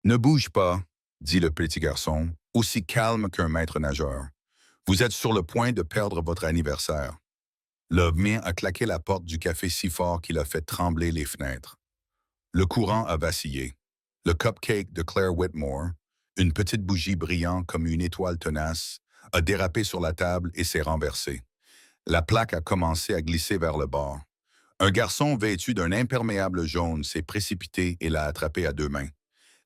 Ne bouge pas, dit le petit garçon, aussi calme qu'un maître nageur. Vous êtes sur le point de perdre votre anniversaire. L'homme a claqué la porte du café si fort qu'il a fait trembler les fenêtres. Le courant a vacillé. Le cupcake de Claire Whitmore, une petite bougie brillant comme une étoile tenace, a dérapé sur la table et s'est renversé. La plaque a commencé à glisser vers le bord. Un garçon vêtu d'un imperméable jaune s'est précipité et l'a attrapé à deux mains.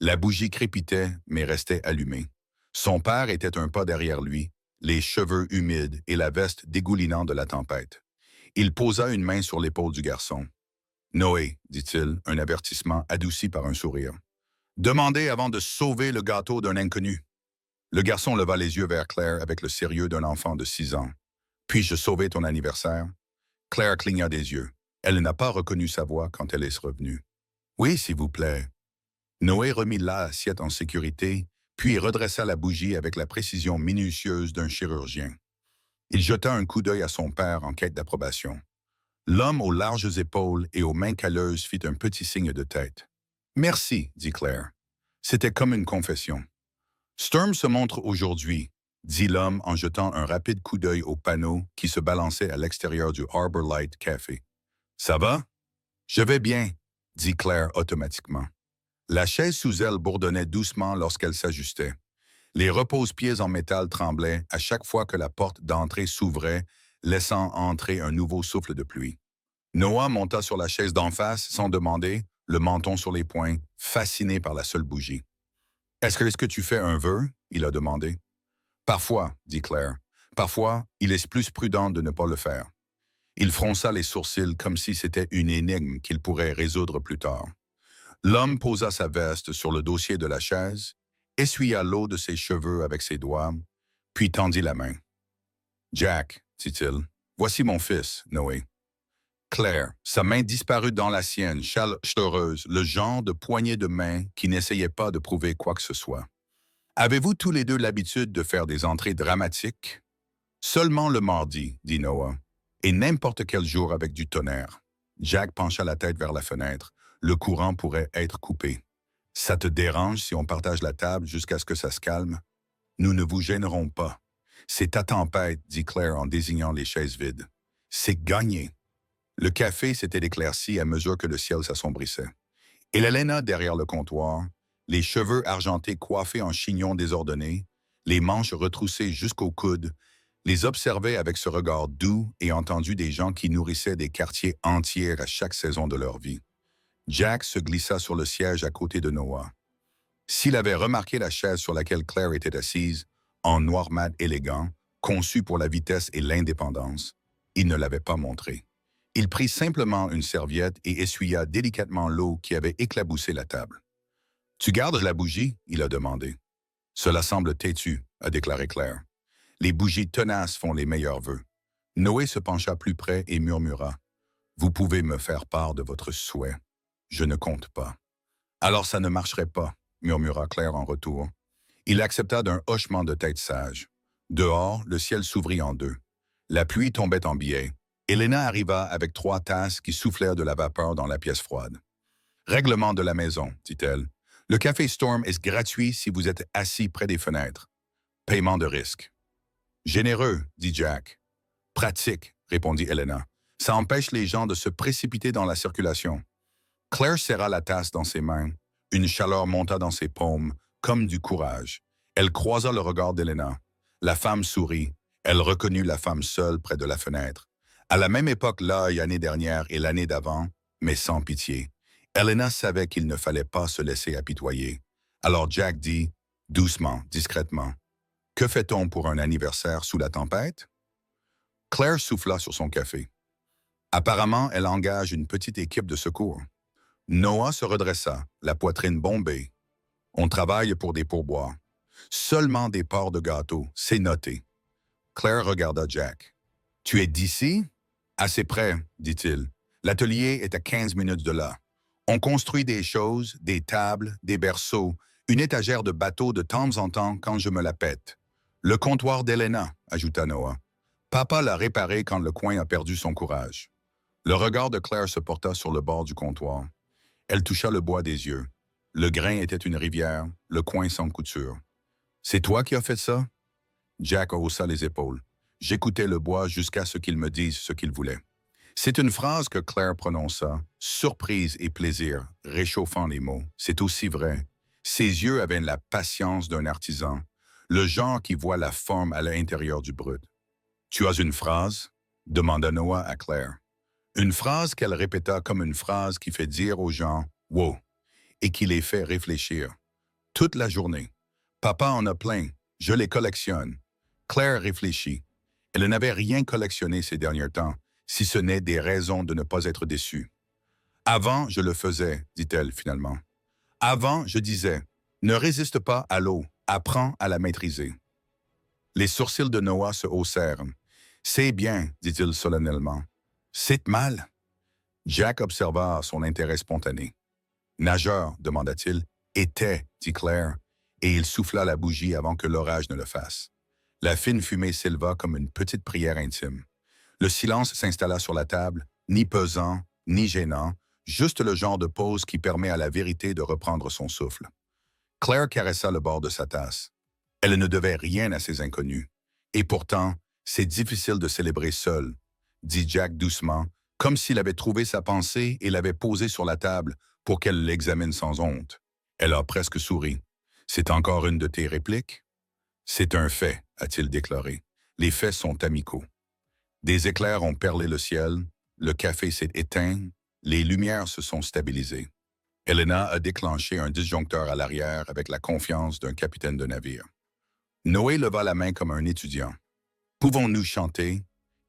La bougie crépitait, mais restait allumée. Son père était un pas derrière lui, les cheveux humides et la veste dégoulinant de la tempête. Il posa une main sur l'épaule du garçon. Noé, dit-il, un avertissement adouci par un sourire. Demandez avant de sauver le gâteau d'un inconnu. Le garçon leva les yeux vers Claire avec le sérieux d'un enfant de 6 ans. Puis-je sauver ton anniversaire? Claire cligna des yeux. Elle n'a pas reconnu sa voix quand elle est revenue. Oui, s'il vous plaît. Noé remit l'assiette en sécurité, puis redressa la bougie avec la précision minutieuse d'un chirurgien. Il jeta un coup d'œil à son père en quête d'approbation. L'homme aux larges épaules et aux mains calleuses fit un petit signe de tête. Merci, dit Claire. C'était comme une confession. Sturm se montre aujourd'hui, dit l'homme en jetant un rapide coup d'œil au panneau qui se balançait à l'extérieur du Harbor Light Café. Ça va? Je vais bien, dit Claire automatiquement. La chaise sous elle bourdonnait doucement lorsqu'elle s'ajustait. Les repose-pieds en métal tremblaient à chaque fois que la porte d'entrée s'ouvrait, laissant entrer un nouveau souffle de pluie. Noah monta sur la chaise d'en face sans demander, le menton sur les poings, fasciné par la seule bougie. « Est-ce que tu fais un vœu? » il a demandé. « Parfois, » dit Claire. « Parfois, il est plus prudent de ne pas le faire. » Il fronça les sourcils comme si c'était une énigme qu'il pourrait résoudre plus tard. L'homme posa sa veste sur le dossier de la chaise, essuya l'eau de ses cheveux avec ses doigts, puis tendit la main. « Jack, dit-il, voici mon fils, Noé. » Claire, sa main disparut dans la sienne, chaleureuse, le genre de poignée de main qui n'essayait pas de prouver quoi que ce soit. « Avez-vous tous les deux l'habitude de faire des entrées dramatiques? »« Seulement le mardi, dit Noah, et n'importe quel jour avec du tonnerre. » Jack pencha la tête vers la fenêtre. Le courant pourrait être coupé. « Ça te dérange si on partage la table jusqu'à ce que ça se calme? »« Nous ne vous gênerons pas. »« C'est ta tempête, dit Claire en désignant les chaises vides. »« C'est gagné. » Le café s'était éclairci à mesure que le ciel s'assombrissait. Et Elena derrière le comptoir, les cheveux argentés coiffés en chignons désordonnés, les manches retroussées jusqu'au coude, les observait avec ce regard doux et entendu des gens qui nourrissaient des quartiers entiers à chaque saison de leur vie. Jack se glissa sur le siège à côté de Noah. S'il avait remarqué la chaise sur laquelle Claire était assise, en noir mat élégant, conçu pour la vitesse et l'indépendance, il ne l'avait pas montré. Il prit simplement une serviette et essuya délicatement l'eau qui avait éclaboussé la table. « Tu gardes la bougie? » il a demandé. « Cela semble têtu, » a déclaré Claire. « Les bougies tenaces font les meilleurs vœux. » Noé se pencha plus près et murmura. « Vous pouvez me faire part de votre souhait. Je ne compte pas. »« Alors ça ne marcherait pas, » murmura Claire en retour. Il accepta d'un hochement de tête sage. Dehors, le ciel s'ouvrit en deux. La pluie tombait en billets. Elena arriva avec 3 tasses qui soufflèrent de la vapeur dans la pièce froide. « Règlement de la maison, dit-elle. Le café Storm est gratuit si vous êtes assis près des fenêtres. Paiement de risque. »« Généreux, dit Jack. »« Pratique, répondit Elena. Ça empêche les gens de se précipiter dans la circulation. » Claire serra la tasse dans ses mains. Une chaleur monta dans ses paumes, comme du courage. Elle croisa le regard d'Elena. La femme sourit. Elle reconnut la femme seule près de la fenêtre. À la même époque l'année dernière et l'année d'avant, mais sans pitié. Elena savait qu'il ne fallait pas se laisser apitoyer. Alors Jack dit, doucement, discrètement, « Que fait-on pour un anniversaire sous la tempête? » Claire souffla sur son café. Apparemment, elle engage une petite équipe de secours. Noah se redressa, la poitrine bombée. « On travaille pour des pourboires. Seulement des parts de gâteau, c'est noté. » Claire regarda Jack. « Tu es d'ici? » « Assez près, dit-il. L'atelier est à 15 minutes de là. On construit des choses, des tables, des berceaux, une étagère de bateau de temps en temps quand je me la pète. Le comptoir d'Elena, ajouta Noah. Papa l'a réparé quand le coin a perdu son courage. » Le regard de Claire se porta sur le bord du comptoir. Elle toucha le bois des yeux. Le grain était une rivière, le coin sans couture. C'est toi qui as fait ça? Jack haussa les épaules. J'écoutais le bois jusqu'à ce qu'il me dise ce qu'il voulait. C'est une phrase que Claire prononça, surprise et plaisir, réchauffant les mots. C'est aussi vrai. Ses yeux avaient la patience d'un artisan, le genre qui voit la forme à l'intérieur du brut. Tu as une phrase? Demanda Noah à Claire. Une phrase qu'elle répéta comme une phrase qui fait dire aux gens « wow » et qui les fait réfléchir. Toute la journée. Papa en a plein, je les collectionne. Claire réfléchit. Elle n'avait rien collectionné ces derniers temps, si ce n'est des raisons de ne pas être déçue. Avant, je le faisais, dit-elle finalement. Avant, je disais, ne résiste pas à l'eau, apprends à la maîtriser. Les sourcils de Noah se haussèrent. C'est bien, dit-il solennellement. C'est mal. Jack observa son intérêt spontané. Nageur, demanda-t-il. Était, dit Claire, et il souffla la bougie avant que l'orage ne le fasse. La fine fumée s'éleva comme une petite prière intime. Le silence s'installa sur la table, ni pesant, ni gênant, juste le genre de pause qui permet à la vérité de reprendre son souffle. Claire caressa le bord de sa tasse. Elle ne devait rien à ces inconnus. Et pourtant, c'est difficile de célébrer seul, dit Jack doucement, comme s'il avait trouvé sa pensée et l'avait posée sur la table pour qu'elle l'examine sans honte. Elle a presque souri. C'est encore une de tes répliques? C'est un fait, a-t-il déclaré. Les faits sont amicaux. Des éclairs ont perlé le ciel, le café s'est éteint, les lumières se sont stabilisées. Helena a déclenché un disjoncteur à l'arrière avec la confiance d'un capitaine de navire. Noé leva la main comme un étudiant. « Pouvons-nous chanter ?»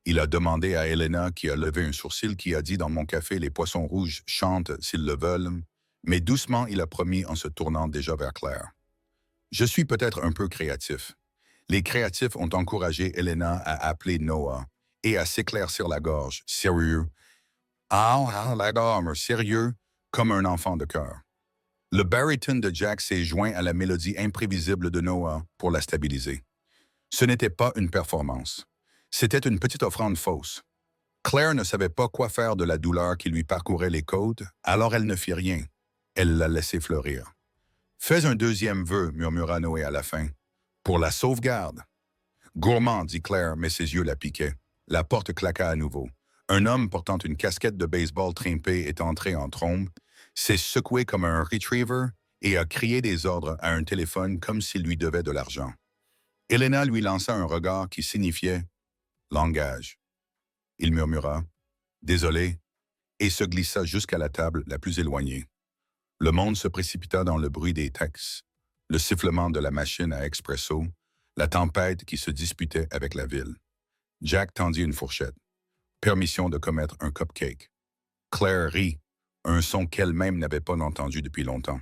Il a demandé à Helena qui a levé un sourcil qui a dit « Dans mon café, les poissons rouges chantent s'ils le veulent », mais doucement il a promis en se tournant déjà vers Claire. « Je suis peut-être un peu créatif. » Les créatifs ont encouragé Helena à appeler Noah et à s'éclaircir la gorge, sérieux. La gorge, sérieux, comme un enfant de cœur. Le baryton de Jack s'est joint à la mélodie imprévisible de Noah pour la stabiliser. Ce n'était pas une performance. C'était une petite offrande fausse. Claire ne savait pas quoi faire de la douleur qui lui parcourait les côtes, alors elle ne fit rien. Elle la laissait fleurir. « Fais un deuxième vœu, murmura Noé à la fin. Pour la sauvegarde. » Gourmand, dit Claire, mais ses yeux la piquaient. La porte claqua à nouveau. Un homme portant une casquette de baseball trimpée est entré en trombe, s'est secoué comme un retriever et a crié des ordres à un téléphone comme s'il lui devait de l'argent. Helena lui lança un regard qui signifiait « langage ». Il murmura « désolé » et se glissa jusqu'à la table la plus éloignée. Le monde se précipita dans le bruit des textes, le sifflement de la machine à expresso, la tempête qui se disputait avec la ville. Jack tendit une fourchette. Permission de commettre un cupcake. Claire rit, un son qu'elle-même n'avait pas entendu depuis longtemps.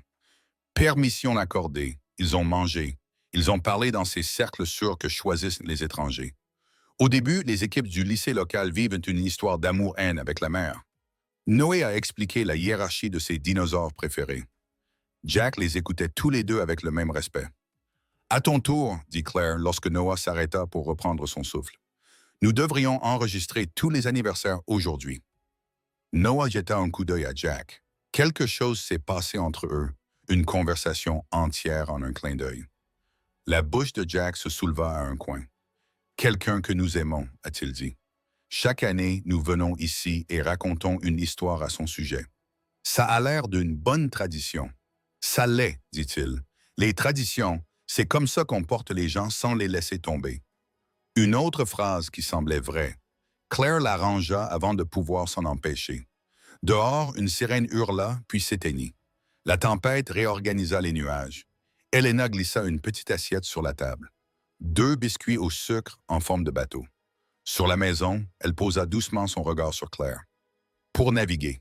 Permission accordée. Ils ont mangé. Ils ont parlé dans ces cercles sûrs que choisissent les étrangers. Au début, les équipes du lycée local vivent une histoire d'amour-haine avec la mer. Noé a expliqué la hiérarchie de ses dinosaures préférés. Jack les écoutait tous les deux avec le même respect. « À ton tour, dit Claire lorsque Noah s'arrêta pour reprendre son souffle. Nous devrions enregistrer tous les anniversaires aujourd'hui. » Noah jeta un coup d'œil à Jack. Quelque chose s'est passé entre eux, une conversation entière en un clin d'œil. La bouche de Jack se souleva à un coin. « Quelqu'un que nous aimons, a-t-il dit. Chaque année, nous venons ici et racontons une histoire à son sujet. Ça a l'air d'une bonne tradition. Ça l'est, dit-il. Les traditions, c'est comme ça qu'on porte les gens sans les laisser tomber. » Une autre phrase qui semblait vraie. Claire la rangea avant de pouvoir s'en empêcher. Dehors, une sirène hurla, puis s'éteignit. La tempête réorganisa les nuages. Helena glissa une petite assiette sur la table. 2 biscuits au sucre en forme de bateau. Sur la maison, elle posa doucement son regard sur Claire. Pour naviguer.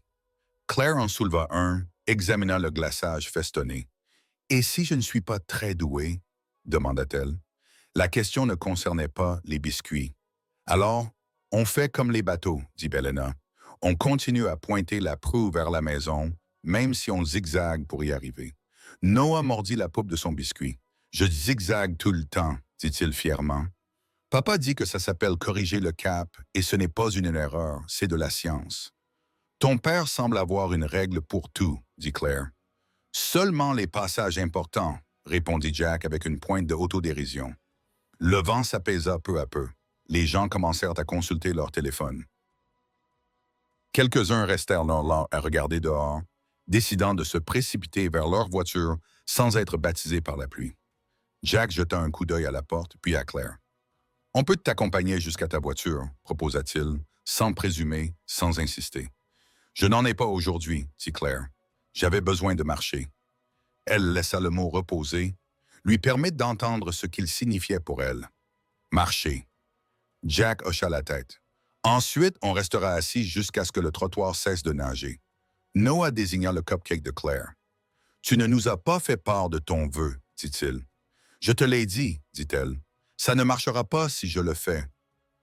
Claire en souleva un, examina le glaçage festonné. « Et si je ne suis pas très douée ?» demanda-t-elle. La question ne concernait pas les biscuits. « Alors, on fait comme les bateaux, dit Helena. On continue à pointer la proue vers la maison, même si on zigzague pour y arriver. » Noah mordit la poupe de son biscuit. « Je zigzague tout le temps, dit-il fièrement. Papa dit que ça s'appelle corriger le cap, et ce n'est pas une erreur, c'est de la science. Ton père semble avoir une règle pour tout, dit Claire. Seulement les passages importants, répondit Jack avec une pointe de autodérision. Le vent s'apaisa peu à peu. Les gens commencèrent à consulter leur téléphone. Quelques-uns restèrent là à regarder dehors, décidant de se précipiter vers leur voiture sans être baptisés par la pluie. Jack jeta un coup d'œil à la porte, puis à Claire. « On peut t'accompagner jusqu'à ta voiture, proposa-t-il, sans présumer, sans insister. « Je n'en ai pas aujourd'hui, dit Claire. J'avais besoin de marcher. » Elle laissa le mot reposer, lui permettre d'entendre ce qu'il signifiait pour elle. Marcher. Jack hocha la tête. Ensuite, on restera assis jusqu'à ce que le trottoir cesse de nager. Noah désigna le cupcake de Claire. « Tu ne nous as pas fait part de ton vœu, dit-il. « Je te l'ai dit, dit-elle. Ça ne marchera pas si je le fais.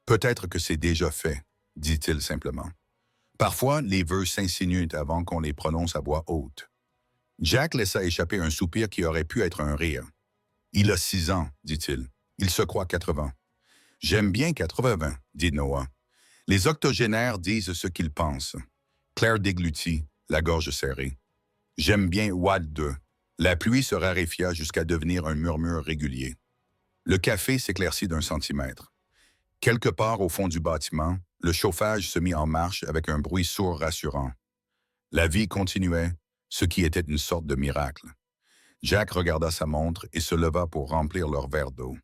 Peut-être que c'est déjà fait, dit-il simplement. Parfois, les vœux s'insinuent avant qu'on les prononce à voix haute. Jack laissa échapper un soupir qui aurait pu être un rire. « Il a 6 ans, dit-il. Il se croit 80. »« J'aime bien 80, dit Noah. Les octogénaires disent ce qu'ils pensent. » Claire déglutit, la gorge serrée. « J'aime bien Wad 2. » La pluie se raréfia jusqu'à devenir un murmure régulier. Le café s'éclaircit d'1 centimètre. Quelque part au fond du bâtiment, le chauffage se mit en marche avec un bruit sourd rassurant. La vie continuait, ce qui était une sorte de miracle. Jack regarda sa montre et se leva pour remplir leur verre d'eau.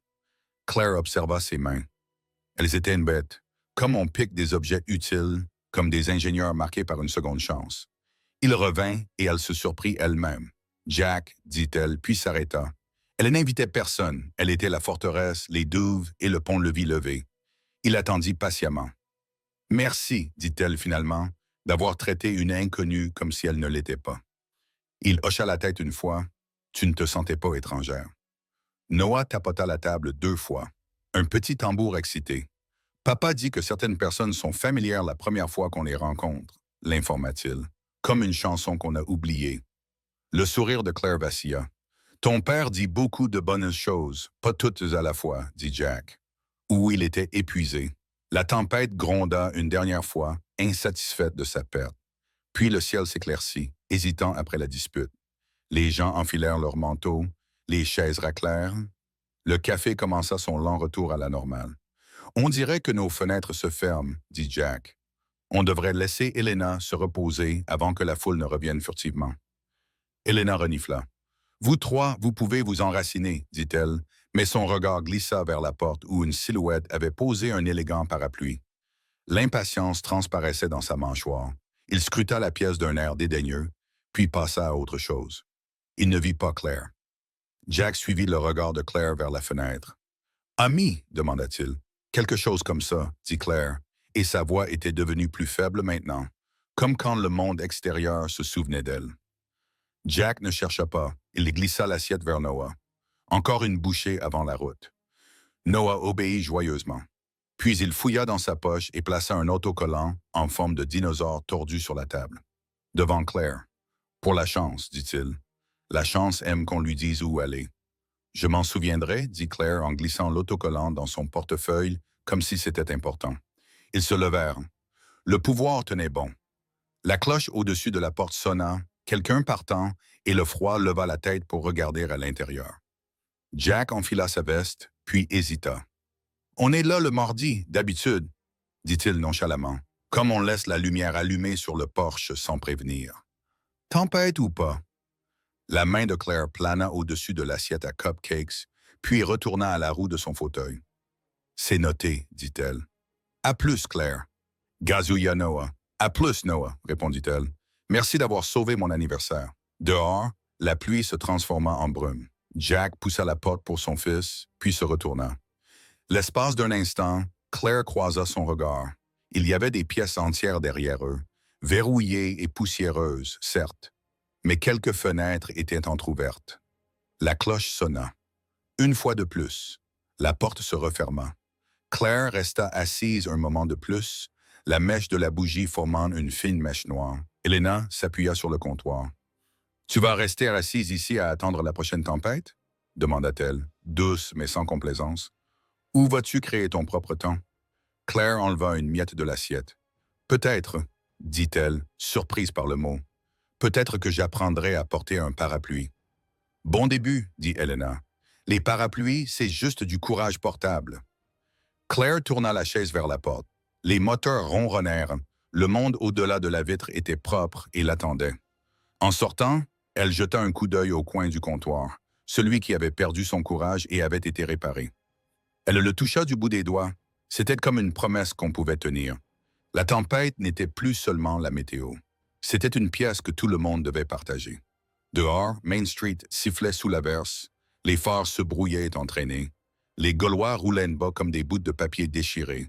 Claire observa ses mains. Elles étaient une bête, comme on pique des objets utiles, comme des ingénieurs marqués par une seconde chance. Il revint et elle se surprit elle-même. « Jack, dit-elle, puis s'arrêta. Elle n'invitait personne. Elle était la forteresse, les douves et le pont-levis levé. Il attendit patiemment. « Merci, dit-elle finalement, d'avoir traité une inconnue comme si elle ne l'était pas. » Il hocha la tête une fois. « Tu ne te sentais pas étrangère. » Noah tapota la table 2 fois. Un petit tambour excité. « Papa dit que certaines personnes sont familières la première fois qu'on les rencontre, » l'informa-t-il, comme une chanson qu'on a oubliée. Le sourire de Claire vacilla. « Ton père dit beaucoup de bonnes choses, pas toutes à la fois, » dit Jack. Où il était épuisé. La tempête gronda une dernière fois, insatisfaite de sa perte. Puis le ciel s'éclaircit, hésitant après la dispute. Les gens enfilèrent leurs manteaux, les chaises raclèrent. Le café commença son lent retour à la normale. « On dirait que nos fenêtres se ferment, » dit Jack. « On devrait laisser Elena se reposer avant que la foule ne revienne furtivement. » Elena renifla. « Vous 3, vous pouvez vous enraciner, » dit-elle, mais son regard glissa vers la porte où une silhouette avait posé un élégant parapluie. L'impatience transparaissait dans sa mâchoire. Il scruta la pièce d'un air dédaigneux, puis passa à autre chose. Il ne vit pas Claire. Jack suivit le regard de Claire vers la fenêtre. « Ami » demanda-t-il. « Quelque chose comme ça, » dit Claire, et sa voix était devenue plus faible maintenant, comme quand le monde extérieur se souvenait d'elle. Jack ne chercha pas, il glissa l'assiette vers Noah. Encore une bouchée avant la route. Noah obéit joyeusement. Puis il fouilla dans sa poche et plaça un autocollant en forme de dinosaure tordu sur la table. Devant Claire. « Pour la chance, dit-il. La chance aime qu'on lui dise où aller. »« Je m'en souviendrai, » dit Claire en glissant l'autocollant dans son portefeuille comme si c'était important. Ils se levèrent. Le pouvoir tenait bon. La cloche au-dessus de la porte sonna, quelqu'un partant, et le froid leva la tête pour regarder à l'intérieur. Jack enfila sa veste, puis hésita. « On est là le mardi, d'habitude, » dit-il nonchalamment, comme on laisse la lumière allumée sur le porche sans prévenir. « Tempête ou pas? » La main de Claire plana au-dessus de l'assiette à cupcakes, puis retourna à la roue de son fauteuil. « C'est noté, » dit-elle. « À plus, Claire. »« Gazouilla Noah. »« À plus, Noah, » répondit-elle. « Merci d'avoir sauvé mon anniversaire. » Dehors, la pluie se transforma en brume. Jack poussa la porte pour son fils, puis se retourna. L'espace d'un instant, Claire croisa son regard. Il y avait des pièces entières derrière eux, verrouillées et poussiéreuses, certes, mais quelques fenêtres étaient entr'ouvertes. La cloche sonna. Une fois de plus, la porte se referma. Claire resta assise un moment de plus, la mèche de la bougie formant une fine mèche noire. Elena s'appuya sur le comptoir. « Tu vas rester assise ici à attendre la prochaine tempête ?» demanda-t-elle, douce mais sans complaisance. « Ou vas-tu créer ton propre temps ?» Claire enleva une miette de l'assiette. « Peut-être, » dit-elle, surprise par le mot. Peut-être que j'apprendrai à porter un parapluie. Bon début, dit Helena. Les parapluies, c'est juste du courage portable. Claire tourna la chaise vers la porte. Les moteurs ronronnèrent. Le monde au-delà de la vitre était propre et l'attendait. En sortant, elle jeta un coup d'œil au coin du comptoir, celui qui avait perdu son courage et avait été réparé. Elle le toucha du bout des doigts. C'était comme une promesse qu'on pouvait tenir. La tempête n'était plus seulement la météo. C'était une pièce que tout le monde devait partager. Dehors, Main Street sifflait sous l'averse, les phares se brouillaient et entraînaient. Les Gaulois roulaient en bas comme des bouts de papier déchirés.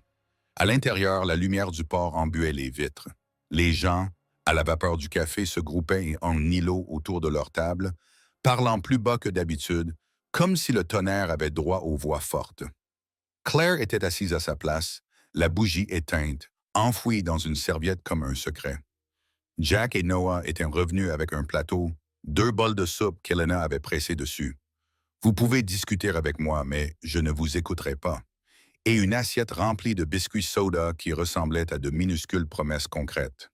À l'intérieur, la lumière du port embuait les vitres. Les gens, à la vapeur du café, se groupaient en îlots autour de leur table, parlant plus bas que d'habitude, comme si le tonnerre avait droit aux voix fortes. Claire était assise à sa place, la bougie éteinte, enfouie dans une serviette comme un secret. Jack et Noah étaient revenus avec un plateau, 2 bols de soupe qu'Helena avait pressés dessus. Vous pouvez discuter avec moi, mais je ne vous écouterai pas. Et une assiette remplie de biscuits soda qui ressemblaient à de minuscules promesses concrètes.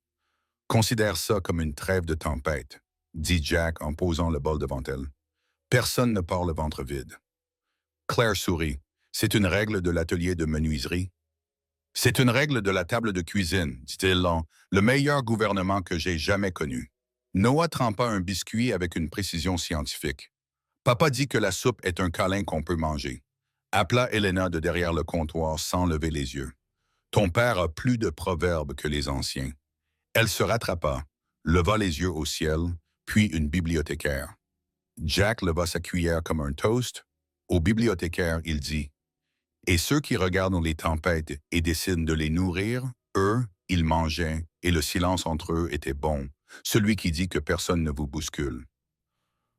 Considère ça comme une trêve de tempête, dit Jack en posant le bol devant elle. Personne ne part le ventre vide. Claire sourit. C'est une règle de l'atelier de menuiserie. C'est une règle de la table de cuisine, dit-il en le meilleur gouvernement que j'ai jamais connu. Noah trempa un biscuit avec une précision scientifique. Papa dit que la soupe est un câlin qu'on peut manger. Appela Helena de derrière le comptoir sans lever les yeux. Ton père a plus de proverbes que les anciens. Elle se rattrapa, leva les yeux au ciel, puis une bibliothécaire. Jack leva sa cuillère comme un toast. Au bibliothécaire, il dit « Et ceux qui regardent les tempêtes et décident de les nourrir, eux, ils mangeaient, et le silence entre eux était bon, celui qui dit que personne ne vous bouscule. »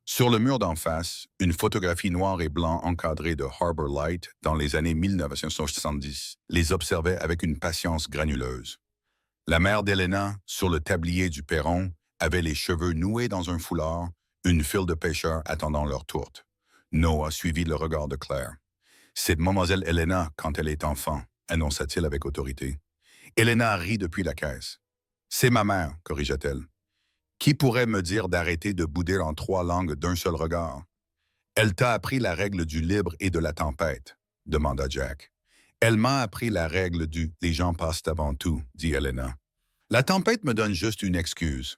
Sur le mur d'en face, une photographie noir et blanc encadrée de Harbor Light dans les années 1970 les observait avec une patience granuleuse. La mère d'Helena, sur le tablier du perron, avait les cheveux noués dans un foulard, une file de pêcheurs attendant leur tourte. Noah suivit le regard de Claire. « C'est mademoiselle Helena quand elle est enfant », annonça-t-il avec autorité. Helena rit depuis la caisse. « C'est ma mère », corrigea-t-elle. « Qui pourrait me dire d'arrêter de bouder en 3 langues d'un seul regard? »« Elle t'a appris la règle du libre et de la tempête », demanda Jack. « Elle m'a appris la règle du « les gens passent avant tout », dit Helena. « La tempête me donne juste une excuse. »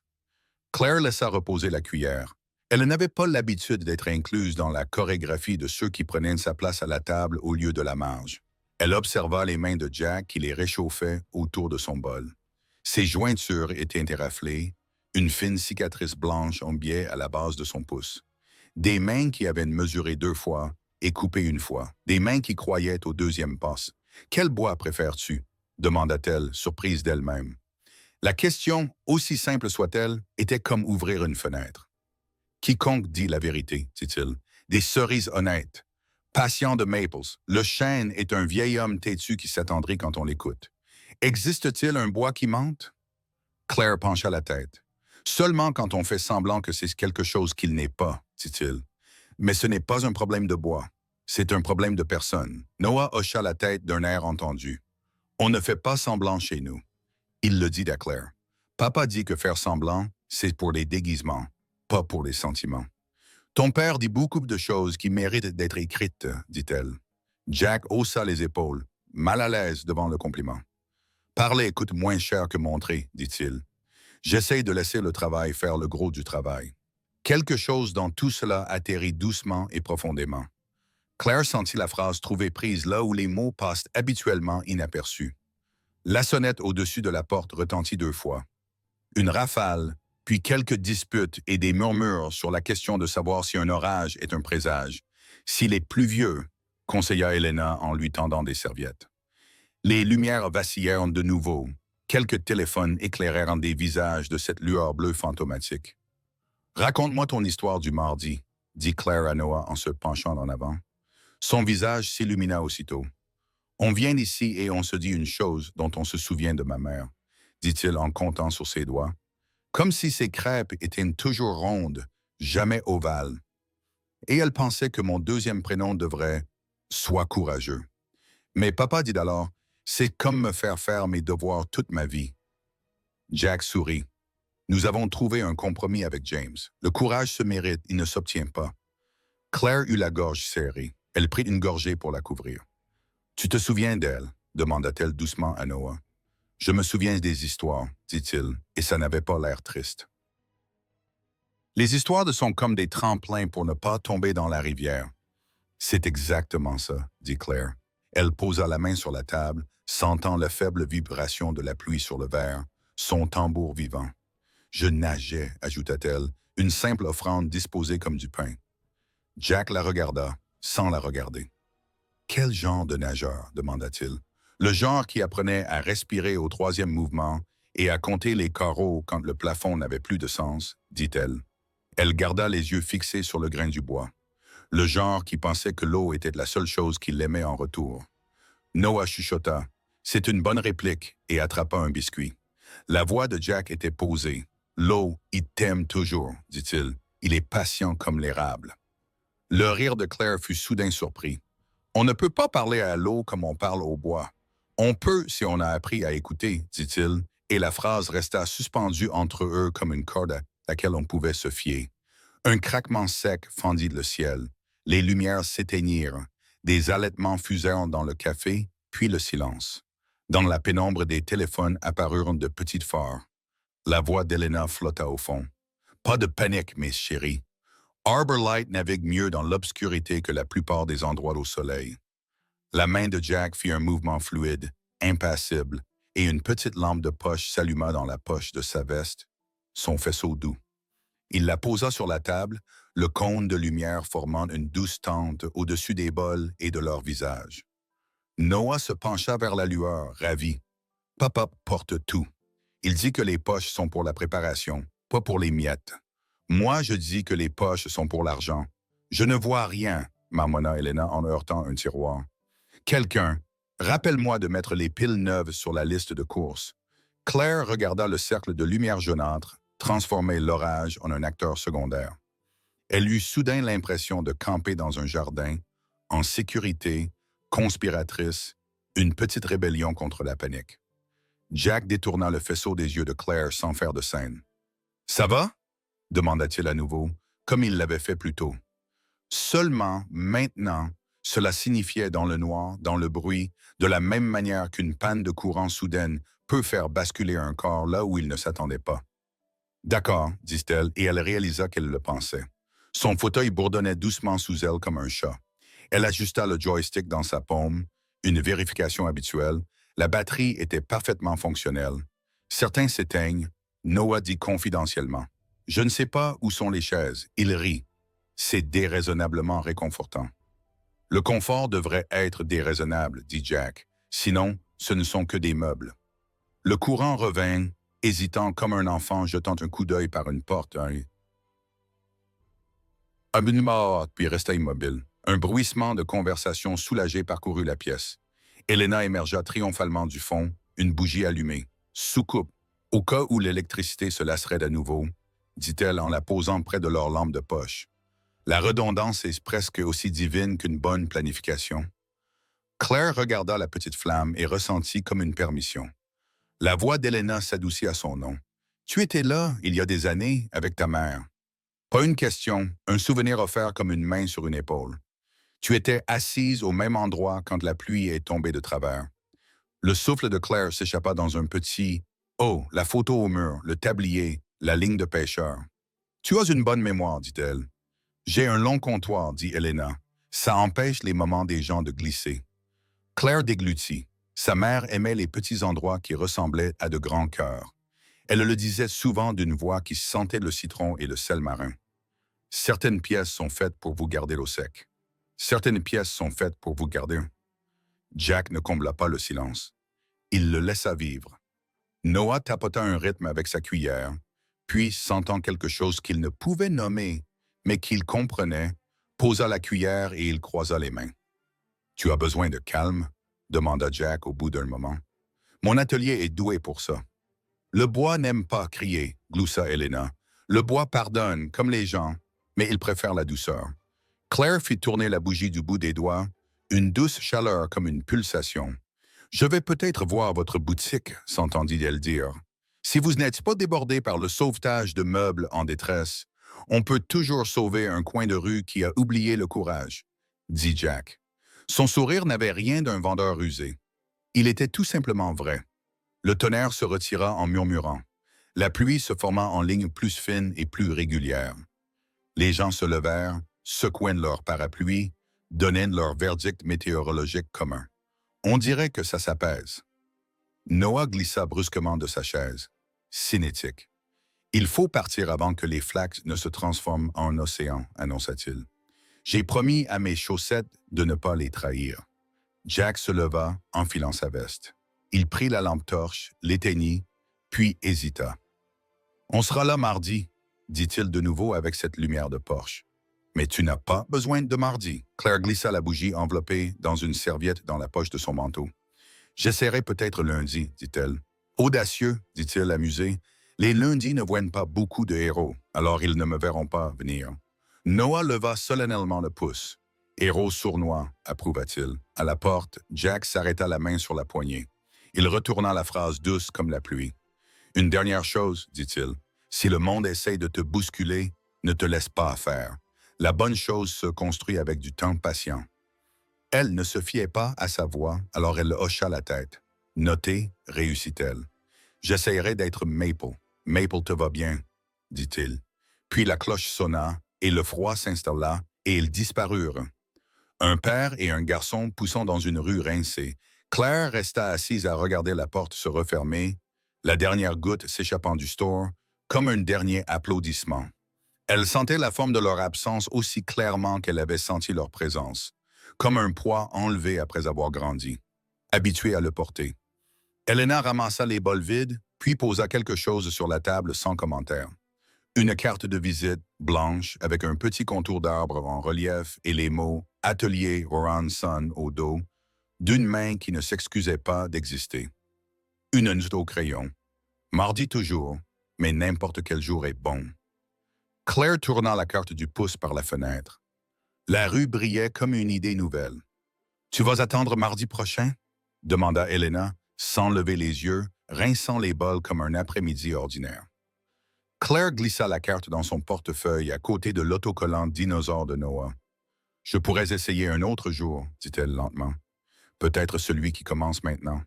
Claire laissa reposer la cuillère. Elle n'avait pas l'habitude d'être incluse dans la chorégraphie de ceux qui prenaient sa place à la table au lieu de la marge. Elle observa les mains de Jack qui les réchauffaient autour de son bol. Ses jointures étaient interraflées, une fine cicatrice blanche en biais à la base de son pouce. Des mains qui avaient mesuré 2 fois et coupé 1 fois. Des mains qui croyaient au 2e passe. « Quel bois préfères-tu » demanda-t-elle, surprise d'elle-même. La question, aussi simple soit-elle, était comme ouvrir une fenêtre. « Quiconque dit la vérité, dit-il. Des cerises honnêtes. Patient de Maples, le chêne est un vieil homme têtu qui s'attendrit quand on l'écoute. Existe-t-il un bois qui mente? » Claire pencha la tête. « Seulement quand on fait semblant que c'est quelque chose qu'il n'est pas, dit-il. Mais ce n'est pas un problème de bois. C'est un problème de personne. » Noah hocha la tête d'un air entendu. « On ne fait pas semblant chez nous. » Il le dit à Claire. « Papa dit que faire semblant, c'est pour les déguisements, pas pour les sentiments. » « Ton père dit beaucoup de choses qui méritent d'être écrites, dit-elle. Jack haussa les épaules, mal à l'aise devant le compliment. « Parler coûte moins cher que montrer, dit-il. J'essaye de laisser le travail faire le gros du travail. » Quelque chose dans tout cela atterrit doucement et profondément. Claire sentit la phrase trouvée prise là où les mots passent habituellement inaperçus. La sonnette au-dessus de la porte retentit 2 fois. Une rafale, puis quelques disputes et des murmures sur la question de savoir si un orage est un présage. S'il est pluvieux, conseilla Helena en lui tendant des serviettes. Les lumières vacillèrent de nouveau. Quelques téléphones éclairèrent des visages de cette lueur bleue fantomatique. « Raconte-moi ton histoire du mardi, » dit Claire à Noah en se penchant en avant. Son visage s'illumina aussitôt. « On vient d'ici et on se dit une chose dont on se souvient de ma mère, » dit-il en comptant sur ses doigts. Comme si ses crêpes étaient toujours rondes, jamais ovales. Et elle pensait que mon 2e prénom devrait « Sois courageux ». Mais papa dit alors « C'est comme me faire faire mes devoirs toute ma vie. » Jack sourit. Nous avons trouvé un compromis avec James. Le courage se mérite, il ne s'obtient pas. Claire eut la gorge serrée. Elle prit une gorgée pour la couvrir. « Tu te souviens d'elle ?» demanda-t-elle doucement à Noah. « Je me souviens des histoires, dit-il, et ça n'avait pas l'air triste. Les histoires sont comme des tremplins pour ne pas tomber dans la rivière. C'est exactement ça, dit Claire. Elle posa la main sur la table, sentant la faible vibration de la pluie sur le verre, son tambour vivant. Je nageais, ajouta-t-elle, une simple offrande disposée comme du pain. Jack la regarda, sans la regarder. Quel genre de nageur, demanda-t-il. Le genre qui apprenait à respirer au troisième mouvement et à compter les carreaux quand le plafond n'avait plus de sens, dit-elle. Elle garda les yeux fixés sur le grain du bois. Le genre qui pensait que l'eau était la seule chose qu'il aimait en retour. Noah chuchota. C'est une bonne réplique et attrapa un biscuit. La voix de Jack était posée. L'eau, il t'aime toujours, dit-il. Il est patient comme l'érable. Le rire de Claire fut soudain surpris. On ne peut pas parler à l'eau comme on parle au bois. On peut si on a appris à écouter, dit-il, et la phrase resta suspendue entre eux comme une corde à laquelle on pouvait se fier. Un craquement sec fendit le ciel. Les lumières s'éteignirent. Des halètements fusèrent dans le café, puis le silence. Dans la pénombre des téléphones apparurent de petites phares. La voix d'Elena flotta au fond. « Pas de panique, mes chéris. Arbor Light navigue mieux dans l'obscurité que la plupart des endroits au soleil. » La main de Jack fit un mouvement fluide, impassible, et une petite lampe de poche s'alluma dans la poche de sa veste, son faisceau doux. Il la posa sur la table, le cône de lumière formant une douce tente au-dessus des bols et de leurs visages. Noah se pencha vers la lueur, ravi. « Papa porte tout. Il dit que les poches sont pour la préparation, pas pour les miettes. Moi, je dis que les poches sont pour l'argent. Je ne vois rien, marmonna Elena en heurtant un tiroir. Quelqu'un, rappelle-moi de mettre les piles neuves sur la liste de courses. Claire regarda le cercle de lumière jaunâtre, transformer l'orage en un acteur secondaire. Elle eut soudain l'impression de camper dans un jardin, en sécurité, conspiratrice, une petite rébellion contre la panique. Jack détourna le faisceau des yeux de Claire sans faire de scène. « Ça va ?» demanda-t-il à nouveau, comme il l'avait fait plus tôt. Seulement, maintenant, cela signifiait dans le noir, dans le bruit, de la même manière qu'une panne de courant soudaine peut faire basculer un corps là où il ne s'attendait pas. « D'accord, dit-elle, et elle réalisa qu'elle le pensait. Son fauteuil bourdonnait doucement sous elle comme un chat. Elle ajusta le joystick dans sa paume, une vérification habituelle. La batterie était parfaitement fonctionnelle. Certains s'éteignent. Noah dit confidentiellement. « Je ne sais pas où sont les chaises. » Il rit. C'est déraisonnablement réconfortant. « Le confort devrait être déraisonnable, dit Jack. Sinon, ce ne sont que des meubles. » Le courant revint, hésitant comme un enfant jetant un coup d'œil par une porte. Puis resta immobile. Un bruissement de conversation soulagé parcourut la pièce. Elena émergea triomphalement du fond, une bougie allumée. « Soucoupe, au cas où l'électricité se lasserait à nouveau, » dit-elle en la posant près de leur lampe de poche. La redondance est presque aussi divine qu'une bonne planification. Claire regarda la petite flamme et ressentit comme une permission. La voix d'Elena s'adoucit à son nom. « Tu étais là, il y a des années, avec ta mère. » Pas une question, un souvenir offert comme une main sur une épaule. Tu étais assise au même endroit quand la pluie est tombée de travers. Le souffle de Claire s'échappa dans un petit « Oh, la photo au mur, le tablier, la ligne de pêcheur. » Tu as une bonne mémoire, dit-elle. J'ai un long comptoir, dit Elena. Ça empêche les moments des gens de glisser. Claire déglutit. Sa mère aimait les petits endroits qui ressemblaient à de grands cœurs. Elle le disait souvent d'une voix qui sentait le citron et le sel marin. Certaines pièces sont faites pour vous garder l'eau sec. Certaines pièces sont faites pour vous garder. Jack ne combla pas le silence. Il le laissa vivre. Noah tapota un rythme avec sa cuillère, puis, sentant quelque chose qu'il ne pouvait nommer, mais qu'il comprenait, posa la cuillère et il croisa les mains. « Tu as besoin de calme ?» demanda Jack au bout d'un moment. « Mon atelier est doué pour ça. »« Le bois n'aime pas crier, » gloussa Elena. « Le bois pardonne, comme les gens, mais il préfère la douceur. » Claire fit tourner la bougie du bout des doigts, une douce chaleur comme une pulsation. « Je vais peut-être voir votre boutique, » s'entendit-elle dire. Si vous n'êtes pas débordé par le sauvetage de meubles en détresse, on peut toujours sauver un coin de rue qui a oublié le courage, dit Jack. Son sourire n'avait rien d'un vendeur rusé. Il était tout simplement vrai. Le tonnerre se retira en murmurant, la pluie se formant en lignes plus fines et plus régulières. Les gens se levèrent, secouaient leur parapluie, donnaient leur verdict météorologique commun. On dirait que ça s'apaise. Noah glissa brusquement de sa chaise. Cinétique. Il faut partir avant que les flaques ne se transforment en océan, annonça-t-il. J'ai promis à mes chaussettes de ne pas les trahir. Jack se leva, enfilant sa veste. Il prit la lampe torche, l'éteignit, puis hésita. On sera là mardi, dit-il de nouveau avec cette lumière de Porsche. Mais tu n'as pas besoin de mardi. Claire glissa la bougie enveloppée dans une serviette dans la poche de son manteau. J'essaierai peut-être lundi, dit-elle. Audacieux, dit-il amusé. Les lundis ne voient pas beaucoup de héros, alors ils ne me verront pas venir. Noah leva solennellement le pouce. Héros sournois, approuva-t-il. À la porte, Jack s'arrêta la main sur la poignée. Il retourna la phrase douce comme la pluie. Une dernière chose, dit-il. Si le monde essaye de te bousculer, ne te laisse pas faire. La bonne chose se construit avec du temps patient. Elle ne se fiait pas à sa voix, alors elle hocha la tête. Notez, réussit-elle. J'essayerai d'être Maple. Maple te va bien, dit-il. Puis la cloche sonna, et le froid s'installa, et ils disparurent. Un père et un garçon poussant dans une rue rincée. Claire resta assise à regarder la porte se refermer, la dernière goutte s'échappant du store, comme un dernier applaudissement. Elle sentait la forme de leur absence aussi clairement qu'elle avait senti leur présence, comme un poids enlevé après avoir grandi, habituée à le porter. Helena ramassa les bols vides, puis posa quelque chose sur la table sans commentaire. Une carte de visite, blanche, avec un petit contour d'arbre en relief et les mots « Atelier Ronson » au dos, d'une main qui ne s'excusait pas d'exister. Une note au crayon. Mardi toujours, mais n'importe quel jour est bon. Claire tourna la carte du pouce par la fenêtre. La rue brillait comme une idée nouvelle. « Tu vas attendre mardi prochain ?» demanda Helena, sans lever les yeux, rinçant les bols comme un après-midi ordinaire. Claire glissa la carte dans son portefeuille à côté de l'autocollant dinosaure de Noah. « Je pourrais essayer un autre jour, dit-elle lentement. Peut-être celui qui commence maintenant. »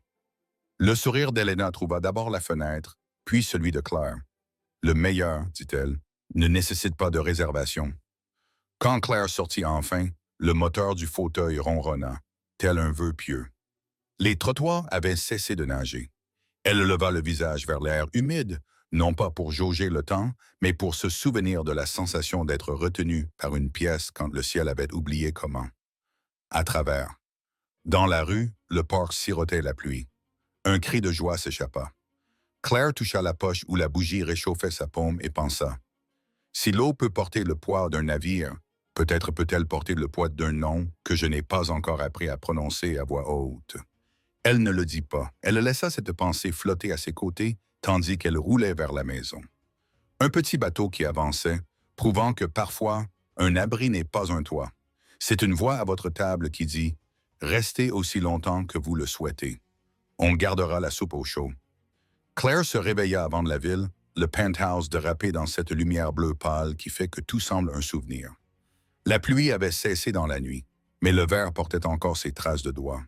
Le sourire d'Helena trouva d'abord la fenêtre, puis celui de Claire. « Le meilleur, dit-elle, ne nécessite pas de réservation. » Quand Claire sortit enfin, le moteur du fauteuil ronronna, tel un vœu pieux. Les trottoirs avaient cessé de nager. Elle leva le visage vers l'air humide, non pas pour jauger le temps, mais pour se souvenir de la sensation d'être retenue par une pièce quand le ciel avait oublié comment. À travers. Dans la rue, le parc sirotait la pluie. Un cri de joie s'échappa. Claire toucha la poche où la bougie réchauffait sa paume et pensa. Si l'eau peut porter le poids d'un navire, peut-être peut-elle porter le poids d'un nom que je n'ai pas encore appris à prononcer à voix haute. Elle ne le dit pas. Elle laissa cette pensée flotter à ses côtés, tandis qu'elle roulait vers la maison. Un petit bateau qui avançait, prouvant que parfois, un abri n'est pas un toit. C'est une voix à votre table qui dit « Restez aussi longtemps que vous le souhaitez. On gardera la soupe au chaud. » Claire se réveilla avant de la ville, le penthouse drapé dans cette lumière bleue pâle qui fait que tout semble un souvenir. La pluie avait cessé dans la nuit, mais le verre portait encore ses traces de doigts.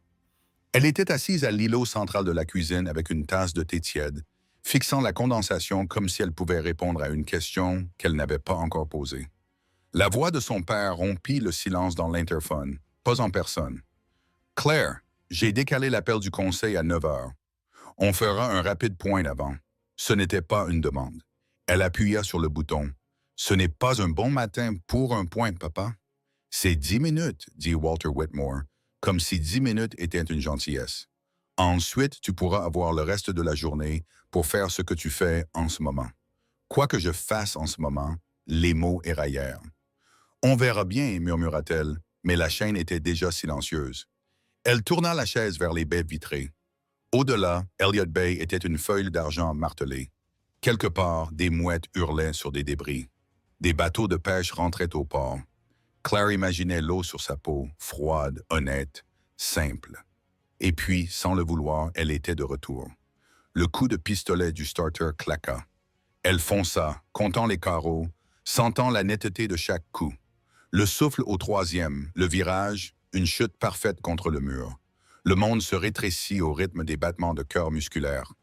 Elle était assise à l'îlot central de la cuisine avec une tasse de thé tiède, fixant la condensation comme si elle pouvait répondre à une question qu'elle n'avait pas encore posée. La voix de son père rompit le silence dans l'interphone, pas en personne. « Claire, j'ai décalé l'appel du conseil à 9 heures. On fera un rapide point d'avant. » Ce n'était pas une demande. Elle appuya sur le bouton. « Ce n'est pas un bon matin pour un point, papa. »« C'est 10 minutes, » dit Walter Whitmore, comme si 10 minutes étaient une gentillesse. « Ensuite, tu pourras avoir le reste de la journée pour faire ce que tu fais en ce moment. » Quoi que je fasse en ce moment, les mots éraillèrent. « On verra bien, » murmura-t-elle, mais la chaîne était déjà silencieuse. Elle tourna la chaise vers les baies vitrées. Au-delà, Elliott Bay était une feuille d'argent martelée. Quelque part, des mouettes hurlaient sur des débris. Des bateaux de pêche rentraient au port. Claire imaginait l'eau sur sa peau, froide, honnête, simple. Et puis, sans le vouloir, elle était de retour. Le coup de pistolet du starter claqua. Elle fonça, comptant les carreaux, sentant la netteté de chaque coup. Le souffle au troisième, le virage, une chute parfaite contre le mur. Le monde se rétrécit au rythme des battements de cœur musculaires.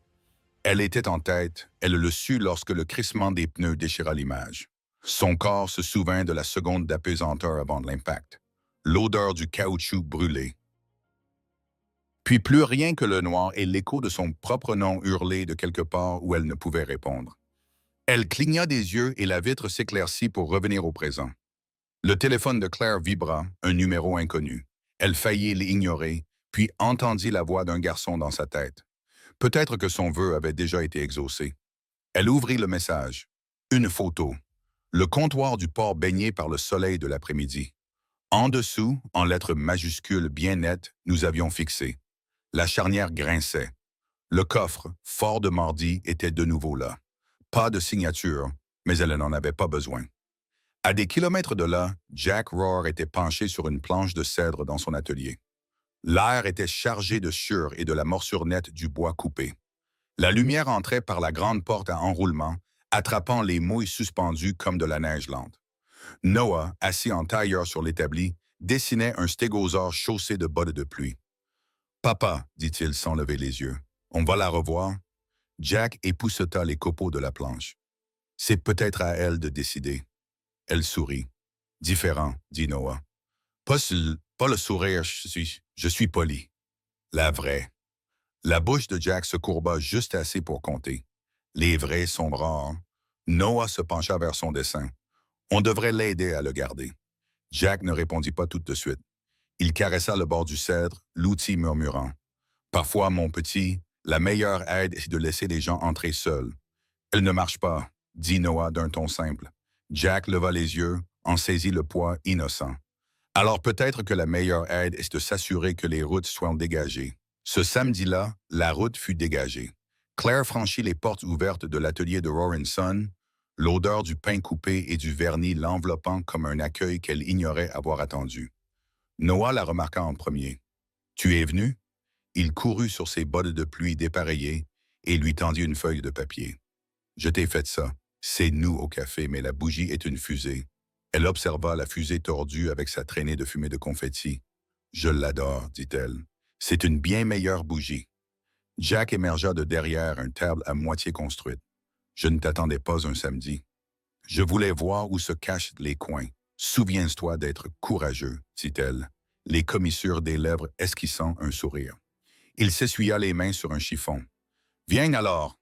Elle était en tête, elle le sut lorsque le crissement des pneus déchira l'image. Son corps se souvint de la seconde d'apesanteur avant l'impact. L'odeur du caoutchouc brûlé. Puis plus rien que le noir et l'écho de son propre nom hurlé de quelque part où elle ne pouvait répondre. Elle cligna des yeux et la vitre s'éclaircit pour revenir au présent. Le téléphone de Claire vibra, un numéro inconnu. Elle faillit l'ignorer, puis entendit la voix d'un garçon dans sa tête. Peut-être que son vœu avait déjà été exaucé. Elle ouvrit le message. Une photo. Le comptoir du port baigné par le soleil de l'après-midi. En dessous, en lettres majuscules bien nettes, nous avions fixé. La charnière grinçait. Le coffre, fort de mardi, était de nouveau là. Pas de signature, mais elle n'en avait pas besoin. À des kilomètres de là, Jack Rohr était penché sur une planche de cèdre dans son atelier. L'air était chargé de sueur et de la morsure nette du bois coupé. La lumière entrait par la grande porte à enroulement, attrapant les mouilles suspendues comme de la neige lente. Noah, assis en tailleur sur l'établi, dessinait un stégosaure chaussé de bottes de pluie. « Papa, dit-il sans lever les yeux, on va la revoir? » Jack épousseta les copeaux de la planche. « C'est peut-être à elle de décider. » Elle sourit. « Différent, dit Noah. Pas le sourire, je suis poli. La vraie. » La bouche de Jack se courba juste assez pour compter. Les vrais sont rares. Noah se pencha vers son dessin. On devrait l'aider à le garder. Jack ne répondit pas tout de suite. Il caressa le bord du cèdre, l'outil murmurant. « Parfois, mon petit, la meilleure aide est de laisser les gens entrer seuls. »« Elle ne marche pas, » dit Noah d'un ton simple. Jack leva les yeux, en saisit le poids innocent. « Alors peut-être que la meilleure aide est de s'assurer que les routes soient dégagées. » Ce samedi-là, la route fut dégagée. Claire franchit les portes ouvertes de l'atelier de Rawlinson, l'odeur du pain coupé et du vernis l'enveloppant comme un accueil qu'elle ignorait avoir attendu. Noah la remarqua en premier. « Tu es venu? » Il courut sur ses bottes de pluie dépareillées et lui tendit une feuille de papier. « Je t'ai fait ça. C'est nous au café, mais la bougie est une fusée. » Elle observa la fusée tordue avec sa traînée de fumée de confetti. « Je l'adore, dit-elle. C'est une bien meilleure bougie. » Jack émergea de derrière une table à moitié construite. « Je ne t'attendais pas un samedi. Je voulais voir où se cachent les coins. Souviens-toi d'être courageux, dit-elle, les commissures des lèvres esquissant un sourire. Il s'essuya les mains sur un chiffon. « Viens alors !»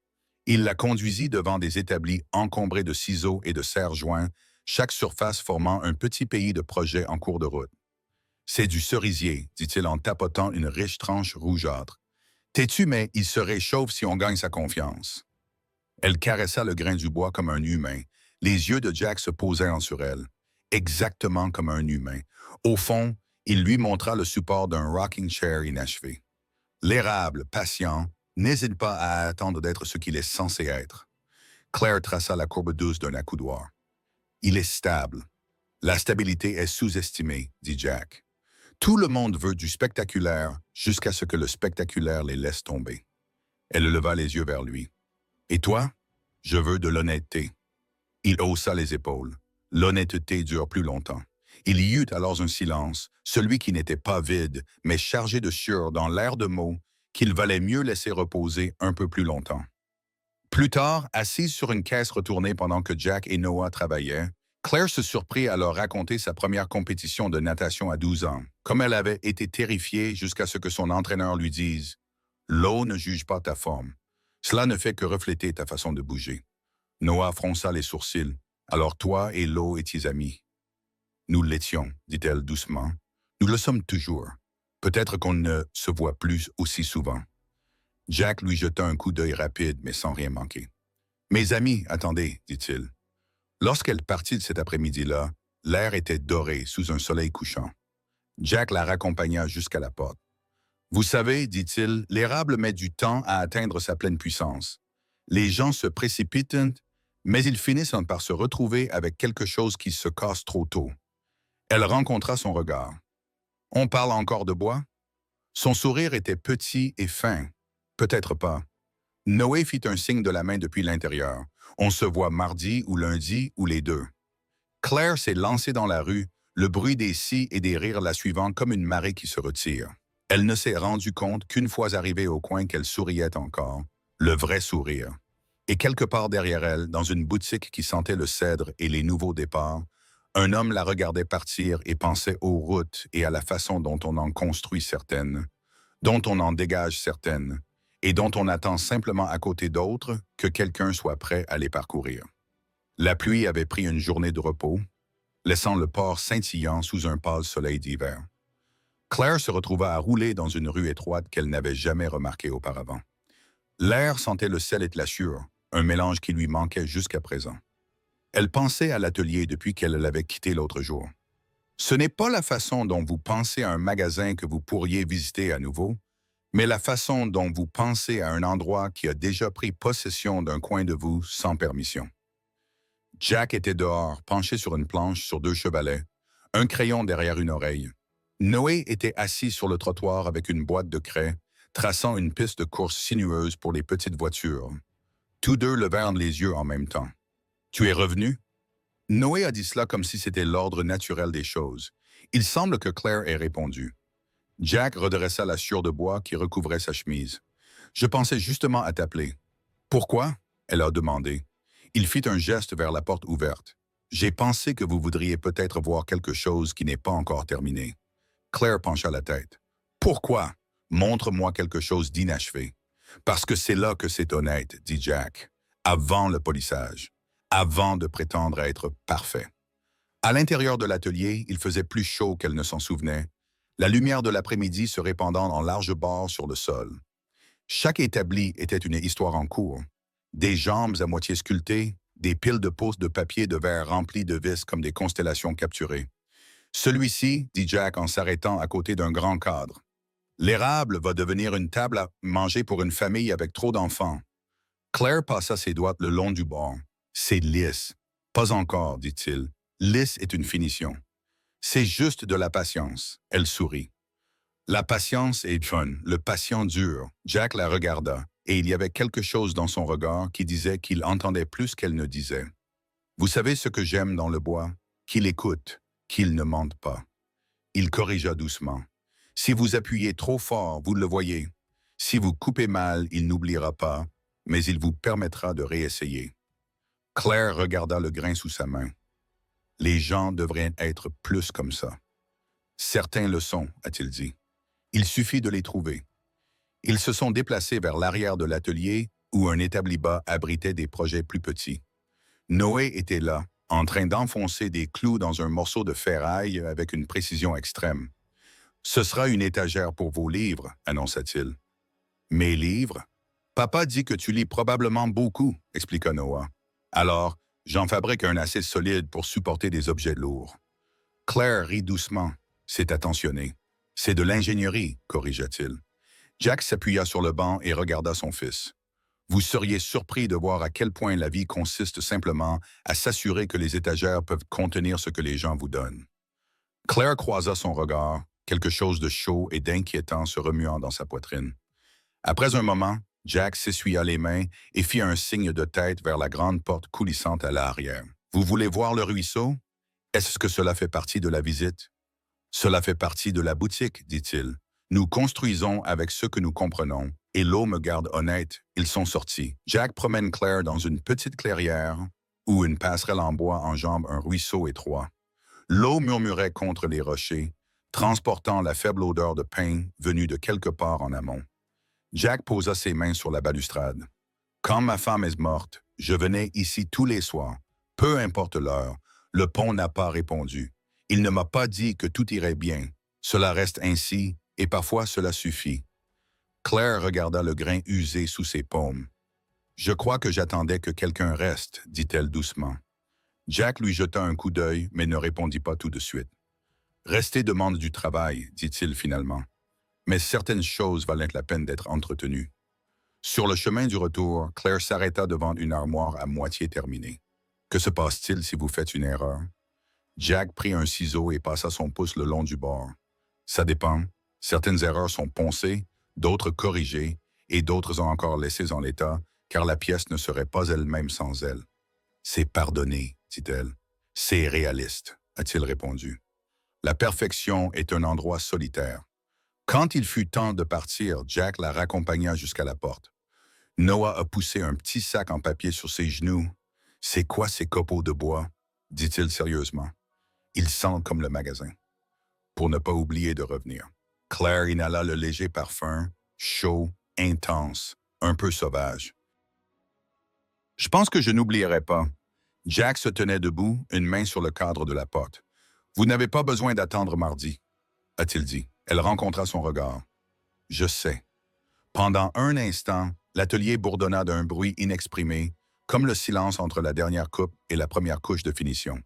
Il la conduisit devant des établis encombrés de ciseaux et de serre-joints, chaque surface formant un petit pays de projets en cours de route. « C'est du cerisier, dit-il en tapotant une riche tranche rougeâtre. Têtu, mais il se réchauffe si on gagne sa confiance. » Elle caressa le grain du bois comme un humain. Les yeux de Jack se posèrent sur elle. Exactement comme un humain. Au fond, il lui montra le support d'un rocking chair inachevé. L'érable, patient, n'hésite pas à attendre d'être ce qu'il est censé être. Claire traça la courbe douce d'un accoudoir. « Il est stable. La stabilité est sous-estimée, dit Jack. Tout le monde veut du spectaculaire jusqu'à ce que le spectaculaire les laisse tomber. » Elle leva les yeux vers lui. « Et toi? Je veux de l'honnêteté. » Il haussa les épaules. L'honnêteté dure plus longtemps. Il y eut alors un silence, celui qui n'était pas vide, mais chargé de sueur dans l'air de mots qu'il valait mieux laisser reposer un peu plus longtemps. Plus tard, assise sur une caisse retournée pendant que Jack et Noah travaillaient, Claire se surprit à leur raconter sa première compétition de natation à 12 ans, comme elle avait été terrifiée jusqu'à ce que son entraîneur lui dise « L'eau ne juge pas ta forme. Cela ne fait que refléter ta façon de bouger. » Noah fronça les sourcils. « Alors toi et l'eau étiez amis. » « Nous l'étions, dit-elle doucement. « Nous le sommes toujours. Peut-être qu'on ne se voit plus aussi souvent. » Jack lui jeta un coup d'œil rapide, mais sans rien manquer. « Mes amis, attendez, dit-il. » Lorsqu'elle partit de cet après-midi-là, l'air était doré sous un soleil couchant. Jack la raccompagna jusqu'à la porte. « Vous savez, dit-il, l'érable met du temps à atteindre sa pleine puissance. Les gens se précipitent, mais ils finissent par se retrouver avec quelque chose qui se casse trop tôt. » Elle rencontra son regard. « On parle encore de bois? » Son sourire était petit et fin. « Peut-être pas. » Noé fit un signe de la main depuis l'intérieur. On se voit mardi ou lundi ou les deux. Claire s'est lancée dans la rue, le bruit des scies et des rires la suivant comme une marée qui se retire. Elle ne s'est rendue compte qu'une fois arrivée au coin qu'elle souriait encore, le vrai sourire. Et quelque part derrière elle, dans une boutique qui sentait le cèdre et les nouveaux départs, un homme la regardait partir et pensait aux routes et à la façon dont on en construit certaines, dont on en dégage certaines, et dont on attend simplement à côté d'autres que quelqu'un soit prêt à les parcourir. La pluie avait pris une journée de repos, laissant le port scintillant sous un pâle soleil d'hiver. Claire se retrouva à rouler dans une rue étroite qu'elle n'avait jamais remarquée auparavant. L'air sentait le sel et la sueur, un mélange qui lui manquait jusqu'à présent. Elle pensait à l'atelier depuis qu'elle l'avait quitté l'autre jour. Ce n'est pas la façon dont vous pensez à un magasin que vous pourriez visiter à nouveau, mais la façon dont vous pensez à un endroit qui a déjà pris possession d'un coin de vous sans permission. Jack était dehors, penché sur une planche sur deux chevalets, un crayon derrière une oreille. Noé était assis sur le trottoir avec une boîte de craie, traçant une piste de course sinueuse pour les petites voitures. Tous deux levèrent les yeux en même temps. « Tu es revenu ?» Noé a dit cela comme si c'était l'ordre naturel des choses. Il semble que Claire ait répondu. Jack redressa la sciure de bois qui recouvrait sa chemise. « Je pensais justement à t'appeler. »« Pourquoi ?» elle a demandé. Il fit un geste vers la porte ouverte. « J'ai pensé que vous voudriez peut-être voir quelque chose qui n'est pas encore terminé. » Claire pencha la tête. « Pourquoi? Montre-moi quelque chose d'inachevé. »« Parce que c'est là que c'est honnête, » dit Jack. « Avant le polissage. Avant de prétendre être parfait. » À l'intérieur de l'atelier, il faisait plus chaud qu'elle ne s'en souvenait, la lumière de l'après-midi se répandant en larges bords sur le sol. Chaque établi était une histoire en cours. Des jambes à moitié sculptées, des piles de pousses de papier de verre remplies de vis comme des constellations capturées. Celui-ci, dit Jack en s'arrêtant à côté d'un grand cadre. L'érable va devenir une table à manger pour une famille avec trop d'enfants. Claire passa ses doigts le long du bord. C'est lisse. Pas encore, dit-il. Lisse est une finition. C'est juste de la patience. Elle sourit. La patience est fun, le patient dur. Jack la regarda, et il y avait quelque chose dans son regard qui disait qu'il entendait plus qu'elle ne disait. Vous savez ce que j'aime dans le bois? Qu'il écoute, qu'il ne mente pas. Il corrigea doucement. Si vous appuyez trop fort, vous le voyez. Si vous coupez mal, il n'oubliera pas, mais il vous permettra de réessayer. Claire regarda le grain sous sa main. Les gens devraient être plus comme ça. Certains le sont, a-t-il dit. Il suffit de les trouver. Ils se sont déplacés vers l'arrière de l'atelier où un établi bas abritait des projets plus petits. Noé était là, en train d'enfoncer des clous dans un morceau de ferraille avec une précision extrême. « Ce sera une étagère pour vos livres, » annonça-t-il. « Mes livres? Papa dit que tu lis probablement beaucoup, » expliqua Noah. « Alors, j'en fabrique un assez solide pour supporter des objets lourds. » Claire rit doucement. « C'est attentionné. C'est de l'ingénierie, » corrigea-t-il. Jack s'appuya sur le banc et regarda son fils. Vous seriez surpris de voir à quel point la vie consiste simplement à s'assurer que les étagères peuvent contenir ce que les gens vous donnent. Claire croisa son regard, quelque chose de chaud et d'inquiétant se remuant dans sa poitrine. Après un moment, Jack s'essuya les mains et fit un signe de tête vers la grande porte coulissante à l'arrière. « Vous voulez voir le ruisseau? Est-ce que cela fait partie de la visite? »« Cela fait partie de la boutique, » dit-il. « Nous construisons avec ce que nous comprenons, et l'eau me garde honnête, ils sont sortis. » Jack promène Claire dans une petite clairière où une passerelle en bois enjambe un ruisseau étroit. L'eau murmurait contre les rochers, transportant la faible odeur de pain venue de quelque part en amont. Jack posa ses mains sur la balustrade. « Quand ma femme est morte, je venais ici tous les soirs. Peu importe l'heure, le pont n'a pas répondu. Il ne m'a pas dit que tout irait bien. Cela reste ainsi, et parfois cela suffit. » Claire regarda le grain usé sous ses paumes. « Je crois que j'attendais que quelqu'un reste, » dit-elle doucement. Jack lui jeta un coup d'œil, mais ne répondit pas tout de suite. « Rester demande du travail, » dit-il finalement. « Mais certaines choses valent la peine d'être entretenues. » Sur le chemin du retour, Claire s'arrêta devant une armoire à moitié terminée. « Que se passe-t-il si vous faites une erreur? » Jack prit un ciseau et passa son pouce le long du bord. « Ça dépend. Certaines erreurs sont poncées, d'autres corrigées, et d'autres ont encore laissées en l'état, car la pièce ne serait pas elle-même sans elle. C'est pardonné, dit-elle. C'est réaliste, a-t-il répondu. La perfection est un endroit solitaire. Quand il fut temps de partir, Jack la raccompagna jusqu'à la porte. Noah a poussé un petit sac en papier sur ses genoux. « C'est quoi ces copeaux de bois? » dit-il sérieusement. « Ils sentent comme le magasin. » Pour ne pas oublier de revenir. Claire inhala le léger parfum, chaud, intense, un peu sauvage. « Je pense que je n'oublierai pas. » Jack se tenait debout, une main sur le cadre de la porte. « Vous n'avez pas besoin d'attendre mardi, » a-t-il dit. Elle rencontra son regard. « Je sais. » Pendant un instant, l'atelier bourdonna d'un bruit inexprimé, comme le silence entre la dernière coupe et la première couche de finition.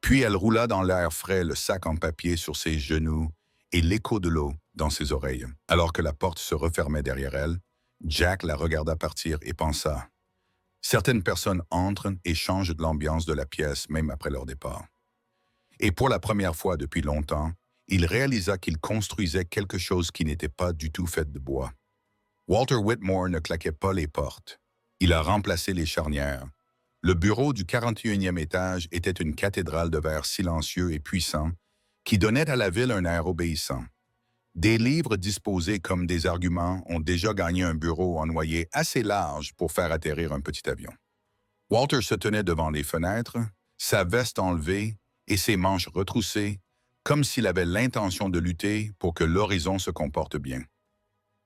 Puis elle roula dans l'air frais le sac en papier sur ses genoux et l'écho de l'eau dans ses oreilles. Alors que la porte se refermait derrière elle, Jack la regarda partir et pensa « Certaines personnes entrent et changent de l'ambiance de la pièce même après leur départ. » Et pour la première fois depuis longtemps, il réalisa qu'il construisait quelque chose qui n'était pas du tout fait de bois. Walter Whitmore ne claquait pas les portes. Il a remplacé les charnières. Le bureau du 41e étage était une cathédrale de verre silencieux et puissant qui donnait à la ville un air obéissant. Des livres disposés comme des arguments ont déjà gagné un bureau en noyer assez large pour faire atterrir un petit avion. Walter se tenait devant les fenêtres, sa veste enlevée et ses manches retroussées, comme s'il avait l'intention de lutter pour que l'horizon se comporte bien.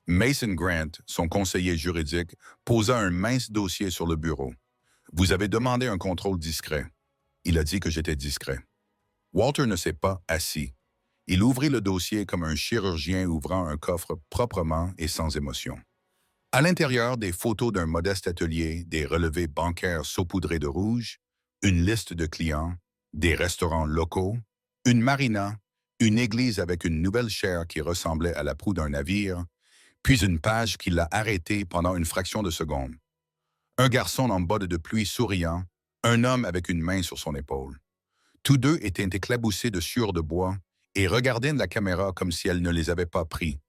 Mason Grant, son conseiller juridique, posa un mince dossier sur le bureau. « Vous avez demandé un contrôle discret. » Il a dit que j'étais discret. Walter ne s'est pas assis. Il ouvrit le dossier comme un chirurgien ouvrant un coffre proprement et sans émotion. À l'intérieur, des photos d'un modeste atelier, des relevés bancaires saupoudrés de rouge, une liste de clients, des restaurants locaux, une marina, une église avec une nouvelle chaire qui ressemblait à la proue d'un navire, puis une page qui l'a arrêté pendant une fraction de seconde. Un garçon en bottes de pluie souriant, un homme avec une main sur son épaule. Tous deux étaient éclaboussés de sueur de bois et regardaient la caméra comme si elle ne les avait pas pris.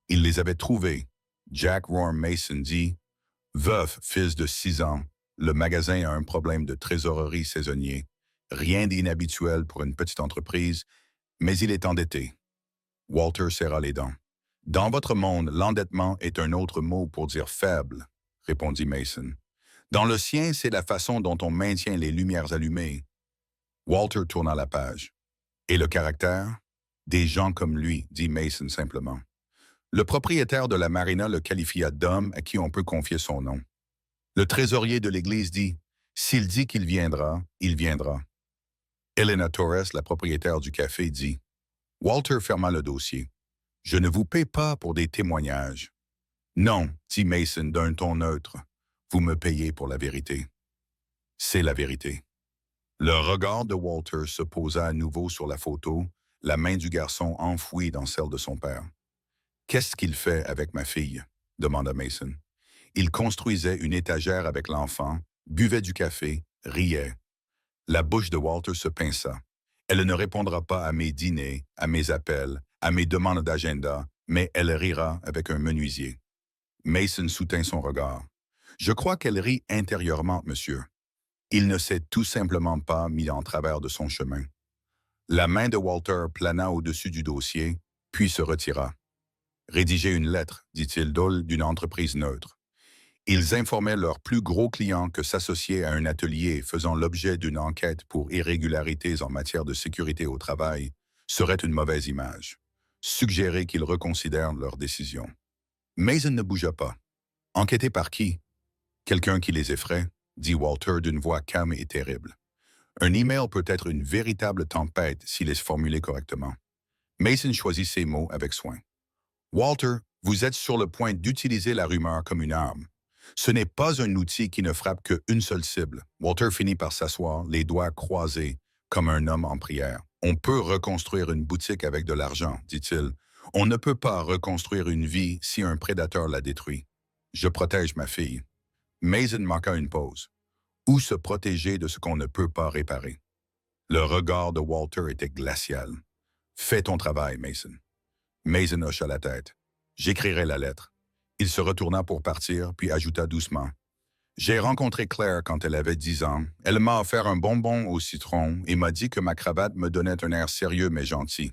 Ils les avaient trouvés. Jack Roar Mason dit « Veuf, fils de 6 ans, le magasin a un problème de trésorerie saisonnier. Rien d'inhabituel pour une petite entreprise, mais il est endetté. » Walter serra les dents. « Dans votre monde, l'endettement est un autre mot pour dire faible, » répondit Mason. « Dans le sien, c'est la façon dont on maintient les lumières allumées. » Walter tourna la page. « Et le caractère? » « Des gens comme lui, » dit Mason simplement. Le propriétaire de la marina le qualifia d'homme à qui on peut confier son nom. Le trésorier de l'église dit « S'il dit qu'il viendra, il viendra. » Elena Torres, la propriétaire du café, dit « Walter ferma le dossier. « Je ne vous paie pas pour des témoignages. »« Non, » dit Mason d'un ton neutre. « Vous me payez pour la vérité. » C'est la vérité. Le regard de Walter se posa à nouveau sur la photo, la main du garçon enfouie dans celle de son père. « Qu'est-ce qu'il fait avec ma fille? » demanda Mason. Il construisait une étagère avec l'enfant, buvait du café, riait. La bouche de Walter se pinça. « Elle ne répondra pas à mes dîners, à mes appels, à mes demandes d'agenda, mais elle rira avec un menuisier. » Mason soutint son regard. « Je crois qu'elle rit intérieurement, monsieur. » Il ne s'est tout simplement pas mis en travers de son chemin. La main de Walter plana au-dessus du dossier, puis se retira. « Rédiger une lettre, dit-il d'une entreprise neutre. Ils informaient leurs plus gros clients que s'associer à un atelier faisant l'objet d'une enquête pour irrégularités en matière de sécurité au travail serait une mauvaise image. Suggérer qu'ils reconsidèrent leur décision. » Mason ne bougea pas. « Enquêter par qui? »« Quelqu'un qui les effraie, » dit Walter d'une voix calme et terrible. Un email peut être une véritable tempête s'il est formulé correctement. Mason choisit ses mots avec soin. « Walter, vous êtes sur le point d'utiliser la rumeur comme une arme. Ce n'est pas un outil qui ne frappe qu'une seule cible. » Walter finit par s'asseoir, les doigts croisés, comme un homme en prière. « On peut reconstruire une boutique avec de l'argent, dit-il. On ne peut pas reconstruire une vie si un prédateur la détruit. Je protège ma fille. » Mason marqua une pause. Où se protéger de ce qu'on ne peut pas réparer? Le regard de Walter était glacial. « Fais ton travail, Mason. » Mason hocha la tête. « J'écrirai la lettre. Il se retourna pour partir, puis ajouta doucement. J'ai rencontré Claire quand elle avait 10 ans. Elle m'a offert un bonbon au citron et m'a dit que ma cravate me donnait un air sérieux mais gentil.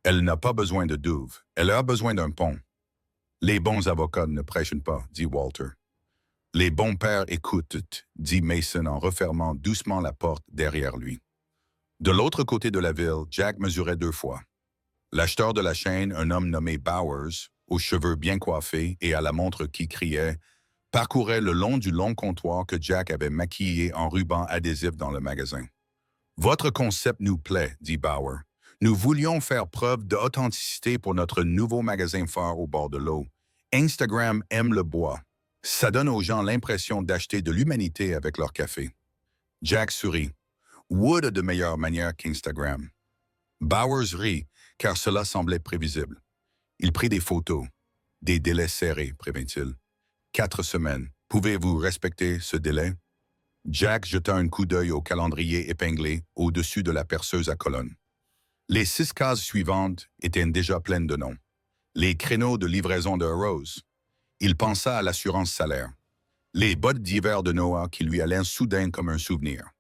Elle n'a pas besoin de douve. Elle a besoin d'un pont. Les bons avocats ne prêchent pas, dit Walter. Les bons pères écoutent, dit Mason en refermant doucement la porte derrière lui. De l'autre côté de la ville, Jack mesurait 2 fois. L'acheteur de la chaîne, un homme nommé Bowers, aux cheveux bien coiffés et à la montre qui criait, parcourait le long du long comptoir que Jack avait maquillé en ruban adhésif dans le magasin. « Votre concept nous plaît, dit Bauer. Nous voulions faire preuve d'authenticité pour notre nouveau magasin phare au bord de l'eau. Instagram aime le bois. Ça donne aux gens l'impression d'acheter de l'humanité avec leur café. » Jack sourit. Wood a de meilleures manières qu'Instagram. Bowers rit, car cela semblait prévisible. Il prit des photos. Des délais serrés, prévint-il. 4 semaines. Pouvez-vous respecter ce délai? Jack jeta un coup d'œil au calendrier épinglé au-dessus de la perceuse à colonnes. Les 6 cases suivantes étaient déjà pleines de noms. Les créneaux de livraison de Rose. Il pensa à l'assurance salaire. Les bottes d'hiver de Noah qui lui allaient soudain comme un souvenir.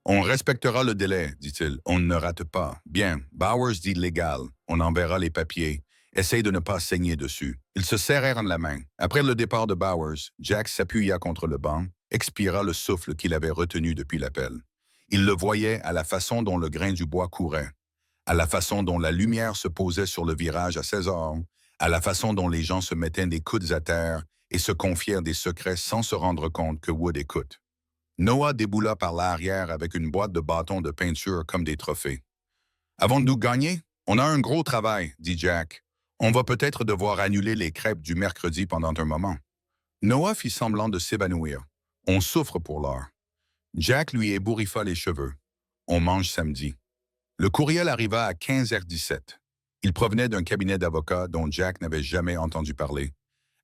On respectera le délai, dit-il. On ne rate pas. Bien, Bowers dit légal. On enverra les papiers. Essaye de ne pas saigner dessus. Ils se serrèrent la main. Après le départ de Bowers, Jack s'appuya contre le banc, expira le souffle qu'il avait retenu depuis l'appel. Il le voyait à la façon dont le grain du bois courait, à la façon dont la lumière se posait sur le virage à 16 heures, à la façon dont les gens se mettaient des coudes à terre et se confièrent des secrets sans se rendre compte que Wood écoute. Noah déboula par l'arrière avec une boîte de bâtons de peinture comme des trophées. « Avons-nous gagné? On a un gros travail, dit Jack. On va peut-être devoir annuler les crêpes du mercredi pendant un moment. » Noah fit semblant de s'évanouir. « On souffre pour l'heure. » Jack lui ébouriffa les cheveux. « On mange samedi. » Le courriel arriva à 15h17. Il provenait d'un cabinet d'avocats dont Jack n'avait jamais entendu parler,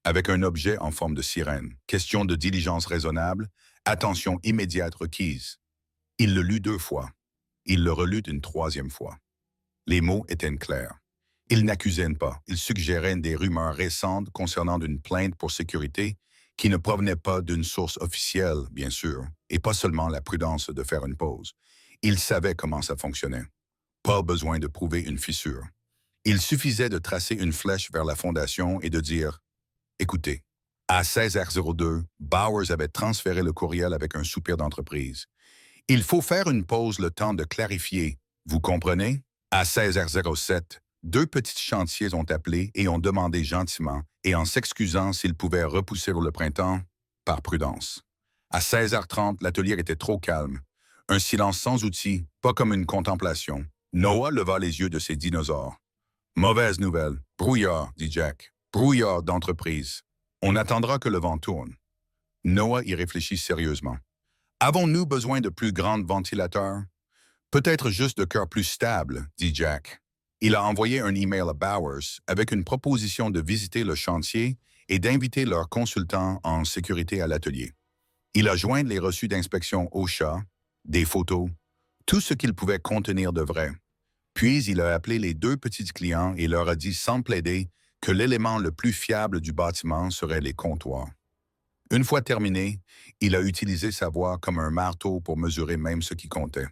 avec un objet en forme de sirène. Question de diligence raisonnable, attention immédiate requise. Il le lut 2 fois. Il le relut une 3e fois. Les mots étaient clairs. Il n'accusait pas, il suggérait des rumeurs récentes concernant une plainte pour sécurité qui ne provenait pas d'une source officielle, bien sûr, et pas seulement la prudence de faire une pause. Il savait comment ça fonctionnait. Pas besoin de prouver une fissure. Il suffisait de tracer une flèche vers la fondation et de dire « Écoutez ». À 16h02, Bowers avait transféré le courriel avec un soupir d'entreprise. « Il faut faire une pause le temps de clarifier. Vous comprenez? » À 16h07, 2 petits chantiers ont appelé et ont demandé gentiment, et en s'excusant s'ils pouvaient repousser le printemps, par prudence. À 16h30, l'atelier était trop calme. Un silence sans outils, pas comme une contemplation. Noah leva les yeux de ses dinosaures. « Mauvaise nouvelle. Brouillard, dit Jack. Brouillard d'entreprise. On attendra que le vent tourne. » Noah y réfléchit sérieusement. « Avons-nous besoin de plus grands ventilateurs? » « Peut-être juste de cœurs plus stables, dit Jack. Il a envoyé un email à Bowers avec une proposition de visiter le chantier et d'inviter leurs consultants en sécurité à l'atelier. Il a joint les reçus d'inspection OSHA, des photos, tout ce qu'il pouvait contenir de vrai. Puis il a appelé les 2 petits clients et leur a dit sans plaider que l'élément le plus fiable du bâtiment serait les comptoirs. Une fois terminé, il a utilisé sa voix comme un marteau pour mesurer même ce qui comptait.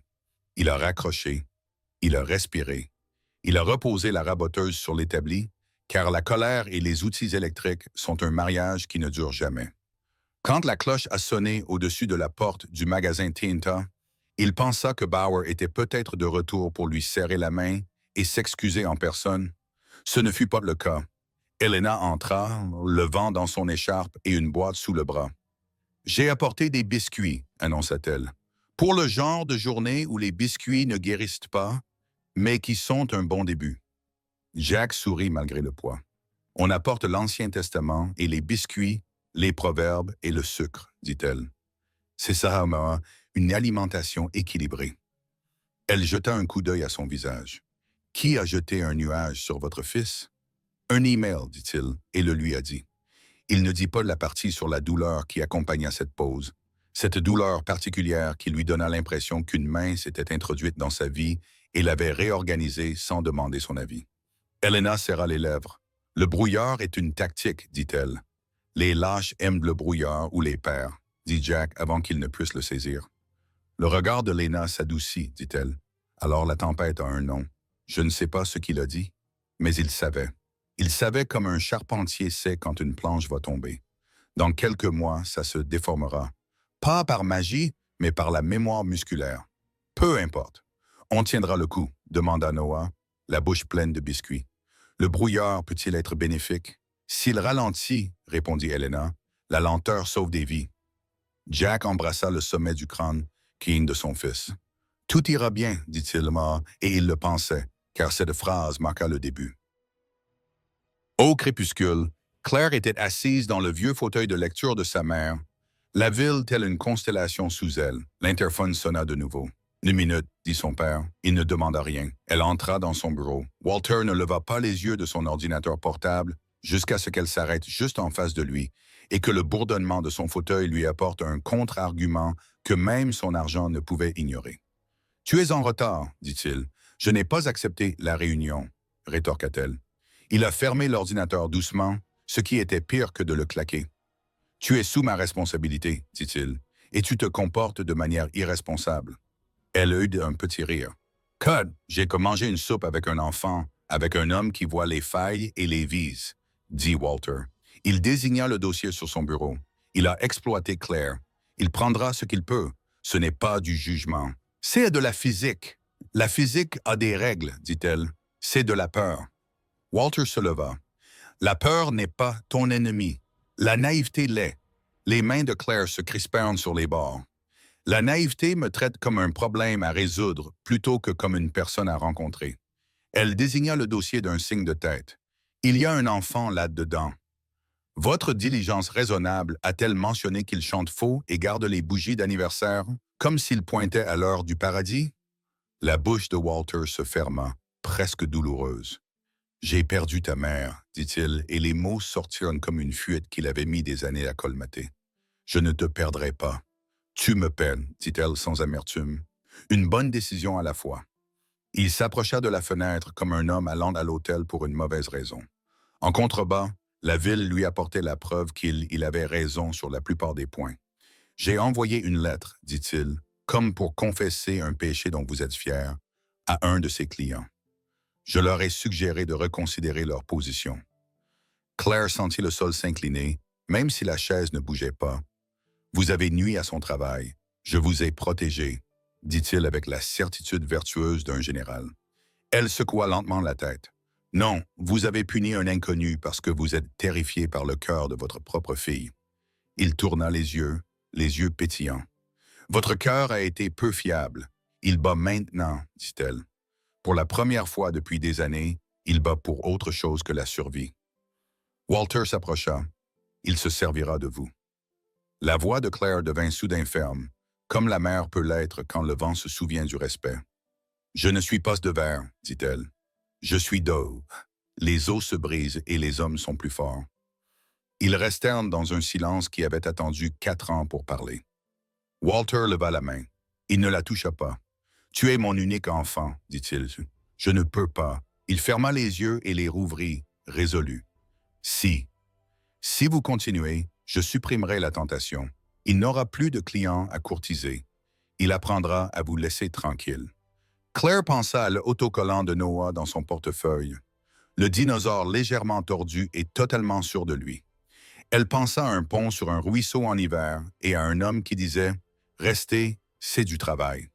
Il a raccroché, il a respiré, il a reposé la raboteuse sur l'établi, car la colère et les outils électriques sont un mariage qui ne dure jamais. Quand la cloche a sonné au-dessus de la porte du magasin Tinta, il pensa que Bauer était peut-être de retour pour lui serrer la main et s'excuser en personne. Ce ne fut pas le cas. Helena entra, le vent dans son écharpe et une boîte sous le bras. « J'ai apporté des biscuits, annonça-t-elle. Pour le genre de journée où les biscuits ne guérissent pas, mais qui sont un bon début. » Jack sourit malgré le poids. « On apporte l'Ancien Testament et les biscuits, les proverbes et le sucre, dit-elle. C'est ça, une alimentation équilibrée. » Elle jeta un coup d'œil à son visage. « Qui a jeté un nuage sur votre fils? » « Un email, dit-il, et le lui a dit. Il ne dit pas la partie sur la douleur qui accompagna cette pause. Cette douleur particulière qui lui donna l'impression qu'une main s'était introduite dans sa vie et l'avait réorganisée sans demander son avis. Helena serra les lèvres. Le brouillard est une tactique, dit-elle. Les lâches aiment le brouillard ou les perd, dit Jack avant qu'il ne puisse le saisir. Le regard de Lena s'adoucit, dit-elle. Alors la tempête a un nom. Je ne sais pas ce qu'il a dit, mais il savait. Il savait comme un charpentier sait quand une planche va tomber. Dans quelques mois, ça se déformera. Pas par magie, mais par la mémoire musculaire. Peu importe. On tiendra le coup, demanda Noah, la bouche pleine de biscuits. Le brouillard peut-il être bénéfique? S'il ralentit, répondit Helena, la lenteur sauve des vies. Jack embrassa le sommet du crâne, Keen de son fils. Tout ira bien, dit-il mort, et il le pensait, car cette phrase marqua le début. Au crépuscule, Claire était assise dans le vieux fauteuil de lecture de sa mère. La ville telle une constellation sous elle. L'interphone sonna de nouveau. Une minute, dit son père. Il ne demanda rien. Elle entra dans son bureau. Walter ne leva pas les yeux de son ordinateur portable jusqu'à ce qu'elle s'arrête juste en face de lui et que le bourdonnement de son fauteuil lui apporte un contre-argument que même son argent ne pouvait ignorer. « Tu es en retard, dit-il. Je n'ai pas accepté la réunion, rétorqua-t-elle. Il a fermé l'ordinateur doucement, ce qui était pire que de le claquer. « Tu es sous ma responsabilité, dit-il, et tu te comportes de manière irresponsable. » Elle eut un petit rire. « Code, j'ai comme mangé une soupe avec un enfant, avec un homme qui voit les failles et les vise, » dit Walter. Il désigna le dossier sur son bureau. Il a exploité Claire. Il prendra ce qu'il peut. Ce n'est pas du jugement. C'est de la physique. La physique a des règles, dit-elle. C'est de la peur. Walter se leva. La peur n'est pas ton ennemi. La naïveté l'est. Les mains de Claire se crispèrent sur les bords. La naïveté me traite comme un problème à résoudre plutôt que comme une personne à rencontrer. Elle désigna le dossier d'un signe de tête. Il y a un enfant là-dedans. Votre diligence raisonnable a-t-elle mentionné qu'il chante faux et garde les bougies d'anniversaire, comme s'il pointait à l'heure du paradis? La bouche de Walter se ferma, presque douloureuse. « J'ai perdu ta mère, dit-il, et les mots sortirent comme une fuite qu'il avait mis des années à colmater. Je ne te perdrai pas. Tu me peines, dit-elle sans amertume. Une bonne décision à la fois. Il s'approcha de la fenêtre comme un homme allant à l'hôtel pour une mauvaise raison. En contrebas, la ville lui apportait la preuve qu'il avait raison sur la plupart des points. « J'ai envoyé une lettre, dit-il, comme pour confesser un péché dont vous êtes fier, à un de ses clients. Je leur ai suggéré de reconsidérer leur position. » Claire sentit le sol s'incliner, même si la chaise ne bougeait pas. « Vous avez nui à son travail. Je vous ai protégé, » dit-il avec la certitude vertueuse d'un général. Elle secoua lentement la tête. « Non, vous avez puni un inconnu parce que vous êtes terrifié par le cœur de votre propre fille. » Il tourna les yeux pétillants. « Votre cœur a été peu fiable. Il bat maintenant, dit-elle. Pour la première fois depuis des années, il bat pour autre chose que la survie. » Walter s'approcha. « Il se servira de vous. » La voix de Claire devint soudain ferme, comme la mer peut l'être quand le vent se souvient du respect. « Je ne suis pas de verre, dit-elle. Je suis d'eau. Les eaux se brisent et les hommes sont plus forts. » Ils restèrent dans un silence qui avait attendu 4 ans pour parler. Walter leva la main. Il ne la toucha pas. « Tu es mon unique enfant, dit-il. Je ne peux pas. » Il ferma les yeux et les rouvrit, résolu. « Si vous continuez, je supprimerai la tentation. Il n'aura plus de clients à courtiser. Il apprendra à vous laisser tranquille. » Claire pensa à l'autocollant de Noah dans son portefeuille. Le dinosaure légèrement tordu et totalement sûr de lui. Elle pensa à un pont sur un ruisseau en hiver et à un homme qui disait « Rester, c'est du travail. »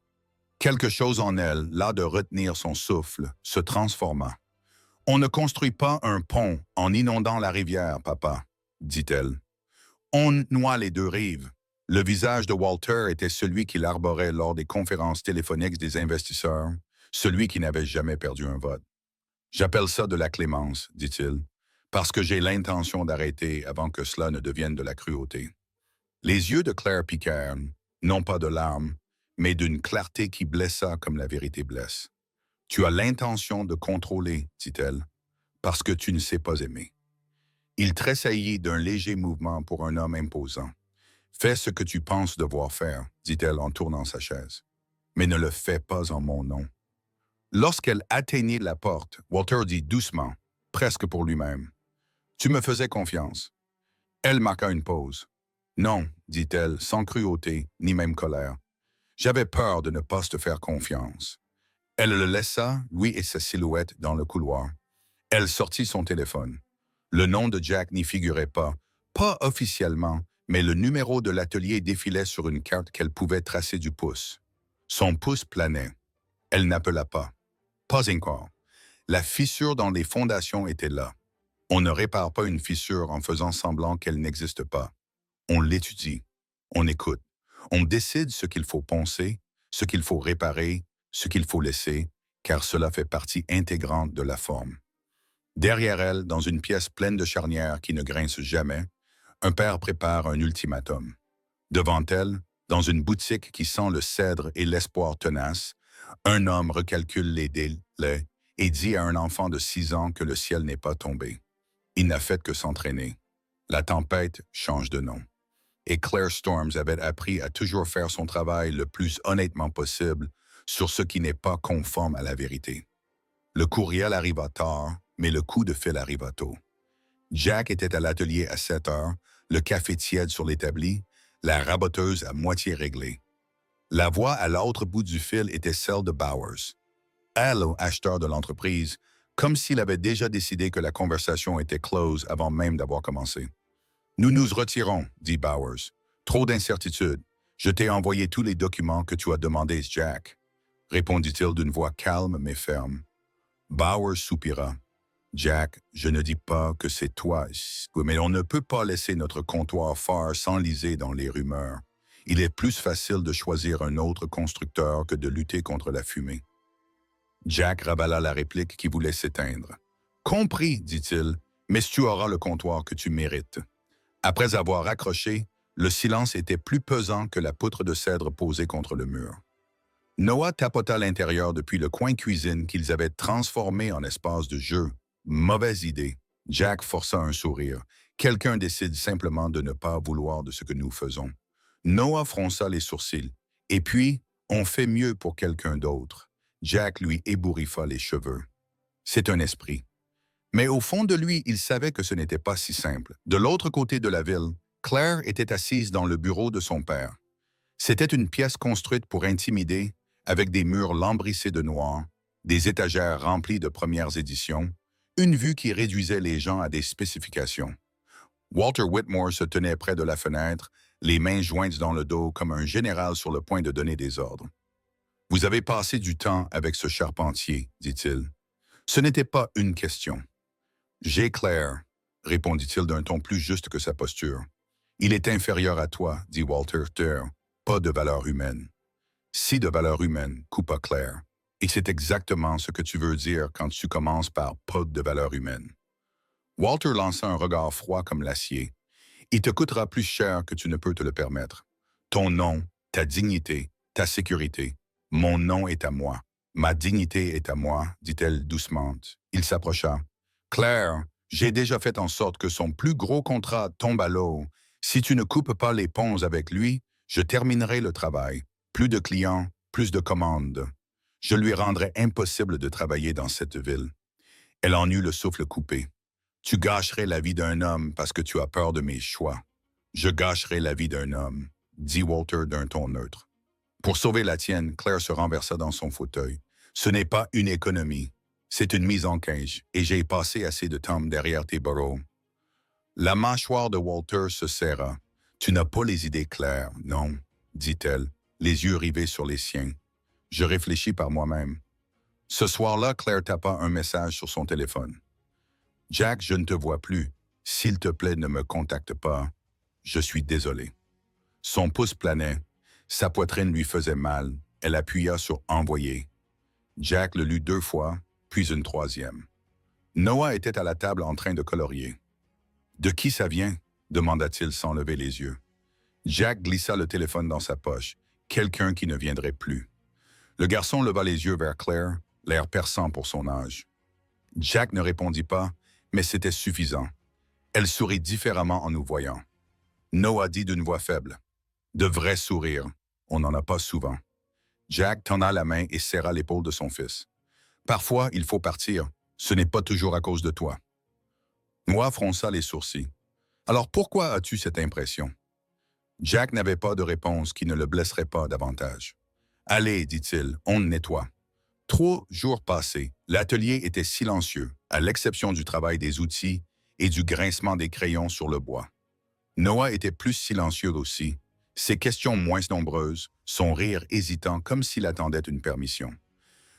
Quelque chose en elle, là de retenir son souffle, se transforma. « On ne construit pas un pont en inondant la rivière, papa, » dit-elle. « On noie les 2 rives. » Le visage de Walter était celui qu'il arborait lors des conférences téléphoniques des investisseurs, celui qui n'avait jamais perdu un vote. « J'appelle ça de la clémence, dit-il, parce que j'ai l'intention d'arrêter avant que cela ne devienne de la cruauté. » Les yeux de Claire piquèrent, non pas de larmes, mais d'une clarté qui blessa comme la vérité blesse. « Tu as l'intention de contrôler, dit-elle, parce que tu ne sais pas aimer. » Il tressaillit d'un léger mouvement pour un homme imposant. « Fais ce que tu penses devoir faire, dit-elle en tournant sa chaise. Mais ne le fais pas en mon nom. » Lorsqu'elle atteignit la porte, Walter dit doucement, presque pour lui-même, Tu me faisais confiance. Elle marqua une pause. Non, dit-elle, sans cruauté, ni même colère. J'avais peur de ne pas te faire confiance. Elle le laissa, lui et sa silhouette, dans le couloir. Elle sortit son téléphone. Le nom de Jack n'y figurait pas officiellement, mais le numéro de l'atelier défilait sur une carte qu'elle pouvait tracer du pouce. Son pouce planait. Elle n'appela pas. Pas encore. La fissure dans les fondations était là. On ne répare pas une fissure en faisant semblant qu'elle n'existe pas. On l'étudie. On écoute. On décide ce qu'il faut penser, ce qu'il faut réparer, ce qu'il faut laisser, car cela fait partie intégrante de la forme. Derrière elle, dans une pièce pleine de charnières qui ne grincent jamais, un père prépare un ultimatum. Devant elle, dans une boutique qui sent le cèdre et l'espoir tenace, un homme recalcule les délais et dit à un enfant de 6 ans que le ciel n'est pas tombé. Il n'a fait que s'entraîner. La tempête change de nom. Et Claire Storms avait appris à toujours faire son travail le plus honnêtement possible sur ce qui n'est pas conforme à la vérité. Le courriel arriva tard, mais le coup de fil arriva tôt. Jack était à l'atelier à 7 heures, le café tiède sur l'établi, la raboteuse à moitié réglée. La voix à l'autre bout du fil était celle de Bowers. Allô, acheteur de l'entreprise, comme s'il avait déjà décidé que la conversation était close avant même d'avoir commencé. Nous nous retirons, dit Bowers. Trop d'incertitudes. Je t'ai envoyé tous les documents que tu as demandés, Jack, répondit-il d'une voix calme mais ferme. Bowers soupira. Jack, je ne dis pas que c'est toi, mais on ne peut pas laisser notre comptoir phare s'enliser dans les rumeurs. Il est plus facile de choisir un autre constructeur que de lutter contre la fumée. Jack ravala la réplique qui voulait s'éteindre. Compris, dit-il, mais tu auras le comptoir que tu mérites. Après avoir raccroché, le silence était plus pesant que la poutre de cèdre posée contre le mur. Noah tapota l'intérieur depuis le coin cuisine qu'ils avaient transformé en espace de jeu. Mauvaise idée. Jack força un sourire. Quelqu'un décide simplement de ne pas vouloir de ce que nous faisons. Noah fronça les sourcils. Et puis, on fait mieux pour quelqu'un d'autre. Jack lui ébouriffa les cheveux. C'est un esprit. Mais au fond de lui, il savait que ce n'était pas si simple. De l'autre côté de la ville, Claire était assise dans le bureau de son père. C'était une pièce construite pour intimider, avec des murs lambrissés de noir, des étagères remplies de premières éditions, une vue qui réduisait les gens à des spécifications. Walter Whitmore se tenait près de la fenêtre, les mains jointes dans le dos comme un général sur le point de donner des ordres. « Vous avez passé du temps avec ce charpentier, dit-il. Ce n'était pas une question. »« J'ai Claire, » répondit-il d'un ton plus juste que sa posture. « Il est inférieur à toi, dit Walter, pas de valeur humaine. »« Si de valeur humaine, coupa Claire. Et c'est exactement ce que tu veux dire quand tu commences par pas de valeur humaine. » Walter lança un regard froid comme l'acier. « Il te coûtera plus cher que tu ne peux te le permettre. Ton nom, ta dignité, ta sécurité. Mon nom est à moi. Ma dignité est à moi, dit-elle doucement. Il s'approcha. « Claire, j'ai déjà fait en sorte que son plus gros contrat tombe à l'eau. Si tu ne coupes pas les ponts avec lui, je terminerai le travail. Plus de clients, plus de commandes. Je lui rendrai impossible de travailler dans cette ville. » Elle en eut le souffle coupé. « Tu gâcherais la vie d'un homme parce que tu as peur de mes choix. »« Je gâcherai la vie d'un homme, » dit Walter d'un ton neutre. Pour sauver la tienne, Claire se renversa dans son fauteuil. « Ce n'est pas une économie. C'est une mise en cage, et j'ai passé assez de temps derrière tes barreaux. » La mâchoire de Walter se serra. « Tu n'as pas les idées claires, non, » dit-elle, les yeux rivés sur les siens. « Je réfléchis par moi-même. » Ce soir-là, Claire tapa un message sur son téléphone. « Jack, je ne te vois plus. S'il te plaît, ne me contacte pas. Je suis désolé. » Son pouce planait. Sa poitrine lui faisait mal. Elle appuya sur « Envoyer ». Jack le lut 2 fois, puis une 3e. Noah était à la table en train de colorier. « De qui ça vient ?» demanda-t-il sans lever les yeux. Jack glissa le téléphone dans sa poche. Quelqu'un qui ne viendrait plus. Le garçon leva les yeux vers Claire, l'air perçant pour son âge. Jack ne répondit pas, mais c'était suffisant. Elle sourit différemment en nous voyant. Noah dit d'une voix faible. « De vrais sourires, on n'en a pas souvent. » Jack tendit la main et serra l'épaule de son fils. « Parfois, il faut partir. Ce n'est pas toujours à cause de toi. » Noah fronça les sourcils. Alors pourquoi as-tu cette impression? Jack n'avait pas de réponse qui ne le blesserait pas davantage. Allez, dit-il, on nettoie. 3 jours passés, l'atelier était silencieux, à l'exception du travail des outils et du grincement des crayons sur le bois. Noah était plus silencieux aussi, ses questions moins nombreuses, son rire hésitant comme s'il attendait une permission.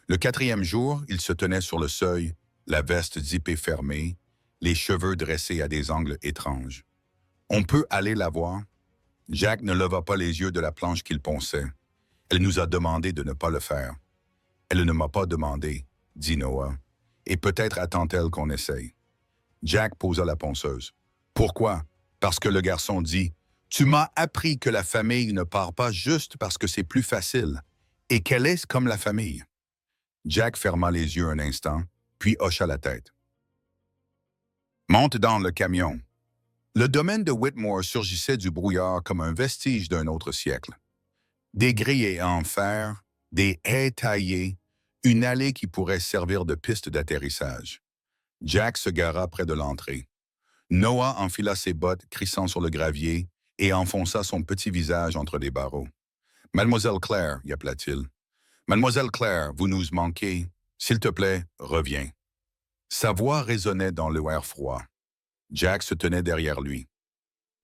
Le 4e jour, il se tenait sur le seuil, la veste zippée fermée, les cheveux dressés à des angles étranges. On peut aller la voir? Jack ne leva pas les yeux de la planche qu'il ponçait. Elle nous a demandé de ne pas le faire. Elle ne m'a pas demandé, dit Noah, et peut-être attend-elle qu'on essaye. Jack posa la ponceuse. Pourquoi? Parce que le garçon dit « Tu m'as appris que la famille ne part pas juste parce que c'est plus facile, et qu'elle est comme la famille. » Jack ferma les yeux un instant, puis hocha la tête. Monte dans le camion. Le domaine de Whitmore surgissait du brouillard comme un vestige d'un autre siècle. Des grilles en fer, des haies taillées, une allée qui pourrait servir de piste d'atterrissage. Jack se gara près de l'entrée. Noah enfila ses bottes crissant sur le gravier et enfonça son petit visage entre les barreaux. « Mademoiselle Claire, y appela-t-il. Mademoiselle Claire, vous nous manquez. S'il te plaît, reviens. » Sa voix résonnait dans l'air froid. Jack se tenait derrière lui,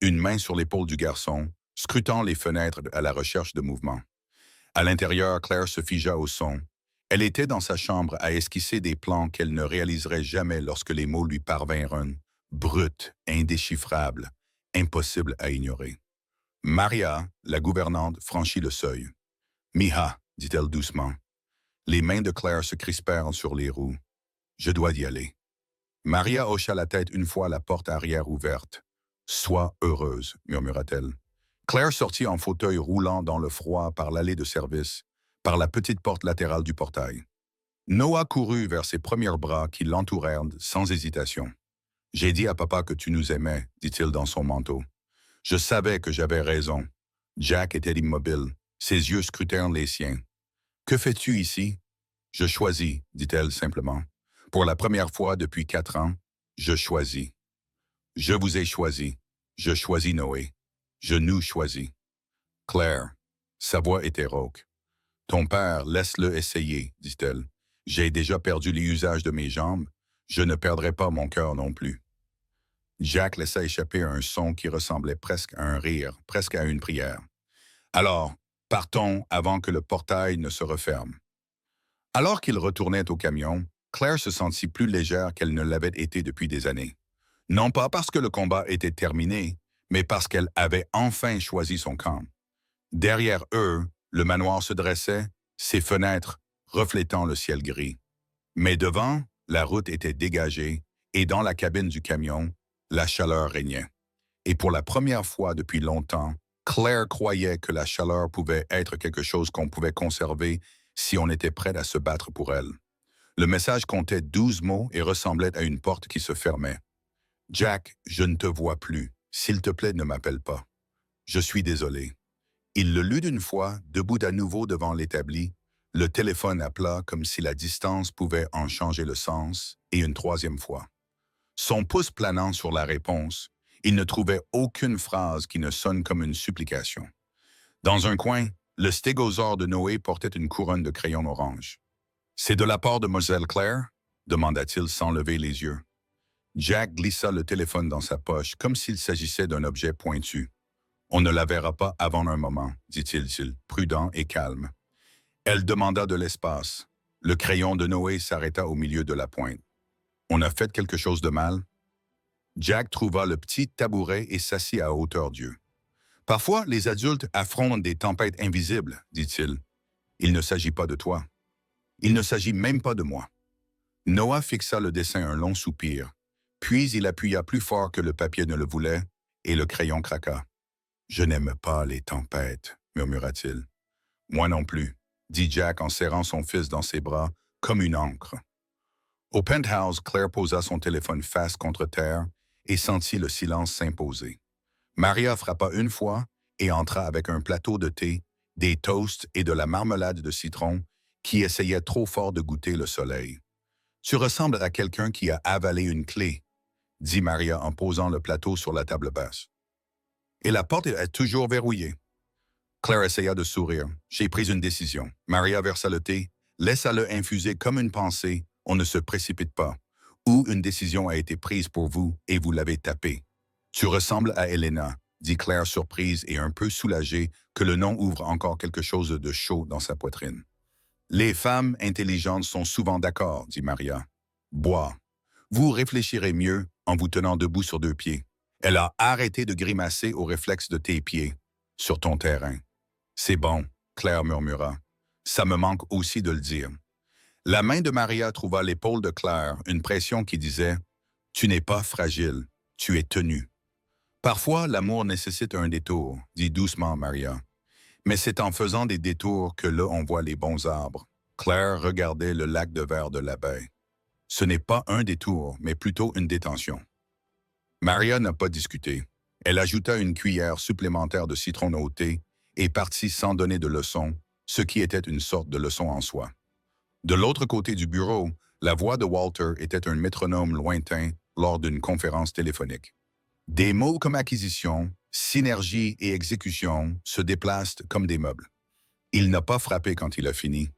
une main sur l'épaule du garçon, scrutant les fenêtres à la recherche de mouvement. À l'intérieur, Claire se figea au son. Elle était dans sa chambre à esquisser des plans qu'elle ne réaliserait jamais lorsque les mots lui parvinrent, bruts, indéchiffrables, impossibles à ignorer. Maria, la gouvernante, franchit le seuil. « Miha, dit-elle doucement. » Les mains de Claire se crispèrent sur les roues. « Je dois y aller. » Maria hocha la tête une fois la porte arrière ouverte. « Sois heureuse, murmura-t-elle. » Claire sortit en fauteuil roulant dans le froid par l'allée de service, par la petite porte latérale du portail. Noah courut vers ses premiers bras qui l'entourèrent sans hésitation. « J'ai dit à papa que tu nous aimais, dit-il dans son manteau. Je savais que j'avais raison. » Jack était immobile. Ses yeux scrutèrent les siens. « Que fais-tu ici? »« Je choisis, dit-elle simplement. Pour la première fois depuis 4 ans, je choisis. Je vous ai choisi. Je choisis Noé. Je nous choisis. Claire, sa voix était rauque. Ton père, laisse-le essayer, dit-elle. J'ai déjà perdu l'usage de mes jambes. Je ne perdrai pas mon cœur non plus. Jack laissa échapper un son qui ressemblait presque à un rire, presque à une prière. Alors, partons avant que le portail ne se referme. Alors qu'il retournait au camion, Claire se sentit plus légère qu'elle ne l'avait été depuis des années. Non pas parce que le combat était terminé, mais parce qu'elle avait enfin choisi son camp. Derrière eux, le manoir se dressait, ses fenêtres reflétant le ciel gris. Mais devant, la route était dégagée et dans la cabine du camion, la chaleur régnait. Et pour la première fois depuis longtemps, Claire croyait que la chaleur pouvait être quelque chose qu'on pouvait conserver si on était prêt à se battre pour elle. Le message comptait 12 mots et ressemblait à une porte qui se fermait. « Jack, je ne te vois plus. S'il te plaît, ne m'appelle pas. Je suis désolé. » Il le lut d'une fois, debout à nouveau devant l'établi. Le téléphone appela comme si la distance pouvait en changer le sens, et une 3e fois. Son pouce planant sur la réponse, il ne trouvait aucune phrase qui ne sonne comme une supplication. Dans un coin, le stégosaure de Noé portait une couronne de crayons orange. « C'est de la part de Mlle Claire ?» demanda-t-il sans lever les yeux. Jack glissa le téléphone dans sa poche comme s'il s'agissait d'un objet pointu. « On ne la verra pas avant un moment, dit-il, prudent et calme. » Elle demanda de l'espace. Le crayon de Noé s'arrêta au milieu de la pointe. « On a fait quelque chose de mal? » Jack trouva le petit tabouret et s'assit à hauteur d'yeux. « Parfois, les adultes affrontent des tempêtes invisibles, dit-il. Il ne s'agit pas de toi. Il ne s'agit même pas de moi. » Noah fixa le dessin un long soupir, puis il appuya plus fort que le papier ne le voulait, et le crayon craqua. « Je n'aime pas les tempêtes, murmura-t-il. « Moi non plus, dit Jack en serrant son fils dans ses bras, comme une ancre. Au penthouse, Claire posa son téléphone face contre terre et sentit le silence s'imposer. Maria frappa une fois et entra avec un plateau de thé, des toasts et de la marmelade de citron qui essayait trop fort de goûter le soleil. « Tu ressembles à quelqu'un qui a avalé une clé, » dit Maria en posant le plateau sur la table basse. Et la porte est toujours verrouillée. Claire essaya de sourire. J'ai pris une décision. Maria versa le thé. Laissa-le infuser comme une pensée. On ne se précipite pas. Ou une décision a été prise pour vous et vous l'avez tapée. Tu ressembles à Elena, dit Claire surprise et un peu soulagée que le nom ouvre encore quelque chose de chaud dans sa poitrine. Les femmes intelligentes sont souvent d'accord, dit Maria. Bois. Vous réfléchirez mieux en vous tenant debout sur 2 pieds. Elle a arrêté de grimacer au réflexe de tes pieds, sur ton terrain. C'est bon, Claire murmura. Ça me manque aussi de le dire. La main de Maria trouva l'épaule de Claire, une pression qui disait « Tu n'es pas fragile, tu es tenue ». Parfois, l'amour nécessite un détour, dit doucement Maria. Mais c'est en faisant des détours que là on voit les bons arbres. Claire regardait le lac de verre de la baie. Ce n'est pas un détour, mais plutôt une détention. Maria n'a pas discuté. Elle ajouta une cuillère supplémentaire de citron au thé et partit sans donner de leçon, ce qui était une sorte de leçon en soi. De l'autre côté du bureau, la voix de Walter était un métronome lointain lors d'une conférence téléphonique. Des mots comme acquisition, synergie et exécution se déplacent comme des meubles. Il n'a pas frappé quand il a fini.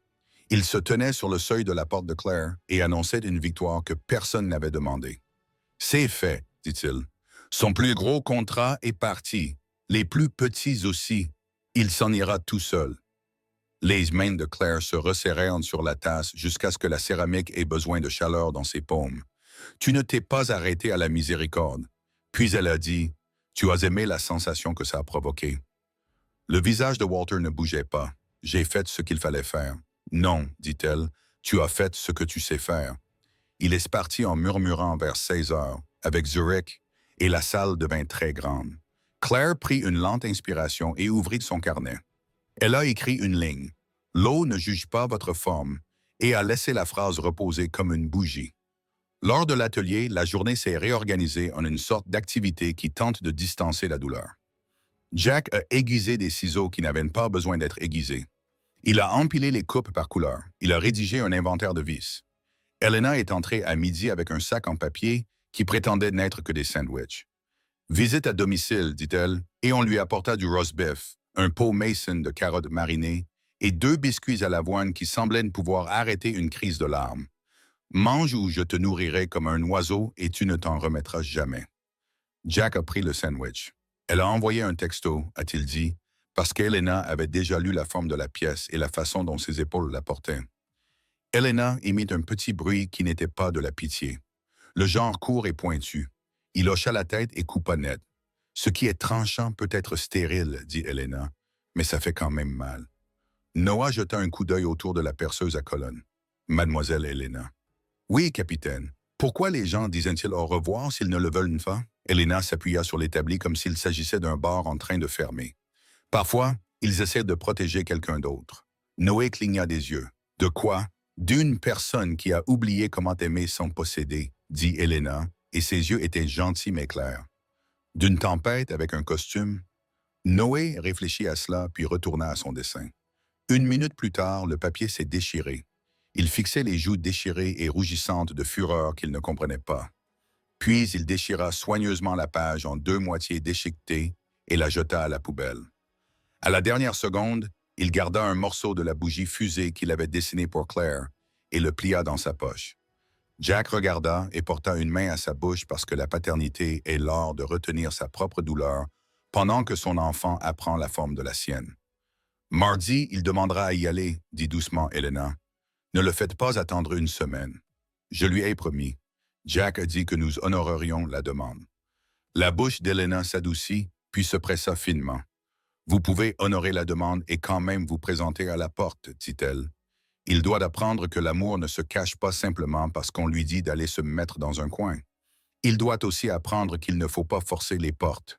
Il se tenait sur le seuil de la porte de Claire et annonçait une victoire que personne n'avait demandée. « C'est fait », dit-il. « Son plus gros contrat est parti. Les plus petits aussi. Il s'en ira tout seul. » Les mains de Claire se resserrèrent sur la tasse jusqu'à ce que la céramique ait besoin de chaleur dans ses paumes. « Tu ne t'es pas arrêté à la miséricorde. » Puis elle a dit, « Tu as aimé la sensation que ça a provoqué. » Le visage de Walter ne bougeait pas. « J'ai fait ce qu'il fallait faire. »« Non, dit-elle, tu as fait ce que tu sais faire. » Il est parti en murmurant vers 16 heures, avec Zurich, et la salle devint très grande. Claire prit une lente inspiration et ouvrit son carnet. Elle a écrit une ligne. « L'eau ne juge pas votre forme » et a laissé la phrase reposer comme une bougie. Lors de l'atelier, la journée s'est réorganisée en une sorte d'activité qui tente de distancer la douleur. Jack a aiguisé des ciseaux qui n'avaient pas besoin d'être aiguisés. Il a empilé les coupes par couleur. Il a rédigé un inventaire de vis. Elena est entrée à midi avec un sac en papier qui prétendait n'être que des sandwichs. « Visite à domicile, dit-elle, et on lui apporta du roast beef, un pot Mason de carottes marinées et 2 biscuits à l'avoine qui semblaient ne pouvoir arrêter une crise de larmes. Mange ou je te nourrirai comme un oiseau et tu ne t'en remettras jamais. » Jack a pris le sandwich. Elle a envoyé un texto, a-t-il dit, parce qu'Elena avait déjà lu la forme de la pièce et la façon dont ses épaules la portaient. Elena émit un petit bruit qui n'était pas de la pitié. Le genre court et pointu. Il hocha la tête et coupa net. « Ce qui est tranchant peut être stérile, dit Elena, mais ça fait quand même mal. » Noah jeta un coup d'œil autour de la perceuse à colonne. « Mademoiselle Elena. »« Oui, capitaine. Pourquoi les gens disent-ils au revoir s'ils ne le veulent pas? » Elena s'appuya sur l'établi comme s'il s'agissait d'un bar en train de fermer. « Parfois, ils essaient de protéger quelqu'un d'autre. » Noé cligna des yeux. « De quoi? » « D'une personne qui a oublié comment aimer son possédé, dit Elena, et ses yeux étaient gentils mais clairs. « D'une tempête avec un costume? » Noé réfléchit à cela puis retourna à son dessin. 1 minute plus tard, le papier s'est déchiré. Il fixait les joues déchirées et rougissantes de fureur qu'il ne comprenait pas. Puis il déchira soigneusement la page en 2 moitiés déchiquetées et la jeta à la poubelle. À la dernière seconde, il garda un morceau de la bougie fusée qu'il avait dessinée pour Claire et le plia dans sa poche. Jack regarda et porta une main à sa bouche parce que la paternité est l'art de retenir sa propre douleur pendant que son enfant apprend la forme de la sienne. « Mardi, il demandera à y aller, » dit doucement Elena. « Ne le faites pas attendre 1 semaine. » « Je lui ai promis. » Jack a dit que nous honorerions la demande. La bouche d'Elena s'adoucit, puis se pressa finement. « Vous pouvez honorer la demande et quand même vous présenter à la porte, dit-elle. Il doit apprendre que l'amour ne se cache pas simplement parce qu'on lui dit d'aller se mettre dans un coin. Il doit aussi apprendre qu'il ne faut pas forcer les portes.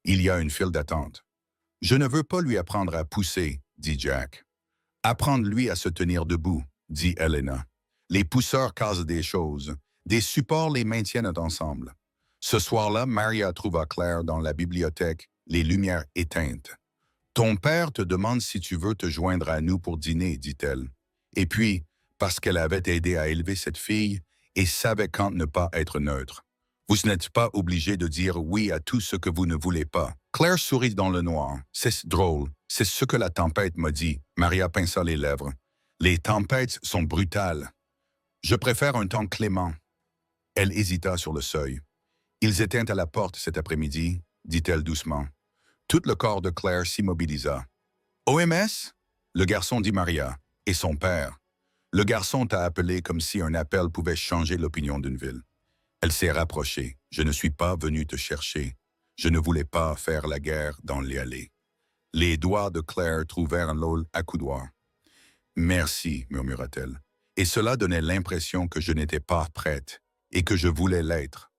Il y a une file d'attente. « Je ne veux pas lui apprendre à pousser, dit Jack. « Apprendre-lui à se tenir debout, dit Elena. Les pousseurs cassent des choses. Des supports les maintiennent ensemble. » Ce soir-là, Maria trouva Claire dans la bibliothèque, les lumières éteintes. « Ton père te demande si tu veux te joindre à nous pour dîner, dit-elle. Et puis, parce qu'elle avait aidé à élever cette fille et savait quand ne pas être neutre. Vous n'êtes pas obligé de dire oui à tout ce que vous ne voulez pas. Claire sourit dans le noir. C'est drôle. C'est ce que la tempête m'a dit. Maria pinça les lèvres. Les tempêtes sont brutales. Je préfère un temps clément. Elle hésita sur le seuil. Ils étaient à la porte cet après-midi, dit-elle doucement. Tout le corps de Claire s'immobilisa. OMS? Le garçon dit Maria. Et son père. Le garçon t'a appelé comme si un appel pouvait changer l'opinion d'une ville. Elle s'est rapprochée. Je ne suis pas venu te chercher. Je ne voulais pas faire la guerre dans les allées. Les doigts de Claire trouvèrent l'eau accoudoir. Merci, murmura-t-elle. Et cela donnait l'impression que je n'étais pas prête et que je voulais l'être.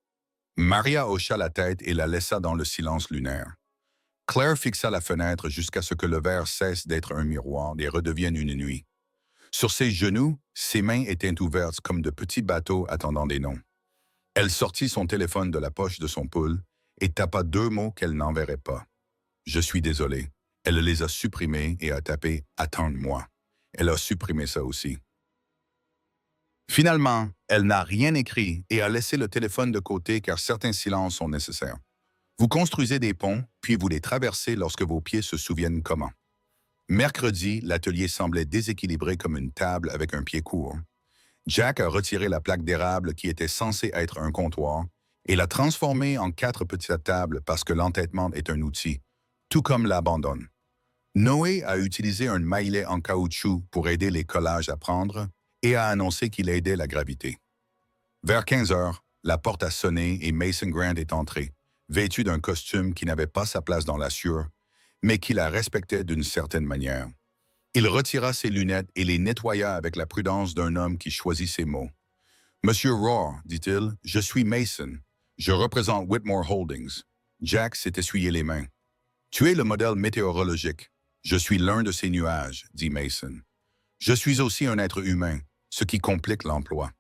Maria hocha la tête et la laissa dans le silence lunaire. Claire fixa la fenêtre jusqu'à ce que le verre cesse d'être un miroir et redevienne une nuit. Sur ses genoux, ses mains étaient ouvertes comme de petits bateaux attendant des noms. Elle sortit son téléphone de la poche de son pull et tapa 2 mots qu'elle n'enverrait pas. « Je suis désolé ». Elle les a supprimés et a tapé « Attends-moi ». Elle a supprimé ça aussi. Finalement, elle n'a rien écrit et a laissé le téléphone de côté car certains silences sont nécessaires. Vous construisez des ponts, puis vous les traversez lorsque vos pieds se souviennent comment. Mercredi, l'atelier semblait déséquilibré comme une table avec un pied court. Jack a retiré la plaque d'érable qui était censée être un comptoir et l'a transformée en 4 petites tables parce que l'entêtement est un outil, tout comme l'abandon. Noé a utilisé un maillet en caoutchouc pour aider les collages à prendre et a annoncé qu'il aidait la gravité. Vers 15 heures, la porte a sonné et Mason Grant est entré, vêtu d'un costume qui n'avait pas sa place dans la sueur, mais qui la respectait d'une certaine manière. Il retira ses lunettes et les nettoya avec la prudence d'un homme qui choisit ses mots. « Monsieur Rohr, dit-il, je suis Mason. Je représente Whitmore Holdings. » Jack s'est essuyé les mains. « Tu es le modèle météorologique. Je suis l'un de ces nuages, dit Mason. Je suis aussi un être humain, ce qui complique l'emploi. »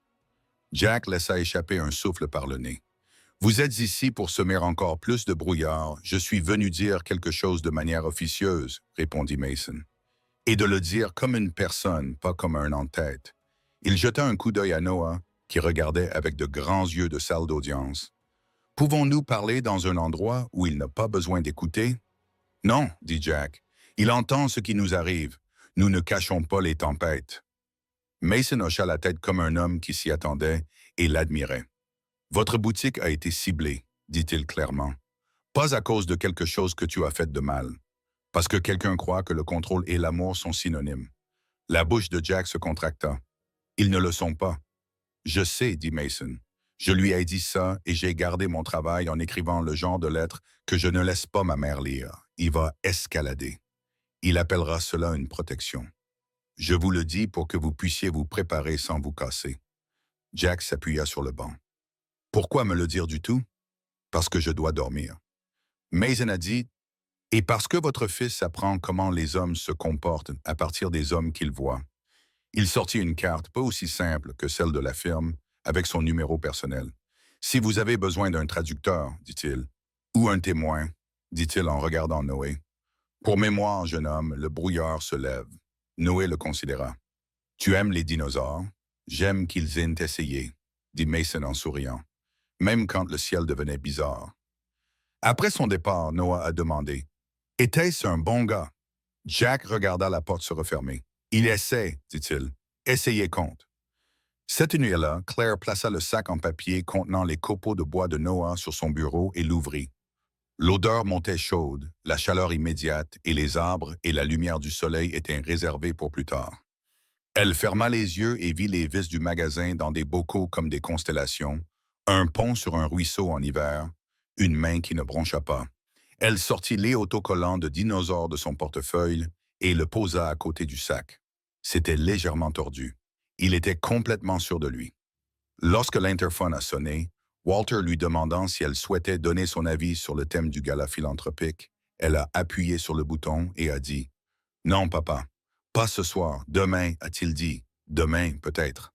Jack laissa échapper un souffle par le nez. « Vous êtes ici pour semer encore plus de brouillard. Je suis venu dire quelque chose de manière officieuse, répondit Mason. Et de le dire comme une personne, pas comme un en-tête. » Il jeta un coup d'œil à Noah, qui regardait avec de grands yeux de salle d'audience. « Pouvons-nous parler dans un endroit où il n'a pas besoin d'écouter? »« Non, dit Jack. Il entend ce qui nous arrive. Nous ne cachons pas les tempêtes. » Mason hocha la tête comme un homme qui s'y attendait et l'admirait. « Votre boutique a été ciblée, dit-il clairement. Pas à cause de quelque chose que tu as fait de mal. Parce que quelqu'un croit que le contrôle et l'amour sont synonymes. » La bouche de Jack se contracta. « Ils ne le sont pas. »« Je sais, dit Mason. Je lui ai dit ça et j'ai gardé mon travail en écrivant le genre de lettre que je ne laisse pas ma mère lire. Il va escalader. Il appellera cela une protection. Je vous le dis pour que vous puissiez vous préparer sans vous casser. » Jack s'appuya sur le banc. « Pourquoi me le dire du tout? »« Parce que je dois dormir. » Mason a dit « Et parce que votre fils apprend comment les hommes se comportent à partir des hommes qu'il voit. » Il sortit une carte pas aussi simple que celle de la firme, avec son numéro personnel. « Si vous avez besoin d'un traducteur, dit-il, ou un témoin, dit-il en regardant Noé. Pour mémoire, jeune homme, le brouillard se lève. Noé le considéra. « Tu aimes les dinosaures? J'aime qu'ils aient essayé, dit Mason en souriant, même quand le ciel devenait bizarre. » Après son départ, Noah a demandé « Était-ce un bon gars? » Jack regarda la porte se refermer. « Il essaie, dit-il. Essayez compte. » Cette nuit-là, Claire plaça le sac en papier contenant les copeaux de bois de Noah sur son bureau et l'ouvrit. L'odeur montait chaude, la chaleur immédiate et les arbres et la lumière du soleil étaient réservés pour plus tard. Elle ferma les yeux et vit les vis du magasin dans des bocaux comme des constellations, un pont sur un ruisseau en hiver, une main qui ne broncha pas. Elle sortit les autocollants de dinosaures de son portefeuille et le posa à côté du sac. C'était légèrement tordu. Il était complètement sûr de lui. Lorsque l'interphone a sonné, Walter lui demandant si elle souhaitait donner son avis sur le thème du gala philanthropique, elle a appuyé sur le bouton et a dit « Non, papa, pas ce soir, demain, a-t-il dit, demain peut-être. »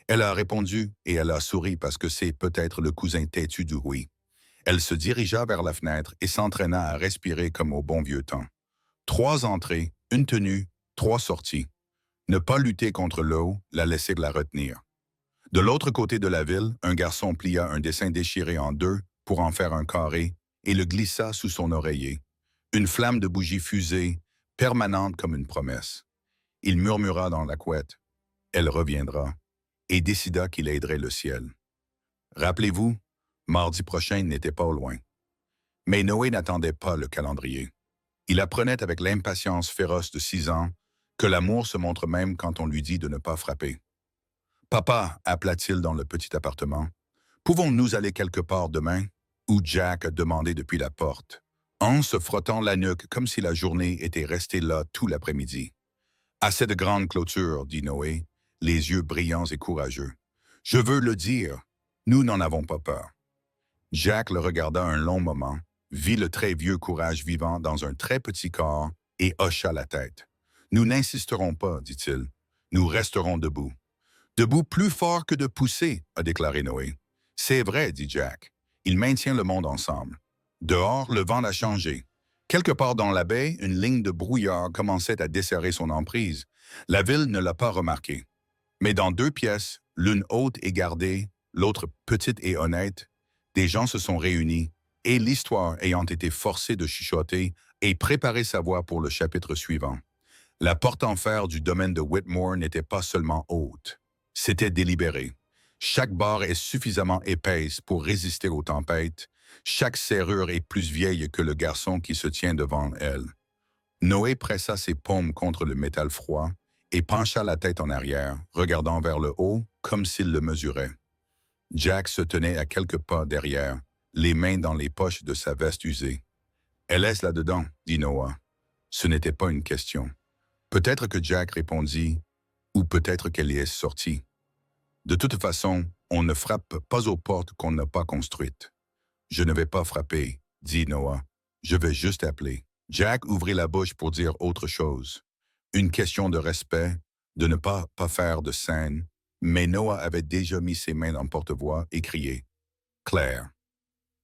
Elle a répondu et elle a souri parce que c'est peut-être le cousin têtu du oui. Elle se dirigea vers la fenêtre et s'entraîna à respirer comme au bon vieux temps. 3 entrées, une tenue, 3 sorties. Ne pas lutter contre l'eau, la laisser la retenir. De l'autre côté de la ville, un garçon plia un dessin déchiré en deux pour en faire un carré et le glissa sous son oreiller. Une flamme de bougie fusée, permanente comme une promesse. Il murmura dans la couette. Elle reviendra, et décida qu'il aiderait le ciel. Rappelez-vous, mardi prochain n'était pas au loin. Mais Noé n'attendait pas le calendrier. Il apprenait avec l'impatience féroce de 6 ans que l'amour se montre même quand on lui dit de ne pas frapper. Papa, appela-t-il dans le petit appartement, pouvons-nous aller quelque part demain? Ou Jack a demandé depuis la porte, en se frottant la nuque comme si la journée était restée là tout l'après-midi. Assez de grande clôture, dit Noé, les yeux brillants et courageux. Je veux le dire, nous n'en avons pas peur. Jack le regarda un long moment, vit le très vieux courage vivant dans un très petit corps et hocha la tête. Nous n'insisterons pas, dit-il. Nous resterons debout. Debout plus fort que de pousser, a déclaré Noé. C'est vrai, dit Jack. Il maintient le monde ensemble. Dehors, le vent a changé. Quelque part dans la baie, une ligne de brouillard commençait à desserrer son emprise. La ville ne l'a pas remarqué. Mais dans 2 pièces, l'une haute et gardée, l'autre petite et honnête, des gens se sont réunis, et l'histoire ayant été forcée de chuchoter et préparer sa voix pour le chapitre suivant. La porte en fer du domaine de Whitmore n'était pas seulement haute, c'était délibéré. Chaque barre est suffisamment épaisse pour résister aux tempêtes, chaque serrure est plus vieille que le garçon qui se tient devant elle. Noé pressa ses paumes contre le métal froid et pencha la tête en arrière, regardant vers le haut comme s'il le mesurait. Jack se tenait à quelques pas derrière, les mains dans les poches de sa veste usée. « Elle est là-dedans, dit Noah. Ce n'était pas une question. Peut-être que Jack répondit, ou peut-être qu'elle y est sortie. De toute façon, on ne frappe pas aux portes qu'on n'a pas construites. Je ne vais pas frapper, dit Noah. Je vais juste appeler. Jack ouvrit la bouche pour dire autre chose. Une question de respect, de ne pas faire de scène, mais Noah avait déjà mis ses mains en porte-voix et crié « Claire ».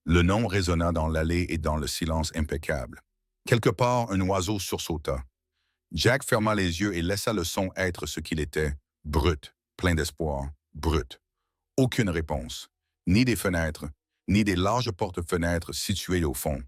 Le nom résonna dans l'allée et dans le silence impeccable. Quelque part, un oiseau sursauta. Jack ferma les yeux et laissa le son être ce qu'il était, brut, plein d'espoir, brut. Aucune réponse, ni des fenêtres, ni des larges porte-fenêtres situées au fond.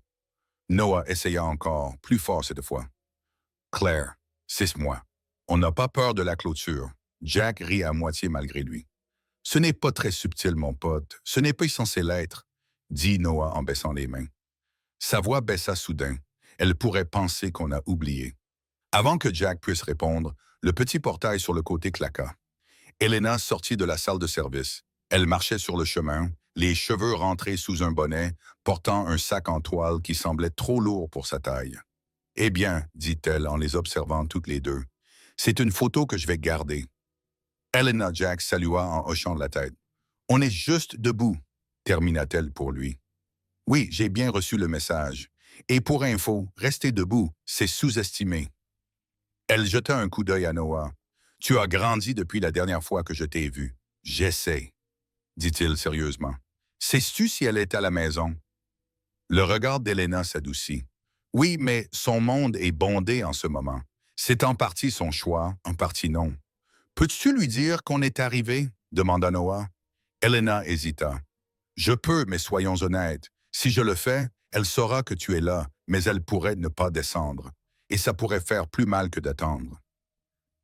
Noah essaya encore, plus fort cette fois. « Claire, c'est moi. On n'a pas peur de la clôture. » Jack rit à moitié malgré lui. « Ce n'est pas très subtil, mon pote. Ce n'est pas censé l'être, » dit Noah en baissant les mains. Sa voix baissa soudain. Elle pourrait penser qu'on a oublié. Avant que Jack puisse répondre, le petit portail sur le côté claqua. Helena sortit de la salle de service. Elle marchait sur le chemin, les cheveux rentrés sous un bonnet, portant un sac en toile qui semblait trop lourd pour sa taille. « Eh bien, dit-elle en les observant toutes les deux, c'est une photo que je vais garder. » Helena Jack salua en hochant la tête. « On est juste debout, » termina-t-elle pour lui. « Oui, j'ai bien reçu le message. Et pour info, rester debout, c'est sous-estimé. » Elle jeta un coup d'œil à Noah. « Tu as grandi depuis la dernière fois que je t'ai vu. J'essaie, » dit-il sérieusement. « Sais-tu si elle est à la maison? » Le regard d'Helena s'adoucit. « Oui, mais son monde est bondé en ce moment. C'est en partie son choix, en partie non. »« Peux-tu lui dire qu'on est arrivé? » demanda Noah. Helena hésita. « Je peux, mais soyons honnêtes. Si je le fais, elle saura que tu es là, mais elle pourrait ne pas descendre. Et ça pourrait faire plus mal que d'attendre. »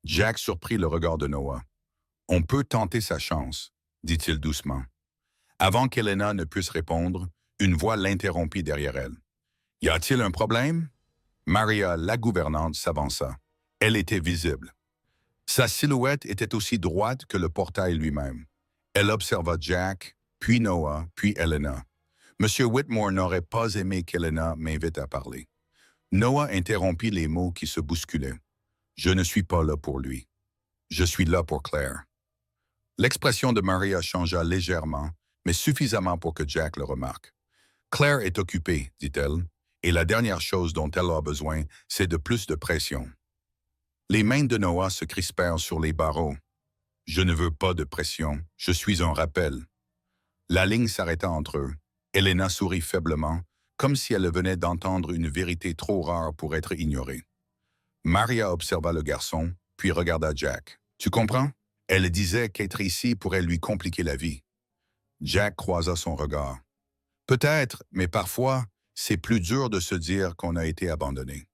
Jack surprit le regard de Noah. « On peut tenter sa chance, » dit-il doucement. Avant qu'Helena ne puisse répondre, une voix l'interrompit derrière elle. « Y a-t-il un problème? » Maria, la gouvernante, s'avança. Elle était visible. Sa silhouette était aussi droite que le portail lui-même. Elle observa Jack, puis Noah, puis Helena. Monsieur Whitmore n'aurait pas aimé qu'Helena m'invite à parler. Noah interrompit les mots qui se bousculaient. « Je ne suis pas là pour lui. Je suis là pour Claire. » L'expression de Maria changea légèrement, mais suffisamment pour que Jack le remarque. « Claire est occupée, dit-elle, et la dernière chose dont elle a besoin, c'est de plus de pression. » Les mains de Noah se crispèrent sur les barreaux. « Je ne veux pas de pression, je suis un rappel. » La ligne s'arrêta entre eux. Helena sourit faiblement, comme si elle venait d'entendre une vérité trop rare pour être ignorée. Maria observa le garçon, puis regarda Jack. « Tu comprends? » Elle disait qu'être ici pourrait lui compliquer la vie. Jack croisa son regard. Peut-être, mais parfois, c'est plus dur de se dire qu'on a été abandonné.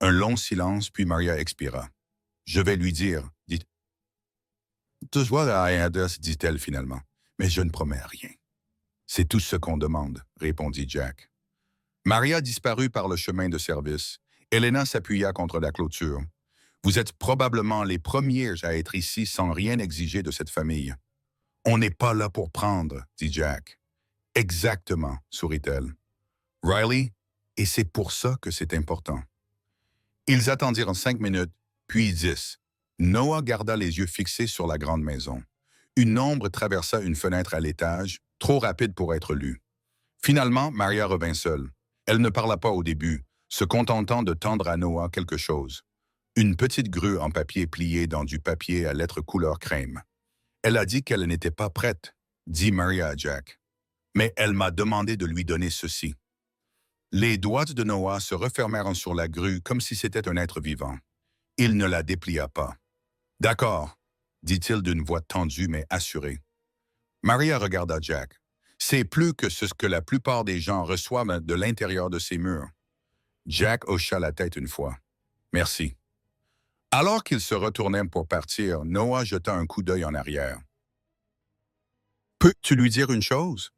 Un long silence, puis Maria expira. Je vais lui dire, dit. Te voilà à Anders, dit-elle finalement, mais je ne promets rien. C'est tout ce qu'on demande, répondit Jack. Maria disparut par le chemin de service. Elena s'appuya contre la clôture. Vous êtes probablement les premiers à être ici sans rien exiger de cette famille. On n'est pas là pour prendre, dit Jack. Exactement, sourit-elle. Riley, et c'est pour ça que c'est important. Ils attendirent 5 minutes, puis 10. Noah garda les yeux fixés sur la grande maison. Une ombre traversa une fenêtre à l'étage, trop rapide pour être lue. Finalement, Maria revint seule. Elle ne parla pas au début, se contentant de tendre à Noah quelque chose. Une petite grue en papier plié dans du papier à lettres couleur crème. Elle a dit qu'elle n'était pas prête, dit Maria à Jack. Mais elle m'a demandé de lui donner ceci. Les doigts de Noah se refermèrent sur la grue comme si c'était un être vivant. Il ne la déplia pas. « D'accord, » dit-il d'une voix tendue mais assurée. Maria regarda Jack. C'est plus que ce que la plupart des gens reçoivent de l'intérieur de ces murs. Jack hocha la tête une fois. « Merci. » Alors qu'il se retournait pour partir, Noah jeta un coup d'œil en arrière. « Peux-tu lui dire une chose? »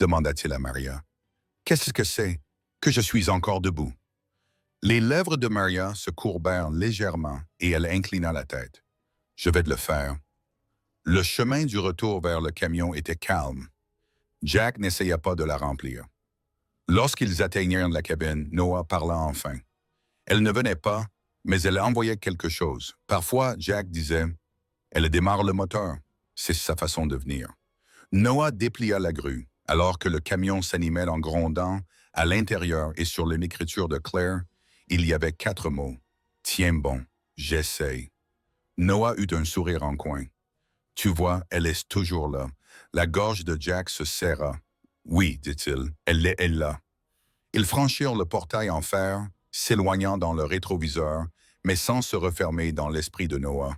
demanda-t-il à Maria. « Qu'est-ce que c'est? Que je suis encore debout. » Les lèvres de Maria se courbèrent légèrement et elle inclina la tête. « Je vais te le faire. » Le chemin du retour vers le camion était calme. Jack n'essaya pas de la remplir. Lorsqu'ils atteignirent la cabine, Noah parla enfin. Elle ne venait pas, mais elle envoyait quelque chose. Parfois, Jack disait « Elle démarre le moteur. » C'est sa façon de venir. Noah déplia la grue, alors que le camion s'animait en grondant. À l'intérieur et sur une écriture de Claire, il y avait 4 mots. « Tiens bon, j'essaye. » Noah eut un sourire en coin. « Tu vois, elle est toujours là. » La gorge de Jack se serra. « Oui, dit-il, elle est là. » Ils franchirent le portail en fer, s'éloignant dans le rétroviseur, mais sans se refermer dans l'esprit de Noah.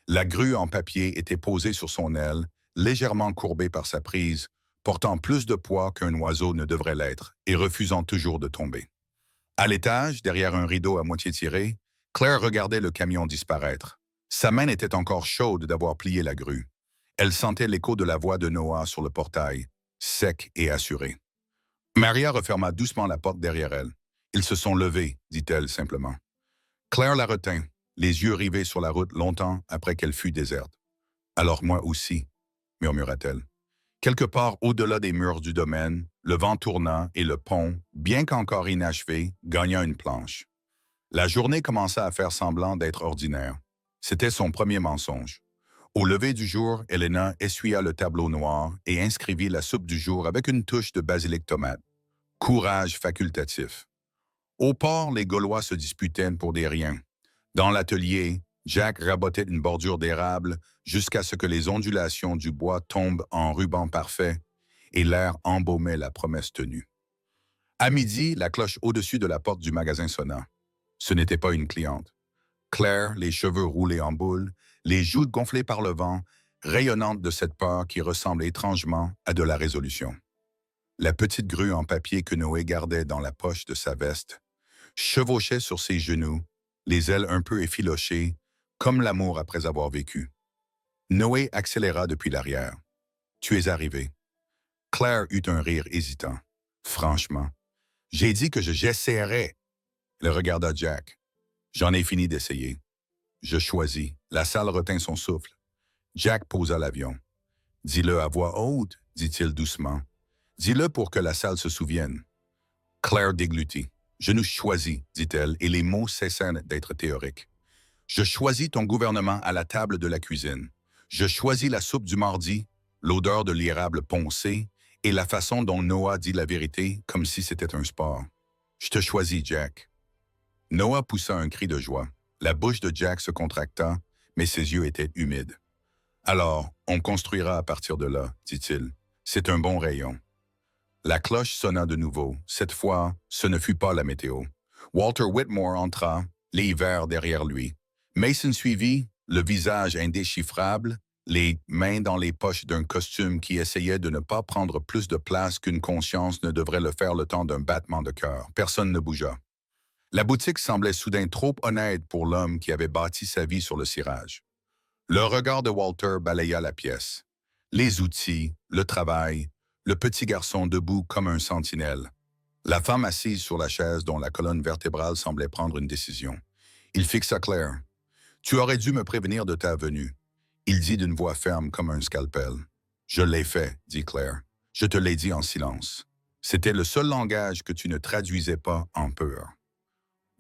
La grue en papier était posée sur son aile, légèrement courbée par sa prise, portant plus de poids qu'un oiseau ne devrait l'être et refusant toujours de tomber. À l'étage, derrière un rideau à moitié tiré, Claire regardait le camion disparaître. Sa main était encore chaude d'avoir plié la grue. Elle sentait l'écho de la voix de Noah sur le portail, sec et assuré. Maria referma doucement la porte derrière elle. « Ils se sont levés, dit-elle simplement. Claire la retint, les yeux rivés sur la route longtemps après qu'elle fut déserte. « Alors moi aussi, » murmura-t-elle. Quelque part au-delà des murs du domaine, le vent tourna et le pont, bien qu'encore inachevé, gagna une planche. La journée commença à faire semblant d'être ordinaire. C'était son premier mensonge. Au lever du jour, Elena essuya le tableau noir et inscrivit la soupe du jour avec une touche de basilic tomate. Courage facultatif. Au port, les Gaulois se disputaient pour des riens. Dans l'atelier, Jack rabotait une bordure d'érable jusqu'à ce que les ondulations du bois tombent en ruban parfait et l'air embaumait la promesse tenue. À midi, la cloche au-dessus de la porte du magasin sonna. Ce n'était pas une cliente. Claire, les cheveux roulés en boule, les joues gonflées par le vent, rayonnante de cette peur qui ressemble étrangement à de la résolution. La petite grue en papier que Noé gardait dans la poche de sa veste chevauchait sur ses genoux, les ailes un peu effilochées, comme l'amour après avoir vécu. Noé accéléra depuis l'arrière. « Tu es arrivé. » Claire eut un rire hésitant. « Franchement, j'ai dit que j'essaierais. » Elle regarda Jack. « J'en ai fini d'essayer. » Je choisis. La salle retint son souffle. Jack posa l'avion. « Dis-le à voix haute, » dit-il doucement. « Dis-le pour que la salle se souvienne. » Claire déglutit. « Je nous choisis, dit-elle, et les mots cessèrent d'être théoriques. Je choisis ton gouvernement à la table de la cuisine. Je choisis la soupe du mardi, l'odeur de l'érable poncé et la façon dont Noah dit la vérité comme si c'était un sport. Je te choisis, Jack. » Noah poussa un cri de joie. La bouche de Jack se contracta, mais ses yeux étaient humides. « Alors, on construira à partir de là, dit-il. C'est un bon rayon. » La cloche sonna de nouveau. Cette fois, ce ne fut pas la météo. Walter Whitmore entra, les verres derrière lui. Mason suivit, le visage indéchiffrable, les mains dans les poches d'un costume qui essayait de ne pas prendre plus de place qu'une conscience ne devrait le faire le temps d'un battement de cœur. Personne ne bougea. La boutique semblait soudain trop honnête pour l'homme qui avait bâti sa vie sur le cirage. Le regard de Walter balaya la pièce. Les outils, le travail, le petit garçon debout comme un sentinelle. La femme assise sur la chaise dont la colonne vertébrale semblait prendre une décision. Il fixa Claire. « Tu aurais dû me prévenir de ta venue. » Il dit d'une voix ferme comme un scalpel. « Je l'ai fait, » dit Claire. « Je te l'ai dit en silence. C'était le seul langage que tu ne traduisais pas en peur. »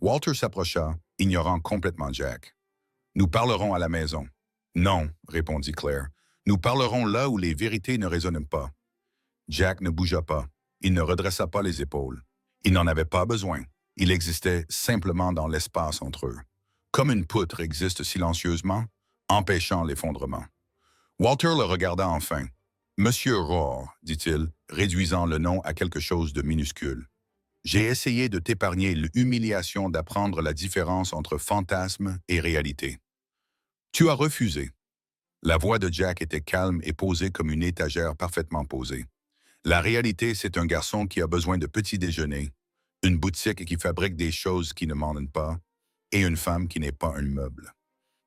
Walter s'approcha, ignorant complètement Jack. « Nous parlerons à la maison. »« Non, » répondit Claire. « Nous parlerons là où les vérités ne résonnent pas. » Jack ne bougea pas. Il ne redressa pas les épaules. Il n'en avait pas besoin. Il existait simplement dans l'espace entre eux. Comme une poutre existe silencieusement, empêchant l'effondrement. Walter le regarda enfin. « Monsieur Rohr, dit-il, réduisant le nom à quelque chose de minuscule. J'ai essayé de t'épargner l'humiliation d'apprendre la différence entre fantasme et réalité. Tu as refusé. » La voix de Jack était calme et posée comme une étagère parfaitement posée. La réalité, c'est un garçon qui a besoin de petits déjeuners, une boutique qui fabrique des choses qui ne mendent pas, et une femme qui n'est pas un meuble.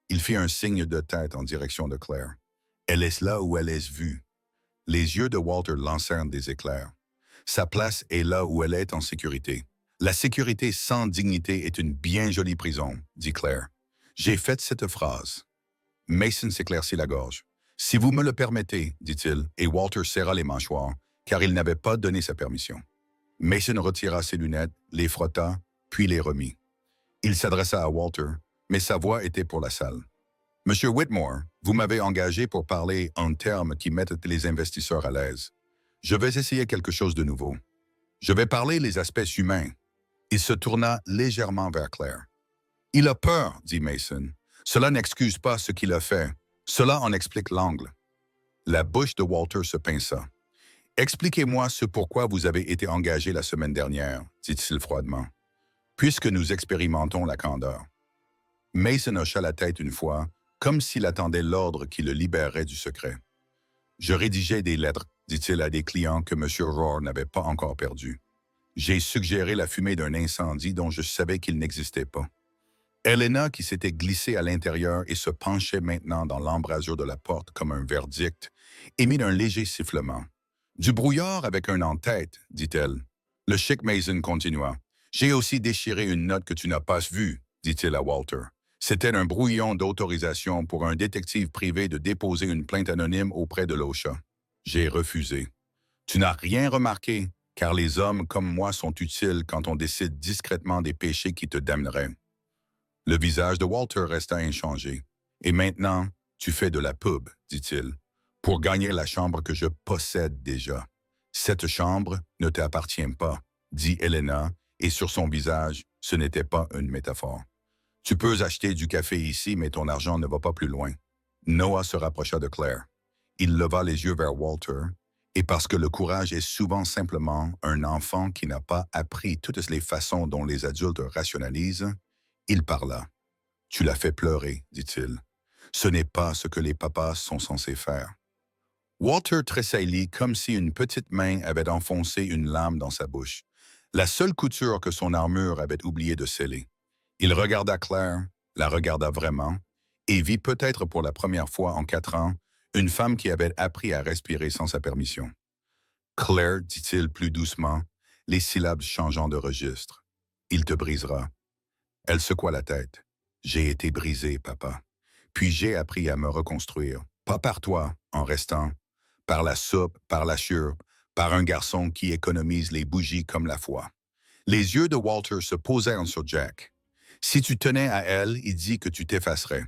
Il fit un signe de tête en direction de Claire. Elle est là où elle est vue. Les yeux de Walter lancèrent des éclairs. Sa place est là où elle est en sécurité. La sécurité sans dignité est une bien jolie prison, dit Claire. J'ai fait cette phrase. Mason s'éclaircit la gorge. Si vous me le permettez, dit-il, et Walter serra les mâchoires, car il n'avait pas donné sa permission. Mason retira ses lunettes, les frotta, puis les remit. Il s'adressa à Walter, mais sa voix était pour la salle. « Monsieur Whitmore, vous m'avez engagé pour parler en termes qui mettent les investisseurs à l'aise. Je vais essayer quelque chose de nouveau. Je vais parler les aspects humains. » Il se tourna légèrement vers Claire. « Il a peur, dit Mason. Cela n'excuse pas ce qu'il a fait. Cela en explique l'angle. » La bouche de Walter se pinça. « Expliquez-moi ce pourquoi vous avez été engagé la semaine dernière, dit-il froidement. Puisque nous expérimentons la candeur. » Mason hocha la tête une fois, comme s'il attendait l'ordre qui le libérerait du secret. « Je rédigeais des lettres, dit-il à des clients que M. Rohr n'avait pas encore perdus. J'ai suggéré la fumée d'un incendie dont je savais qu'il n'existait pas. » Helena, qui s'était glissée à l'intérieur et se penchait maintenant dans l'embrasure de la porte comme un verdict, émit un léger sifflement. « Du brouillard avec un en-tête, dit-elle. » Le chic Mason continua. « J'ai aussi déchiré une note que tu n'as pas vue, dit-il à Walter. C'était un brouillon d'autorisation pour un détective privé de déposer une plainte anonyme auprès de l'OSHA. J'ai refusé. Tu n'as rien remarqué, car les hommes comme moi sont utiles quand on décide discrètement des péchés qui te damneraient. » Le visage de Walter resta inchangé. « Et maintenant, tu fais de la pub, dit-il, pour gagner la chambre que je possède déjà. Cette chambre ne t'appartient pas, dit Helena, et sur son visage, ce n'était pas une métaphore. Tu peux acheter du café ici, mais ton argent ne va pas plus loin. » Noah se rapprocha de Claire. Il leva les yeux vers Walter, et parce que le courage est souvent simplement un enfant qui n'a pas appris toutes les façons dont les adultes rationalisent, il parla. « Tu l'as fait pleurer, dit-il. Ce n'est pas ce que les papas sont censés faire. » Walter tressaillit comme si une petite main avait enfoncé une lame dans sa bouche, la seule couture que son armure avait oublié de sceller. Il regarda Claire, la regarda vraiment, et vit peut-être pour la première fois en 4 ans une femme qui avait appris à respirer sans sa permission. « Claire, dit-il plus doucement, les syllabes changeant de registre. Il te brisera. » Elle secoua la tête. « J'ai été brisé, papa. Puis j'ai appris à me reconstruire. Pas par toi, en restant. Par la soupe, par la chure, par un garçon qui économise les bougies comme la foi. » Les yeux de Walter se posèrent sur Jack. « Si tu tenais à elle, il dit que tu t'effacerais.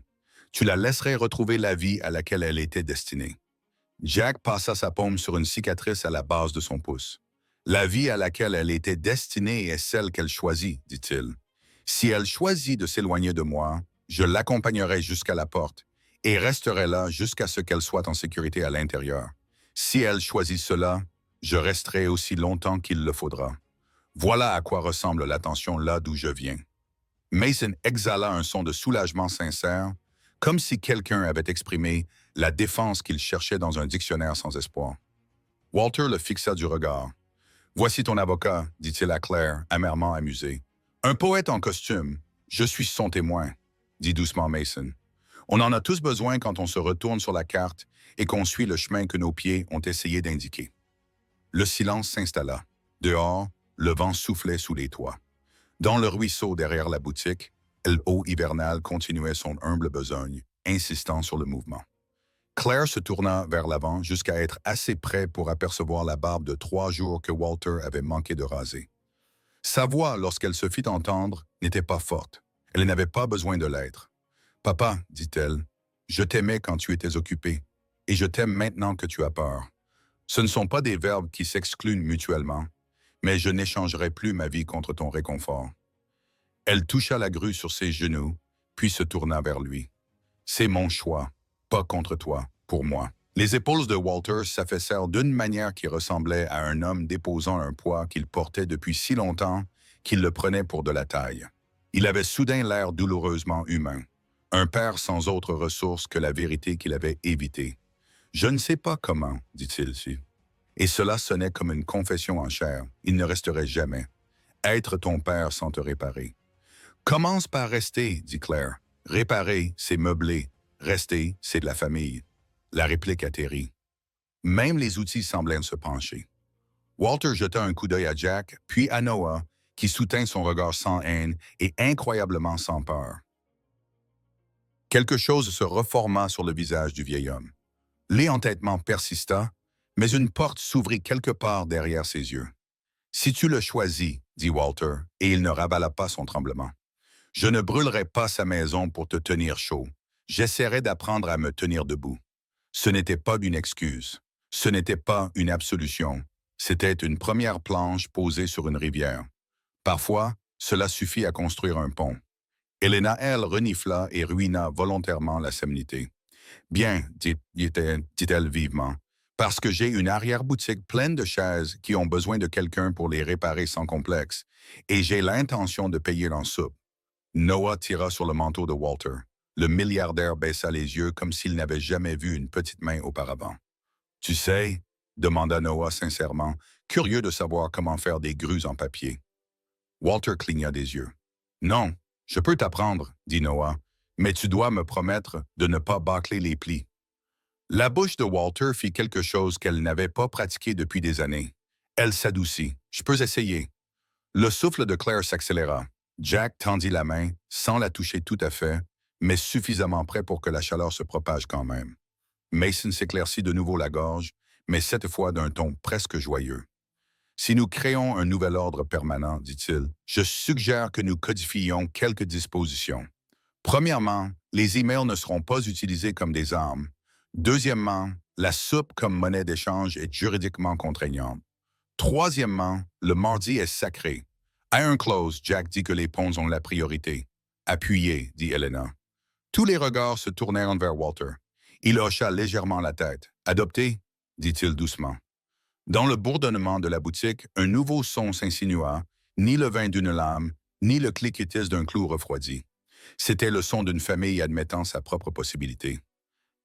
Tu la laisserais retrouver la vie à laquelle elle était destinée. » Jack passa sa paume sur une cicatrice à la base de son pouce. « La vie à laquelle elle était destinée est celle qu'elle choisit, dit-il. Si elle choisit de s'éloigner de moi, je l'accompagnerai jusqu'à la porte et resterai là jusqu'à ce qu'elle soit en sécurité à l'intérieur. Si elle choisit cela, je resterai aussi longtemps qu'il le faudra. Voilà à quoi ressemble l'attention là d'où je viens. » Mason exhala un son de soulagement sincère, comme si quelqu'un avait exprimé la défense qu'il cherchait dans un dictionnaire sans espoir. Walter le fixa du regard. « Voici ton avocat, dit-il à Claire, amèrement amusé. « Un poète en costume. Je suis son témoin, dit doucement Mason. On en a tous besoin quand on se retourne sur la carte et qu'on suit le chemin que nos pieds ont essayé d'indiquer. » Le silence s'installa. Dehors, le vent soufflait sous les toits. Dans le ruisseau derrière la boutique, l'eau hivernale continuait son humble besogne, insistant sur le mouvement. Claire se tourna vers l'avant jusqu'à être assez près pour apercevoir la barbe de 3 jours que Walter avait manqué de raser. Sa voix, lorsqu'elle se fit entendre, n'était pas forte. Elle n'avait pas besoin de l'être. « Papa, dit-elle, je t'aimais quand tu étais occupé, et je t'aime maintenant que tu as peur. Ce ne sont pas des verbes qui s'excluent mutuellement, mais je n'échangerai plus ma vie contre ton réconfort. » Elle toucha la grue sur ses genoux, puis se tourna vers lui. « C'est mon choix, pas contre toi, pour moi. » Les épaules de Walter s'affaissèrent d'une manière qui ressemblait à un homme déposant un poids qu'il portait depuis si longtemps qu'il le prenait pour de la taille. Il avait soudain l'air douloureusement humain, un père sans autre ressource que la vérité qu'il avait évitée. « Je ne sais pas comment, dit-il. Et cela sonnait comme une confession en chair. Il ne resterait jamais. Être ton père sans te réparer. « Commence par rester, dit Claire. Réparer, c'est meubler. Rester, c'est de la famille. » La réplique atterrit. Même les outils semblaient se pencher. Walter jeta un coup d'œil à Jack, puis à Noah, qui soutint son regard sans haine et incroyablement sans peur. Quelque chose se reforma sur le visage du vieil homme. L'entêtement persista, mais une porte s'ouvrit quelque part derrière ses yeux. « Si tu le choisis, dit Walter, et il ne ravala pas son tremblement. Je ne brûlerai pas sa maison pour te tenir chaud. J'essaierai d'apprendre à me tenir debout. Ce n'était pas une excuse. Ce n'était pas une absolution. C'était une première planche posée sur une rivière. Parfois, cela suffit à construire un pont. » Helena, elle, renifla et ruina volontairement la sérénité. « Bien, dit-elle vivement, parce que j'ai une arrière-boutique pleine de chaises qui ont besoin de quelqu'un pour les réparer sans complexe, et j'ai l'intention de payer en soupe. » Noah tira sur le manteau de Walter. Le milliardaire baissa les yeux comme s'il n'avait jamais vu une petite main auparavant. « Tu sais, » demanda Noah sincèrement, curieux de savoir comment faire des grues en papier. Walter cligna des yeux. « Non, je peux t'apprendre, dit Noah, mais tu dois me promettre de ne pas bâcler les plis. » La bouche de Walter fit quelque chose qu'elle n'avait pas pratiqué depuis des années. Elle s'adoucit. « Je peux essayer. » Le souffle de Claire s'accéléra. Jack tendit la main, sans la toucher tout à fait, mais suffisamment près pour que la chaleur se propage quand même. Mason s'éclaircit de nouveau la gorge, mais cette fois d'un ton presque joyeux. « Si nous créons un nouvel ordre permanent, dit-il, je suggère que nous codifions quelques dispositions. Premièrement, les emails ne seront pas utilisés comme des armes. Deuxièmement, la soupe comme monnaie d'échange est juridiquement contraignante. Troisièmement, le mardi est sacré. Iron Close, Jack dit que les ponts ont la priorité. Appuyez, dit Helena. Tous les regards se tournèrent vers Walter. Il hocha légèrement la tête. Adopté, dit-il doucement. Dans le bourdonnement de la boutique, un nouveau son s'insinua, ni le vin d'une lame, ni le cliquetis d'un clou refroidi. C'était le son d'une famille admettant sa propre possibilité.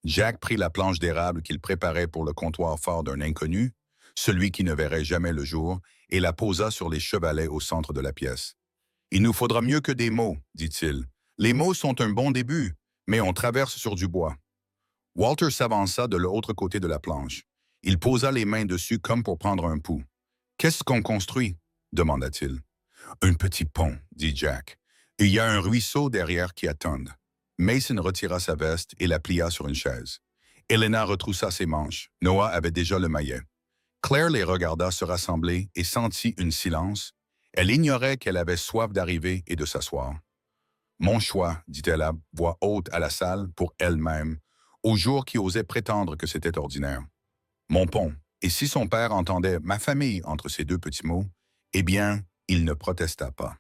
Jack prit la planche d'érable qu'il préparait pour le comptoir fort d'un inconnu, celui qui ne verrait jamais le jour, et la posa sur les chevalets au centre de la pièce. « Il nous faudra mieux que des mots, dit-il. Les mots sont un bon début, mais on traverse sur du bois. » Walter s'avança de l'autre côté de la planche. Il posa les mains dessus comme pour prendre un pouls. « Qu'est-ce qu'on construit ?» demanda-t-il. « Un petit pont, dit Jack. Il y a un ruisseau derrière qui attend. » Mason retira sa veste et la plia sur une chaise. Helena retroussa ses manches. Noah avait déjà le maillet. Claire les regarda se rassembler et sentit un silence. Elle ignorait qu'elle avait soif d'arriver et de s'asseoir. « Mon choix, dit-elle à voix haute à la salle pour elle-même, au jour qui osait prétendre que c'était ordinaire. Mon pont. Et si son père entendait « ma famille » entre ces deux petits mots, eh bien, il ne protesta pas.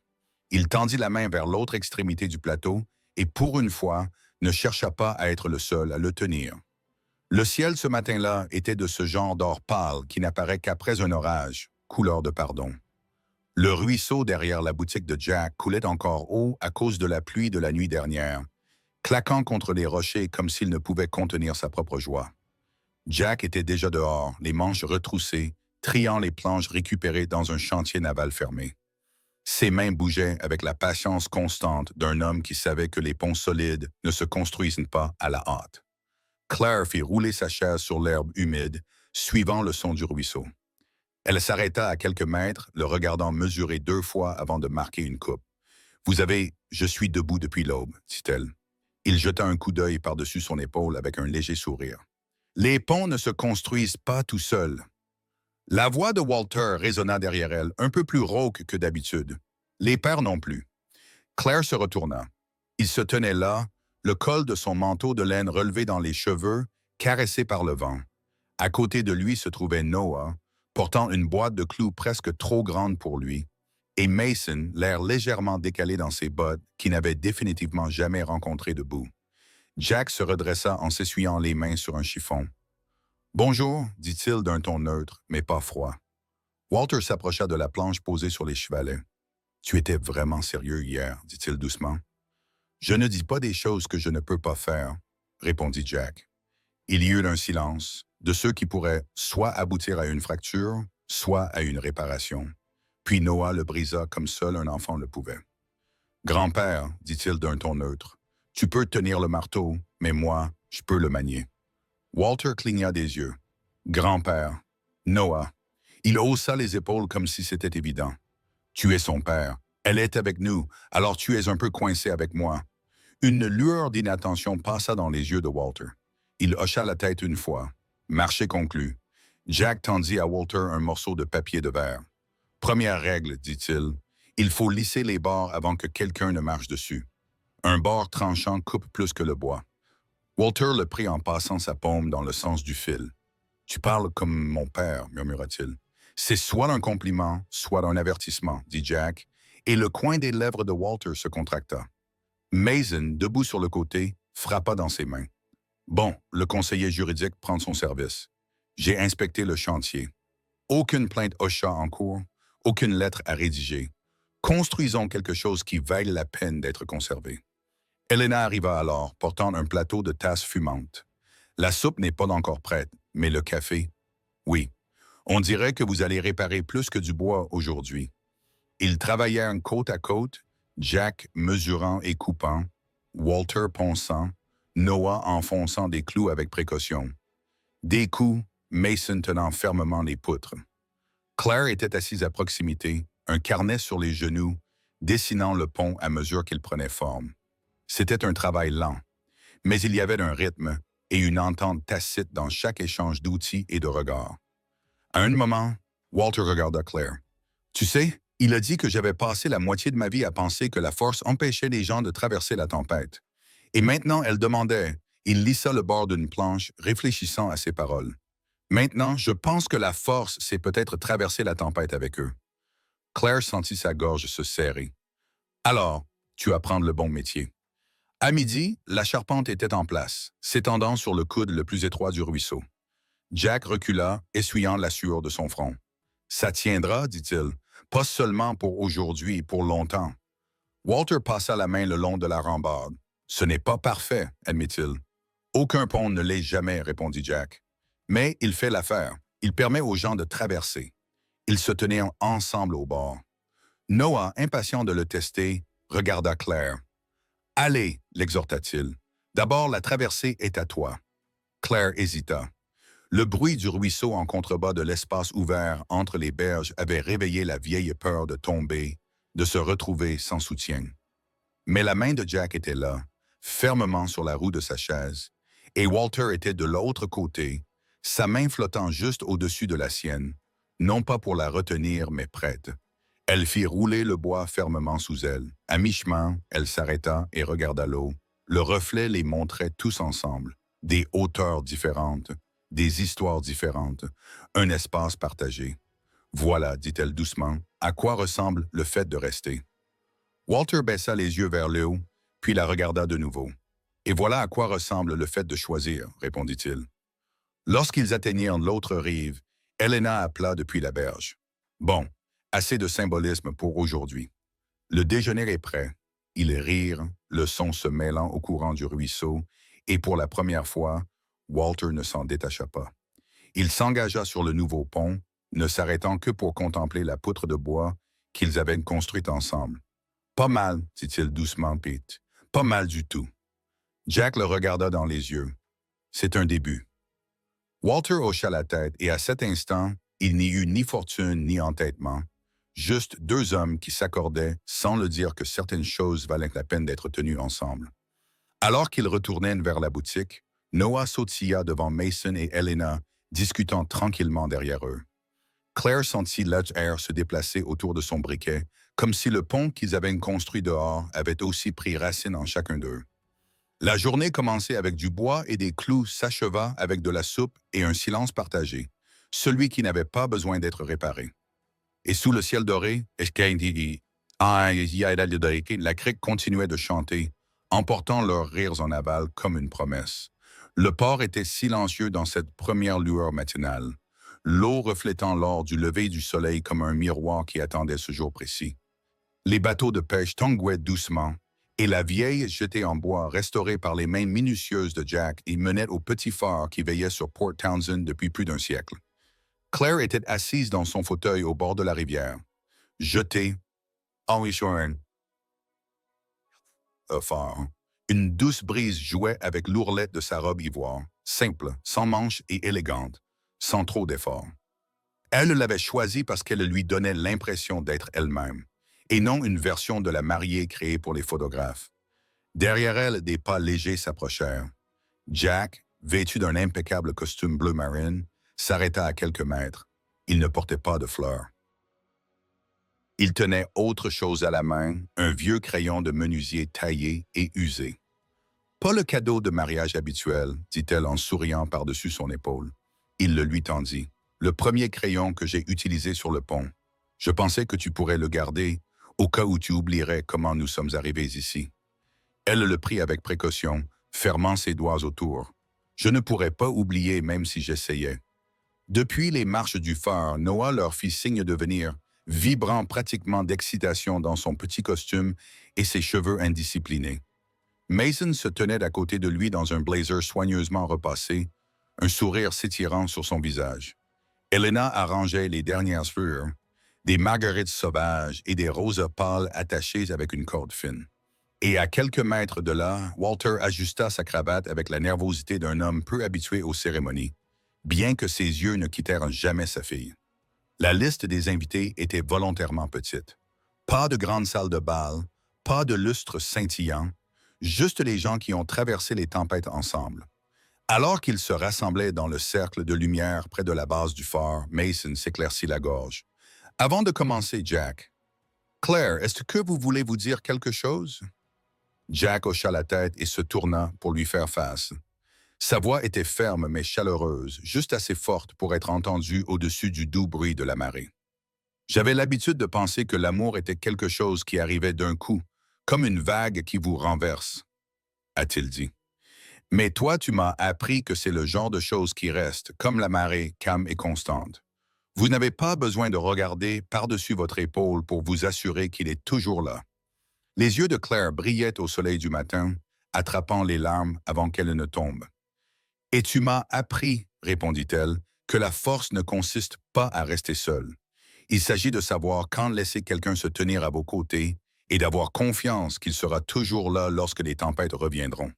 Il tendit la main vers l'autre extrémité du plateau et, pour une fois, ne chercha pas à être le seul à le tenir. Le ciel ce matin-là était de ce genre d'or pâle qui n'apparaît qu'après un orage, couleur de pardon. Le ruisseau derrière la boutique de Jack coulait encore haut à cause de la pluie de la nuit dernière, claquant contre les rochers comme s'il ne pouvait contenir sa propre joie. Jack était déjà dehors, les manches retroussées, triant les planches récupérées dans un chantier naval fermé. Ses mains bougeaient avec la patience constante d'un homme qui savait que les ponts solides ne se construisent pas à la hâte. Claire fit rouler sa chaise sur l'herbe humide, suivant le son du ruisseau. Elle s'arrêta à quelques mètres, le regardant mesurer 2 fois avant de marquer une coupe. « Vous avez, je suis debout depuis l'aube, dit-elle. Il jeta un coup d'œil par-dessus son épaule avec un léger sourire. Les ponts ne se construisent pas tout seuls. La voix de Walter résonna derrière elle, un peu plus rauque que d'habitude. Les pères non plus. Claire se retourna. Il se tenait là, le col de son manteau de laine relevé dans les cheveux, caressé par le vent. À côté de lui se trouvait Noah, portant une boîte de clous presque trop grande pour lui, et Mason, l'air légèrement décalé dans ses bottes, qui n'avait définitivement jamais rencontré de boue. Jack se redressa en s'essuyant les mains sur un chiffon. « Bonjour », dit-il d'un ton neutre, mais pas froid. Walter s'approcha de la planche posée sur les chevalets. « Tu étais vraiment sérieux hier », dit-il doucement. « Je ne dis pas des choses que je ne peux pas faire », répondit Jack. Il y eut un silence, de ceux qui pourraient soit aboutir à une fracture, soit à une réparation. Puis Noah le brisa comme seul un enfant le pouvait. « Grand-père », dit-il d'un ton neutre, « tu peux tenir le marteau, mais moi, je peux le manier. » Walter cligna des yeux. « Grand-père. »« Noah. » Il haussa les épaules comme si c'était évident. « Tu es son père. Elle est avec nous, alors tu es un peu coincé avec moi. » Une lueur d'inattention passa dans les yeux de Walter. Il hocha la tête une fois. Marché conclu. Jack tendit à Walter un morceau de papier de verre. « Première règle, dit-il, il faut lisser les bords avant que quelqu'un ne marche dessus. Un bord tranchant coupe plus que le bois. » Walter le prit en passant sa paume dans le sens du fil. « Tu parles comme mon père, murmura-t-il. »« C'est soit un compliment, soit un avertissement, dit Jack, et le coin des lèvres de Walter se contracta. Mason, debout sur le côté, frappa dans ses mains. « Bon, le conseiller juridique prend son service. J'ai inspecté le chantier. Aucune plainte OSHA en cours, aucune lettre à rédiger. Construisons quelque chose qui vaille la peine d'être conservé. » Elena arriva alors, portant un plateau de tasses fumantes. « La soupe n'est pas encore prête, mais le café, oui. On dirait que vous allez réparer plus que du bois aujourd'hui. » Ils travaillèrent côte à côte, Jack mesurant et coupant, Walter ponçant, Noah enfonçant des clous avec précaution. Des coups, Mason tenant fermement les poutres. Claire était assise à proximité, un carnet sur les genoux, dessinant le pont à mesure qu'il prenait forme. C'était un travail lent, mais il y avait un rythme et une entente tacite dans chaque échange d'outils et de regards. À un moment, Walter regarda Claire. « Tu sais, il a dit que j'avais passé la moitié de ma vie à penser que la force empêchait les gens de traverser la tempête. Et maintenant, elle demandait, il lissa le bord d'une planche, réfléchissant à ses paroles. Maintenant, je pense que la force, c'est peut-être traverser la tempête avec eux. » Claire sentit sa gorge se serrer. « Alors, tu vas prendre le bon métier. » À midi, la charpente était en place, s'étendant sur le coude le plus étroit du ruisseau. Jack recula, essuyant la sueur de son front. « Ça tiendra, dit-il, pas seulement pour aujourd'hui, pour longtemps. » Walter passa la main le long de la rambarde. « Ce n'est pas parfait, admit-il. »« Aucun pont ne l'est jamais, répondit Jack. Mais il fait l'affaire. Il permet aux gens de traverser. » Ils se tenaient ensemble au bord. Noah, impatient de le tester, regarda Claire. « Allez, l'exhorta-t-il. D'abord, la traversée est à toi. » Claire hésita. Le bruit du ruisseau en contrebas de l'espace ouvert entre les berges avait réveillé la vieille peur de tomber, de se retrouver sans soutien. Mais la main de Jack était là, fermement sur la roue de sa chaise, et Walter était de l'autre côté, sa main flottant juste au-dessus de la sienne, non pas pour la retenir, mais prête. Elle fit rouler le bois fermement sous elle. À mi-chemin, elle s'arrêta et regarda l'eau. Le reflet les montrait tous ensemble, des hauteurs différentes, des histoires différentes, un espace partagé. « Voilà, dit-elle doucement, à quoi ressemble le fait de rester. » Walter baissa les yeux vers le haut, puis la regarda de nouveau. « Et voilà à quoi ressemble le fait de choisir, » répondit-il. Lorsqu'ils atteignirent l'autre rive, Elena appela depuis la berge. « Bon, assez de symbolisme pour aujourd'hui. Le déjeuner est prêt. Ils rirent, le son se mêlant au courant du ruisseau, et pour la première fois, Walter ne s'en détacha pas. Il s'engagea sur le nouveau pont, ne s'arrêtant que pour contempler la poutre de bois qu'ils avaient construite ensemble. Pas mal, dit-il doucement, Pete. Pas mal du tout. Jack le regarda dans les yeux. C'est un début. Walter hocha la tête et à cet instant, il n'y eut ni fortune ni entêtement, juste deux hommes qui s'accordaient sans le dire que certaines choses valaient la peine d'être tenues ensemble. Alors qu'ils retournaient vers la boutique, Noah sautilla devant Mason et Helena, discutant tranquillement derrière eux. Claire sentit l'air se déplacer autour de son briquet, comme si le pont qu'ils avaient construit dehors avait aussi pris racine en chacun d'eux. La journée commençait avec du bois et des clous s'acheva avec de la soupe et un silence partagé, celui qui n'avait pas besoin d'être réparé. Et sous le ciel doré, la crique continuait de chanter, emportant leurs rires en aval comme une promesse. Le port était silencieux dans cette première lueur matinale, l'eau reflétant l'or du lever du soleil comme un miroir qui attendait ce jour précis. Les bateaux de pêche tanguaient doucement, et la vieille jetée en bois, restaurée par les mains minutieuses de Jack, y menait au petit phare qui veillait sur Port Townsend depuis plus d'un siècle. Claire était assise dans son fauteuil au bord de la rivière, jetée, sur un phare. Une douce brise jouait avec l'ourlette de sa robe ivoire, simple, sans manches et élégante, sans trop d'efforts. Elle l'avait choisie parce qu'elle lui donnait l'impression d'être elle-même, et non une version de la mariée créée pour les photographes. Derrière elle, des pas légers s'approchèrent. Jack, vêtu d'un impeccable costume bleu marine, s'arrêta à quelques mètres. Il ne portait pas de fleurs. Il tenait autre chose à la main, un vieux crayon de menuisier taillé et usé. Pas le cadeau de mariage habituel, dit-elle en souriant par-dessus son épaule. Il le lui tendit. Le premier crayon que j'ai utilisé sur le pont. Je pensais que tu pourrais le garder au cas où tu oublierais comment nous sommes arrivés ici. Elle le prit avec précaution, fermant ses doigts autour. Je ne pourrais pas oublier même si j'essayais. Depuis les marches du phare, Noah leur fit signe de venir, vibrant pratiquement d'excitation dans son petit costume et ses cheveux indisciplinés. Mason se tenait à côté de lui dans un blazer soigneusement repassé, un sourire s'étirant sur son visage. Helena arrangeait les dernières fleurs, des marguerites sauvages et des roses pâles attachées avec une corde fine. Et à quelques mètres de là, Walter ajusta sa cravate avec la nervosité d'un homme peu habitué aux cérémonies, bien que ses yeux ne quittèrent jamais sa fille. La liste des invités était volontairement petite. Pas de grande salle de bal, pas de lustre scintillant, juste les gens qui ont traversé les tempêtes ensemble. Alors qu'ils se rassemblaient dans le cercle de lumière près de la base du phare, Mason s'éclaircit la gorge. Avant de commencer, Jack, « Claire, est-ce que vous voulez vous dire quelque chose? » Jack hocha la tête et se tourna pour lui faire face. Sa voix était ferme mais chaleureuse, juste assez forte pour être entendue au-dessus du doux bruit de la marée. J'avais l'habitude de penser que l'amour était quelque chose qui arrivait d'un coup, comme une vague qui vous renverse, a-t-il dit. Mais toi, tu m'as appris que c'est le genre de chose qui reste, comme la marée, calme et constante. Vous n'avez pas besoin de regarder par-dessus votre épaule pour vous assurer qu'il est toujours là. Les yeux de Claire brillaient au soleil du matin, attrapant les larmes avant qu'elles ne tombent. « Et tu m'as appris, répondit-elle, que la force ne consiste pas à rester seule. Il s'agit de savoir quand laisser quelqu'un se tenir à vos côtés et d'avoir confiance qu'il sera toujours là lorsque les tempêtes reviendront. »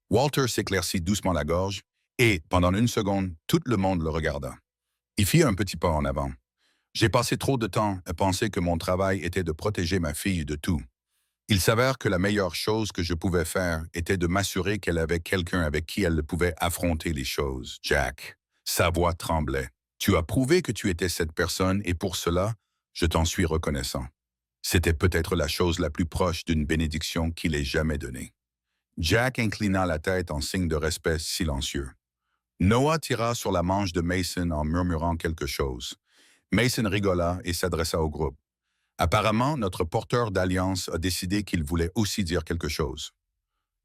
Walter s'éclaircit doucement la gorge et, pendant une seconde, tout le monde le regarda. Il fit un petit pas en avant. « J'ai passé trop de temps à penser que mon travail était de protéger ma fille de tout. Il s'avère que la meilleure chose que je pouvais faire était de m'assurer qu'elle avait quelqu'un avec qui elle pouvait affronter les choses. Jack, sa voix tremblait. Tu as prouvé que tu étais cette personne et pour cela, je t'en suis reconnaissant. C'était peut-être la chose la plus proche d'une bénédiction qu'il ait jamais donnée. » Jack inclina la tête en signe de respect silencieux. Noah tira sur la manche de Mason en murmurant quelque chose. Mason rigola et s'adressa au groupe. Apparemment, notre porteur d'alliance a décidé qu'il voulait aussi dire quelque chose.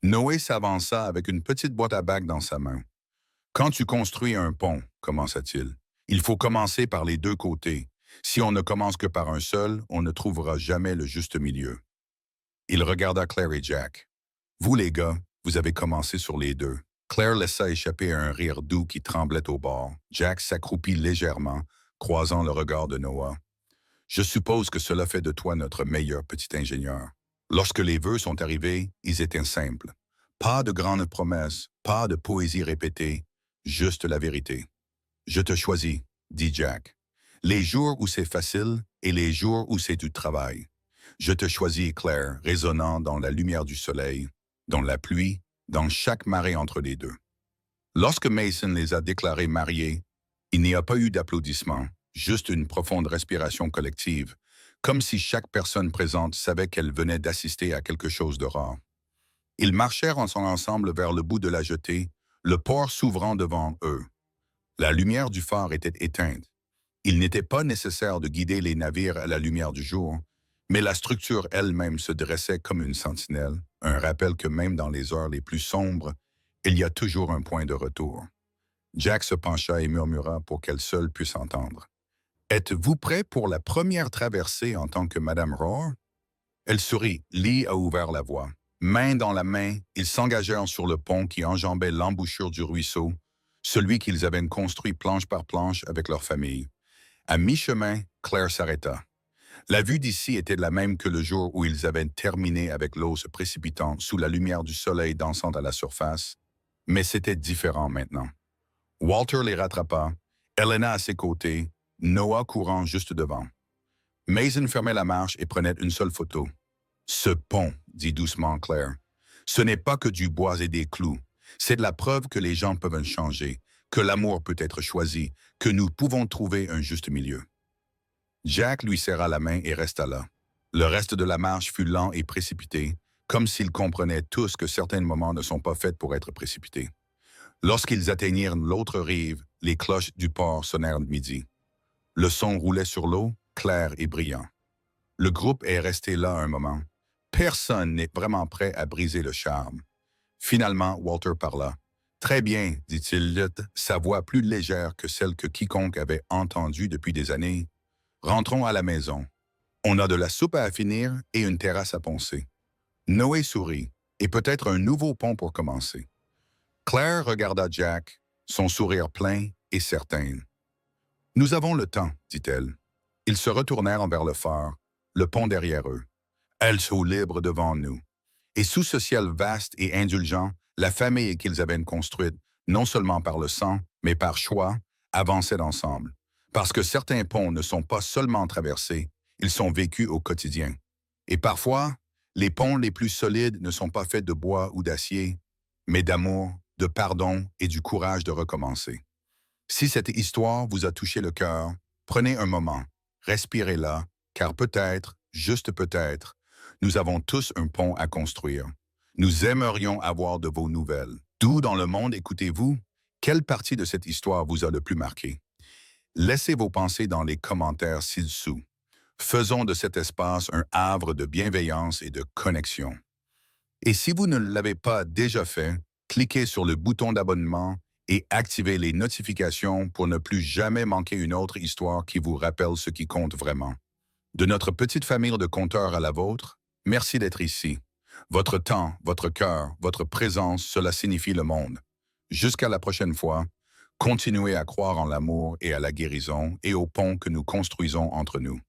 Noé s'avança avec une petite boîte à bac dans sa main. « Quand tu construis un pont, commença-t-il, il faut commencer par les deux côtés. Si on ne commence que par un seul, on ne trouvera jamais le juste milieu. Il regarda Claire et Jack. Vous, les gars, vous avez commencé sur les deux. Claire laissa échapper un rire doux qui tremblait au bord. Jack s'accroupit légèrement, croisant le regard de Noah. Je suppose que cela fait de toi notre meilleur petit ingénieur. Lorsque les vœux sont arrivés, ils étaient simples. Pas de grandes promesses, pas de poésie répétée, juste la vérité. Je te choisis, dit Jack. Les jours où c'est facile et les jours où c'est du travail. Je te choisis, Claire, résonnant dans la lumière du soleil, dans la pluie, dans chaque marée entre les deux. Lorsque Mason les a déclarés mariés, il n'y a pas eu d'applaudissements, juste une profonde respiration collective, comme si chaque personne présente savait qu'elle venait d'assister à quelque chose de rare. Ils marchèrent ensemble vers le bout de la jetée, le port s'ouvrant devant eux. La lumière du phare était éteinte. Il n'était pas nécessaire de guider les navires à la lumière du jour, mais la structure elle-même se dressait comme une sentinelle, un rappel que même dans les heures les plus sombres, il y a toujours un point de retour. Jack se pencha et murmura pour qu'elle seule puisse entendre. « Êtes-vous prêt pour la première traversée en tant que Madame Rohr? » Elle sourit. Lee a ouvert la voie. Main dans la main, ils s'engagèrent sur le pont qui enjambait l'embouchure du ruisseau, celui qu'ils avaient construit planche par planche avec leur famille. À mi-chemin, Claire s'arrêta. La vue d'ici était la même que le jour où ils avaient terminé avec l'eau se précipitant sous la lumière du soleil dansant à la surface, mais c'était différent maintenant. Walter les rattrapa, Helena à ses côtés, Noah courant juste devant. Mason fermait la marche et prenait une seule photo. « Ce pont, dit doucement Claire, ce n'est pas que du bois et des clous. C'est de la preuve que les gens peuvent changer, que l'amour peut être choisi, que nous pouvons trouver un juste milieu. » Jack lui serra la main et resta là. Le reste de la marche fut lent et précipité, comme s'ils comprenaient tous que certains moments ne sont pas faits pour être précipités. Lorsqu'ils atteignirent l'autre rive, les cloches du port sonnèrent de midi. Le son roulait sur l'eau, clair et brillant. Le groupe est resté là un moment. Personne n'est vraiment prêt à briser le charme. Finalement, Walter parla. « Très bien, dit-il, sa voix plus légère que celle que quiconque avait entendue depuis des années. Rentrons à la maison. On a de la soupe à finir et une terrasse à poncer. » Noé sourit, et peut-être un nouveau pont pour commencer. Claire regarda Jack, son sourire plein et certain. « Nous avons le temps, dit-elle. » Ils se retournèrent vers le phare, le pont derrière eux. Elle sont libres devant nous. Et sous ce ciel vaste et indulgent, la famille qu'ils avaient construite, non seulement par le sang, mais par choix, avançait ensemble. Parce que certains ponts ne sont pas seulement traversés, ils sont vécus au quotidien. Et parfois, les ponts les plus solides ne sont pas faits de bois ou d'acier, mais d'amour, de pardon et du courage de recommencer. Si cette histoire vous a touché le cœur, prenez un moment, respirez-la, car peut-être, juste peut-être, nous avons tous un pont à construire. Nous aimerions avoir de vos nouvelles. D'où dans le monde écoutez-vous? Quelle partie de cette histoire vous a le plus marqué? Laissez vos pensées dans les commentaires ci-dessous. Faisons de cet espace un havre de bienveillance et de connexion. Et si vous ne l'avez pas déjà fait, cliquez sur le bouton d'abonnement et activez les notifications pour ne plus jamais manquer une autre histoire qui vous rappelle ce qui compte vraiment. De notre petite famille de conteurs à la vôtre, merci d'être ici. Votre temps, votre cœur, votre présence, cela signifie le monde. Jusqu'à la prochaine fois, continuez à croire en l'amour et à la guérison et au pont que nous construisons entre nous.